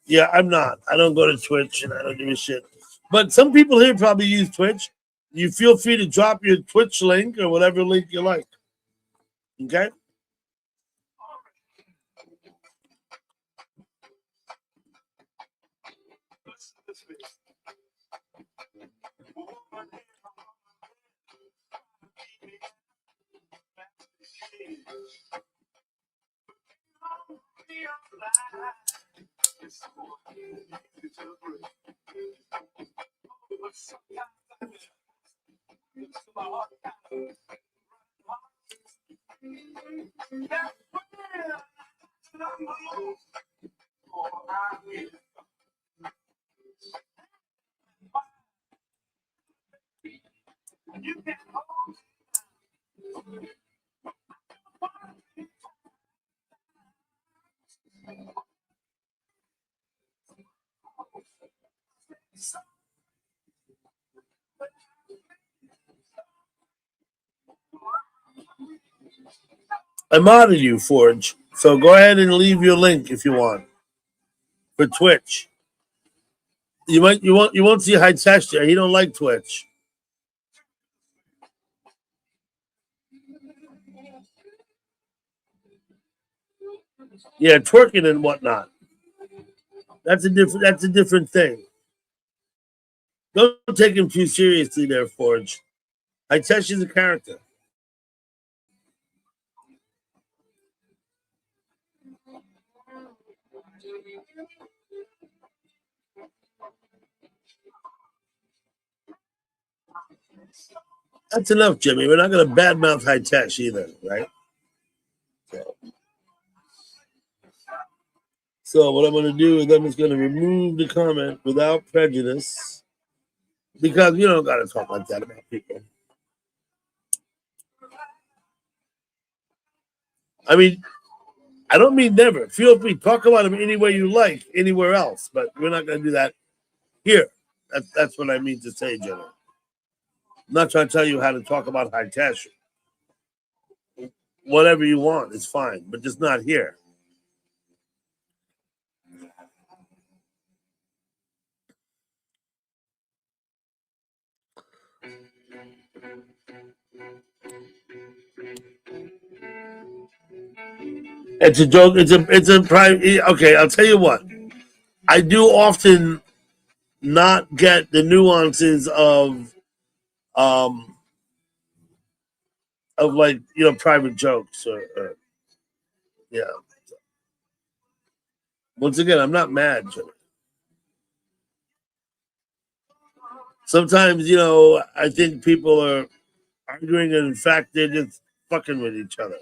Yeah, I'm not. I don't go to Twitch, and I don't give a shit. But some people here probably use Twitch. You feel free to drop your Twitch link or whatever link you like. Okay? I modded you, Forge. So go ahead and leave your link if you want for Twitch. You won't see High Test there. He don't like Twitch. Yeah, twerking and whatnot. That's a different thing. Don't take him too seriously there, Forge. High Test is a character. That's enough, Jimmy. We're not going to badmouth High Tech either, right? So what I'm going to do is I'm just going to remove the comment without prejudice, because you don't got to talk like that about people. I mean, I don't mean never. Feel free, talk about them any way you like, anywhere else, but we're not going to do that here. That's what I mean to say, Jimmy. I'm not trying to tell you how to talk about High Tech. Whatever you want is fine, but just not here. It's a joke. It's a private. Okay, I'll tell you what. I do often not get the nuances of like private jokes or yeah. Once again, I'm not mad, Jimmy. Sometimes I think people are arguing, and in fact, they're just fucking with each other.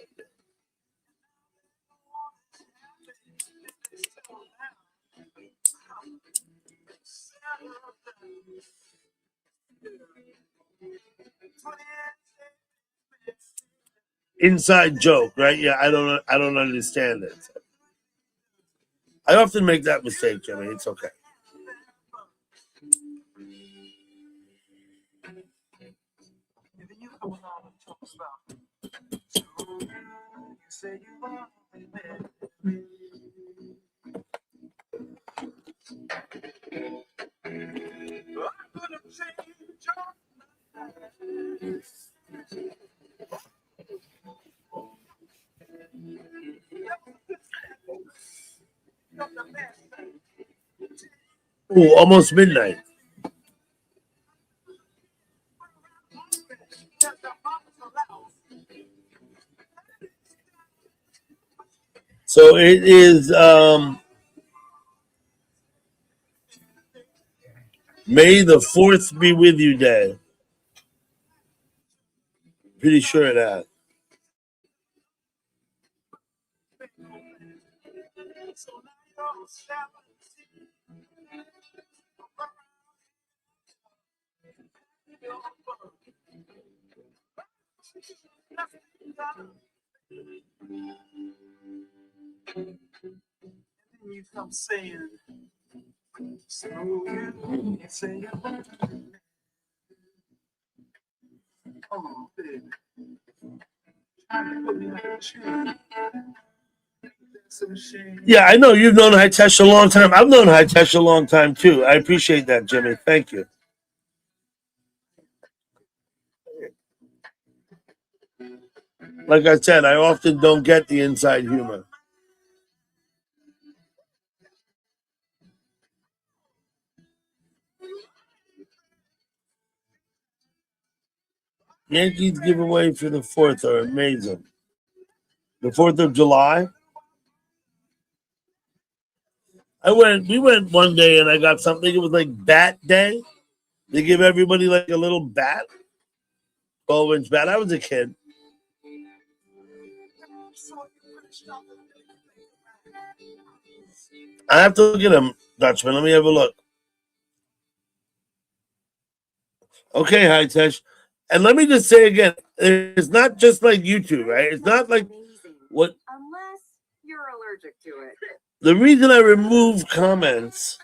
Inside joke, right? Yeah, I don't understand it. I often make that mistake, Jimmy. It's okay. Ooh, almost midnight. So it is May the 4th be with you day. Pretty sure of that. You come saying, so you say, come on, baby. Yeah, I know you've known Hitesh a long time. I've known Hitesh a long time too. I appreciate that, Jimmy. Thank you. Like I said, I often don't get the inside humor. Yankees giveaway for the 4th are amazing. The 4th of July. We went one day and I got something. It was like Bat Day. They give everybody like a little bat, 12-inch bat. I was a kid. I have to look at them, Dutchman. Let me have a look. Okay, Hitesh. And let me just say again, it's not just like YouTube, right? It's not like what. Unless you're allergic to it. The reason I remove comments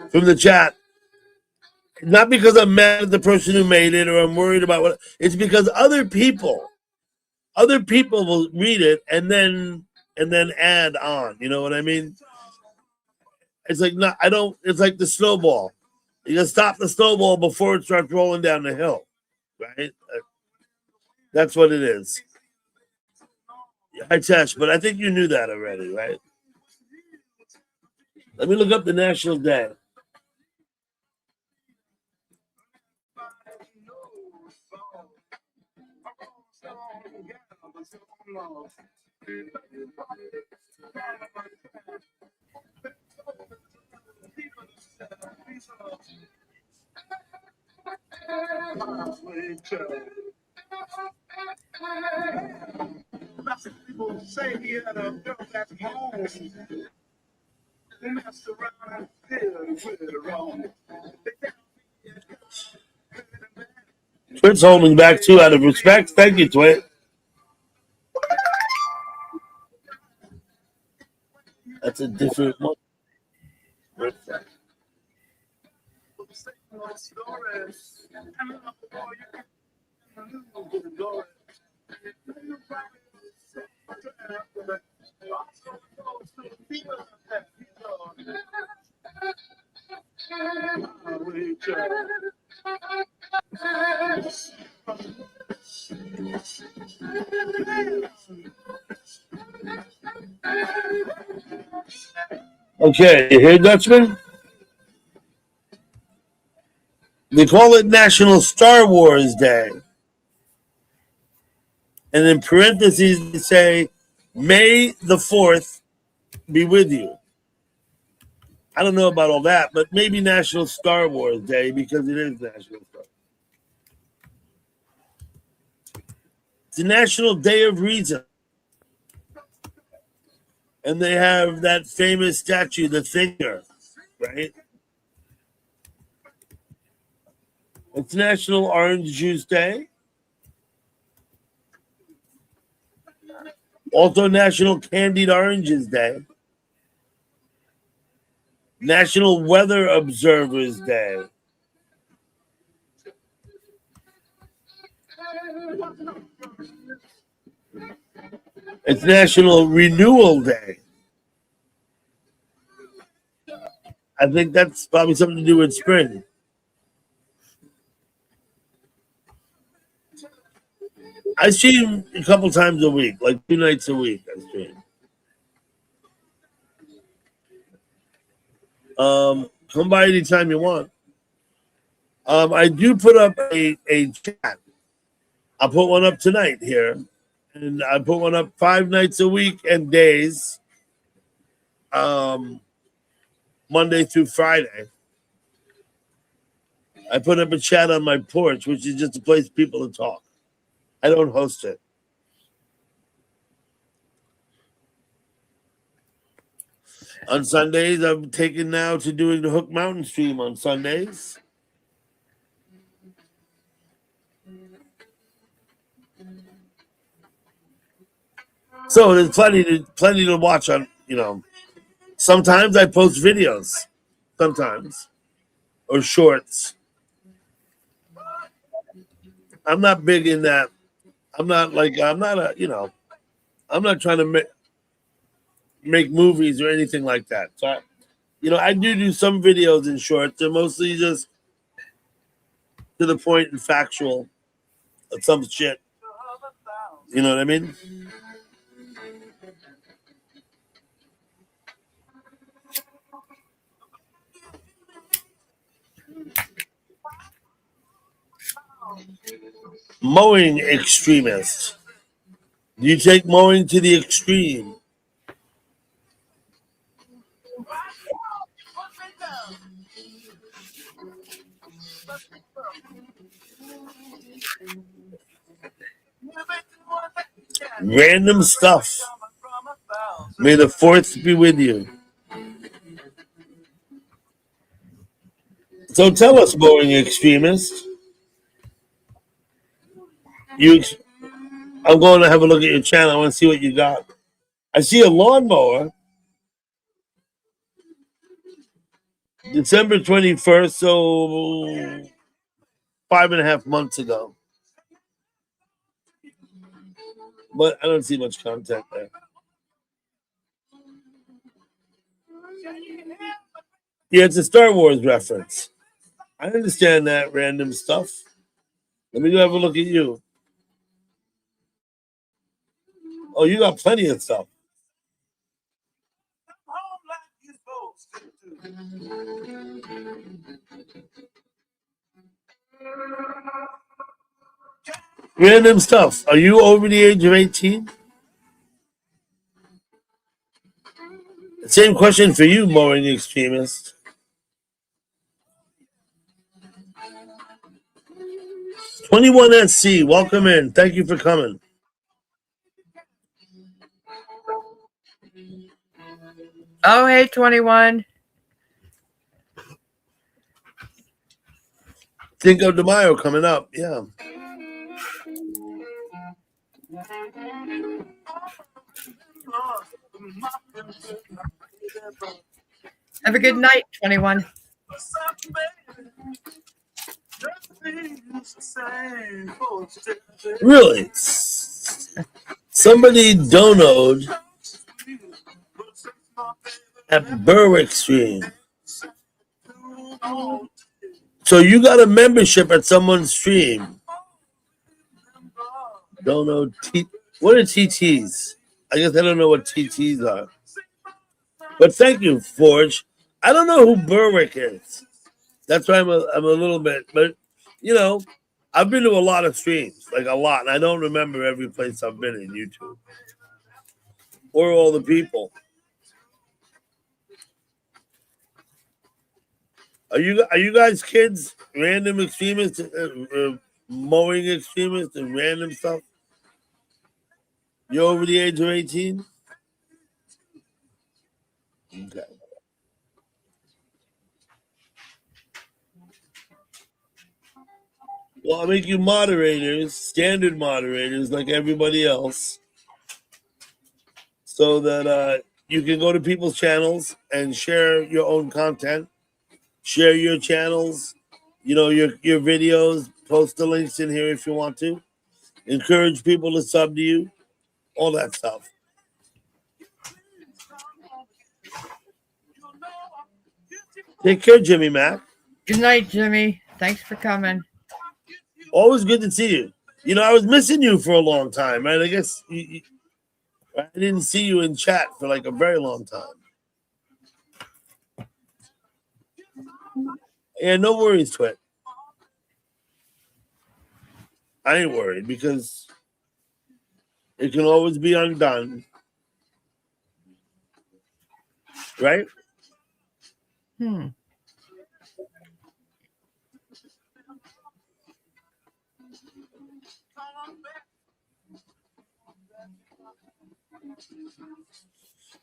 from the chat, not because I'm mad at the person who made it or I'm worried about what. It's because other people will read it and then add on. You know what I mean? It's like It's like the snowball. You gotta stop the snowball before it starts rolling down the hill, right? That's what it is. Hitesh, but I think you knew that already, right? Let me look up the National Day. People say he had a girl that's home. They messed around and with it wrong. Twit's holding back too out of respect. Thank you, Twit. That's a different one. Okay, you hear, Dutchman? They call it National Star Wars Day. And in parentheses, they say, May the 4th be with you. I don't know about all that, but maybe National Star Wars Day because it is National Star. It's the National Day of Reason. And they have that famous statue, the Thinker, right? It's National Orange Juice Day. Also National Candied Oranges Day. National Weather Observers Day. It's National Renewal Day. I think that's probably something to do with spring. I stream a couple times a week, like 2 nights a week. I stream. Come by anytime you want. I do put up a chat. I'll put one up tonight here. And I put one up 5 nights a week and days. Monday through Friday. I put up a chat on my porch, which is just a place for people to talk. I don't host it. On Sundays, I'm taken now to doing the Hook Mountain stream on Sundays. So there's plenty to watch on, Sometimes I post videos, sometimes, or shorts. I'm not big in that. I'm not trying to make movies or anything like that. So, I do some videos and shorts. They're mostly just to the point and factual of some shit. You know what I mean? Mowing extremist. Do you take mowing to the extreme? Random stuff. May the 4th be with you. So tell us, mowing extremist. I'm going to have a look at your channel. I want to see what you got. I see a lawnmower. December 21st, so 5.5 months ago. But I don't see much content there. Yeah, it's a Star Wars reference. I understand that random stuff. Let me go have a look at you. Oh, you got plenty of stuff. Random stuff. Are you over the age of 18? Same question for you, mowing extremist. $21SC, welcome in. Thank you for coming. Oh, hey, 21. Cinco de Mayo coming up, yeah. Have a good night, 21. Really? Somebody donoed at Berwick Stream. So you got a membership at someone's stream. Don't know. What are TTs? I guess I don't know what TTs are. But thank you, Forge. I don't know who Berwick is. That's why I'm a little bit. But, you know, I've been to a lot of streams, like a lot. And I don't remember every place I've been in YouTube. Or all the people. Are you guys kids? Random extremists? Mowing extremists and random stuff? You're over the age of 18? Okay. Well, I'll make you moderators, standard moderators, like everybody else, so that you can go to people's channels and share your own content, share your channels, you know, your videos, post the links in here if you want to, encourage people to sub to you, all that stuff. Take care, Jimmy Mac. Good night, Jimmy. Thanks for coming. Always good to see you. You know, I was missing you for a long time, right? I guess I didn't see you in chat for like a very long time. Yeah, no worries, Twit. I ain't worried because it can always be undone. Right?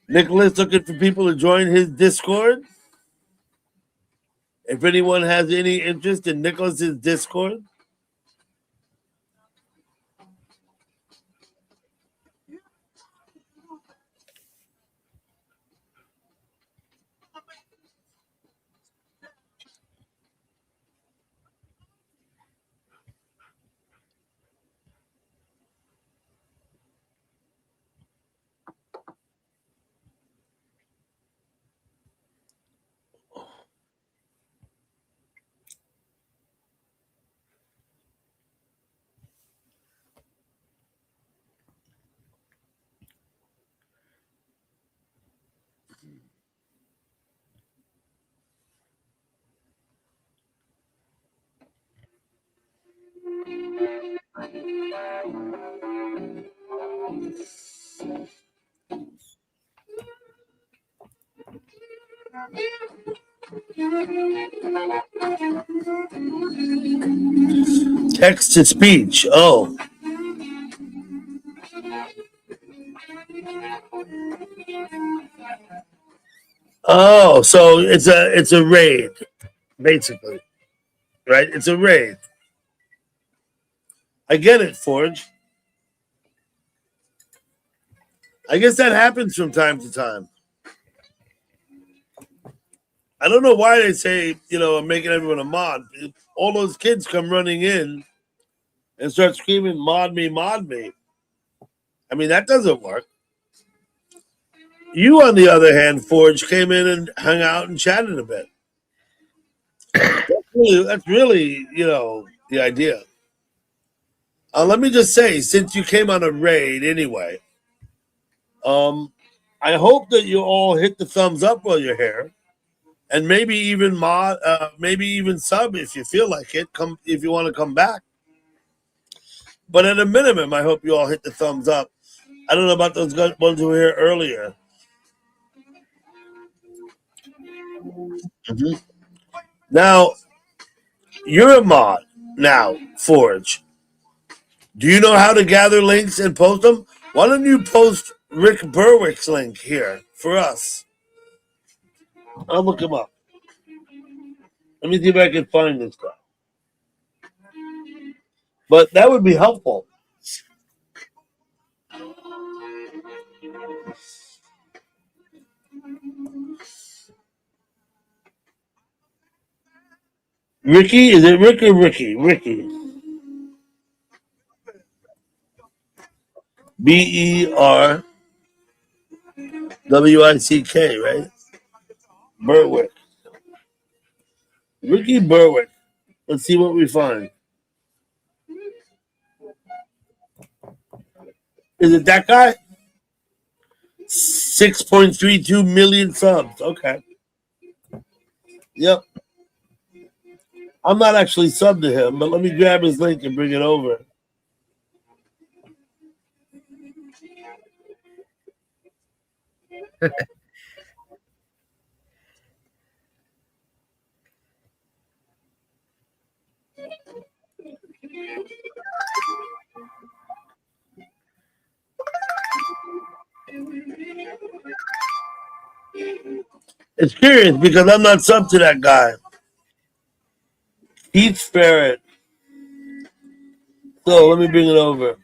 Nicholas looking for people to join his Discord. If anyone has any interest in Nicholas's Discord. Text to speech. Oh. Oh, so it's a raid, basically. Right? It's a raid. I get it, Forge. I guess that happens from time to time. I don't know why they say, you know, I'm making everyone a mod. All those kids come running in and start screaming, mod me, mod me. I mean, that doesn't work. You, on the other hand, Forge, came in and hung out and chatted a bit. That's really, you know, the idea. Let me just say, since you came on a raid anyway, I hope that you all hit the thumbs up while you're here. And maybe even maybe even sub if you feel like it. Come if you want to come back. But at a minimum, I hope you all hit the thumbs up. I don't know about those ones who were here earlier. Mm-hmm. Now, you're a mod now, Forge. Do you know how to gather links and post them? Why don't you post Rick Berwick's link here for us? I'll look him up. Let me see if I can find this guy. But that would be helpful. Ricky? Is it Rick or Ricky? Ricky. Berwick, right? Berwick. Ricky Berwick. Let's see what we find. Is it that guy? 6.32 million subs. Okay. Yep. I'm not actually subbed to him, but let me grab his link and bring it over. It's curious because I'm not subbed to that guy. Keith Barrett. So let me bring it over.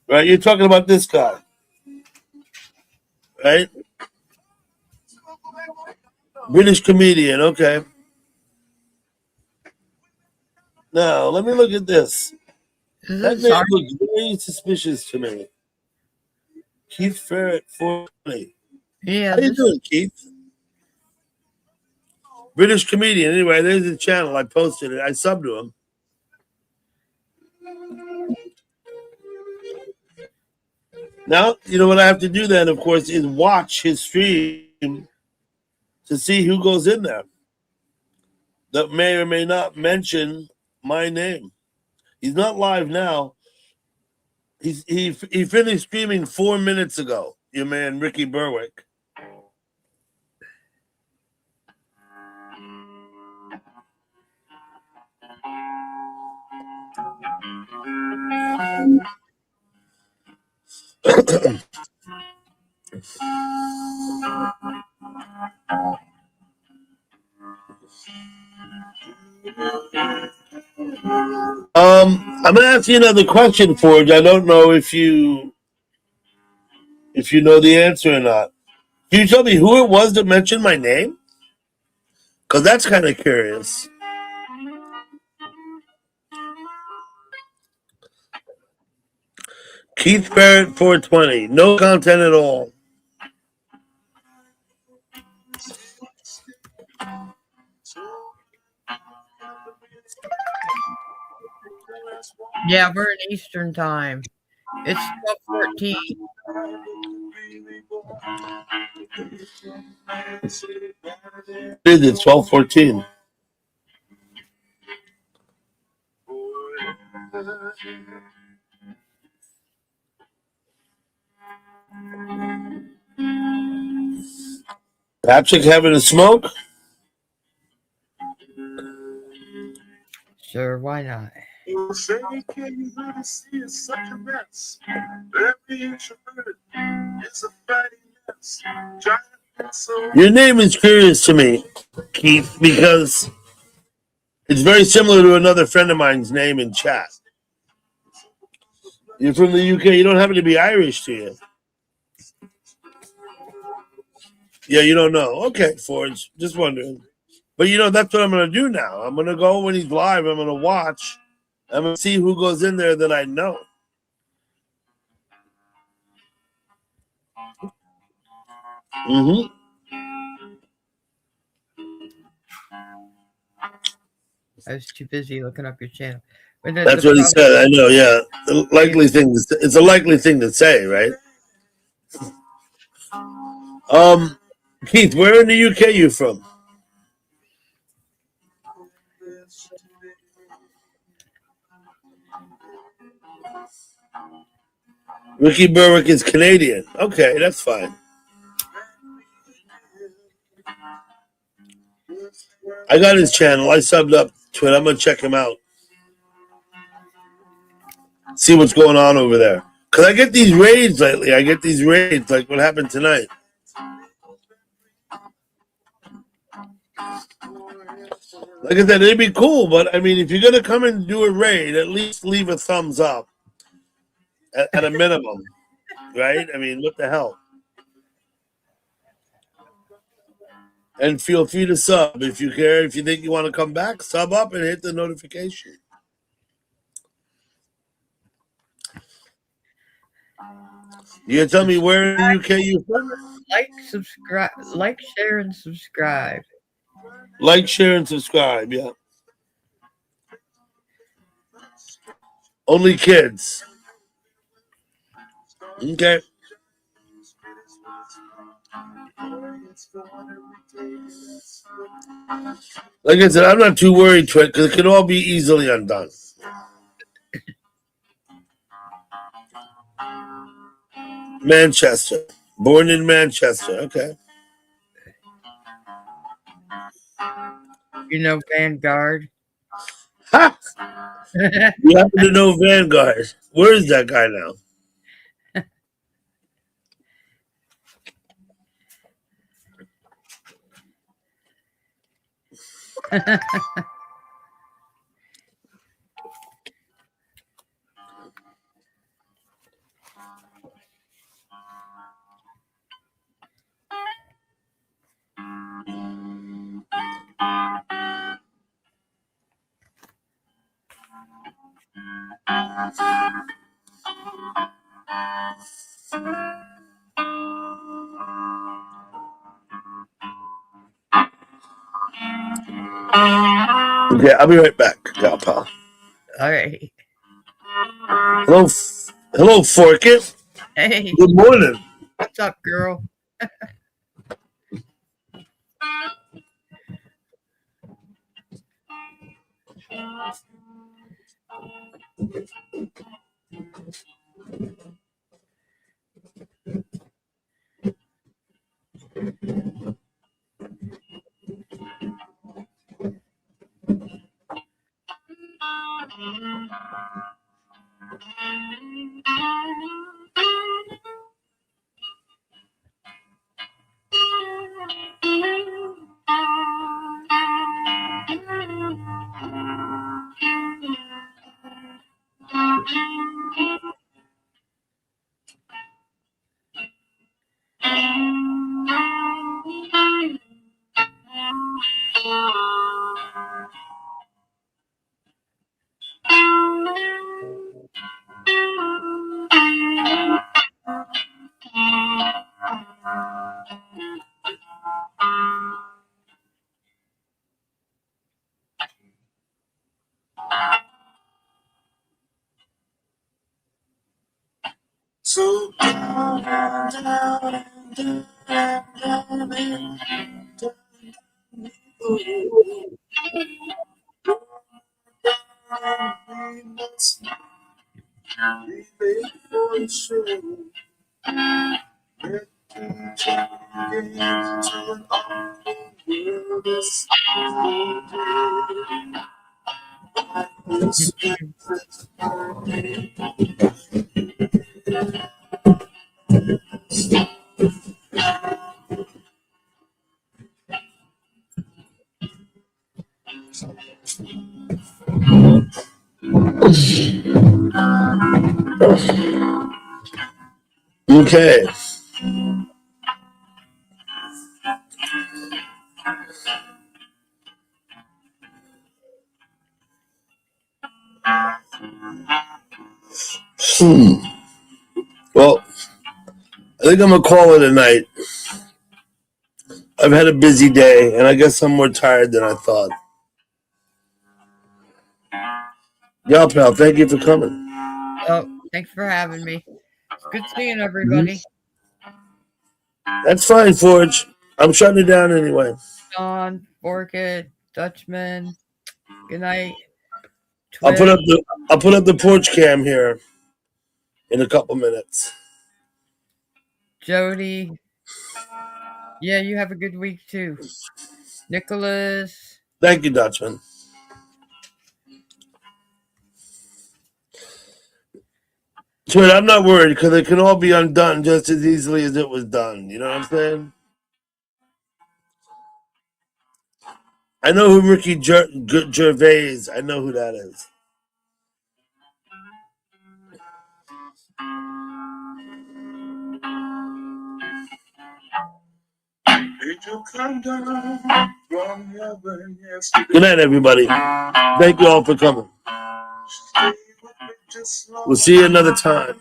Right, you're talking about this guy. Right? British comedian, okay. Now, let me look at this. That name looks very suspicious to me. Keith Ferret 420. Yeah. How you doing, Keith? British comedian. Anyway, there's the channel. I posted it. I subbed to him. Now, you know what I have to do then, of course, is watch his stream to see who goes in there that may or may not mention my name. He's not live now. He finished streaming 4 minutes ago. Your man Ricky Berwick. I'm gonna ask you another question, Forge. I don't know if you know the answer or not. Can you tell me who it was that mentioned my name? Because that's kind of curious. Keith Barrett 420. No content at all. Yeah, we're in Eastern time. It's 12:14. It is 12:14. Patrick having a smoke? Sure, why not? Your name is curious to me, Keith, because it's very similar to another friend of mine's name in chat. You're from the UK. You don't happen to be Irish, do you? Yeah, you don't know. Okay, Forge. Just wondering. But you know, that's what I'm going to do now. I'm going to go when he's live. I'm going to watch. I'm going to see who goes in there that I know. Mm-hmm. I was too busy looking up your channel. That's what he said. I know. Yeah, likely thing. It's a likely thing to say, right? Keith, where in the UK you from? Ricky Berwick is Canadian. Okay, that's fine. I got his channel. I subbed up to it. I'm gonna check him out. See what's going on over there. Cause I get these raids lately. I get these raids like what happened tonight. Like I said, it'd be cool, but I mean, if you're gonna come and do a raid, at least leave a thumbs up at a minimum, right? I mean, what the hell? And feel free to sub if you care. If you think you want to come back, sub up and hit the notification. You gonna tell me where in the UK you're from? Like, subscribe, like, share, and subscribe. Like, share, and subscribe. Yeah. Only kids. Okay. Like I said, I'm not too worried, Twit, because it can all be easily undone. Manchester. Born in Manchester. Okay. You know Vanguard. Ha! You happen to know Vanguard. Where is that guy now? Okay, I'll be right back, gal pal. All right. Hello, Forkit. Hey. Good morning. What's up, girl? So down and down and down and down and down. We must be faithful, sure. Let the change to an awful world is Okay. Well, I think I'm going to call it a night. I've had a busy day, and I guess I'm more tired than I thought. Y'all, pal, thank you for coming. Oh, thanks for having me. It's good seeing everybody. That's fine, Forge. I'm shutting it down anyway. Don, Orchid, Dutchman. Good night. I'll put up the porch cam here in a couple minutes. Jody. Yeah, you have a good week too. Nicholas. Thank you, Dutchman. Twit, I'm not worried because it can all be undone just as easily as it was done. You know what I'm saying? I know who Ricky Gervais. I know who that is. Good night, everybody. Thank you all for coming. We'll see you another time.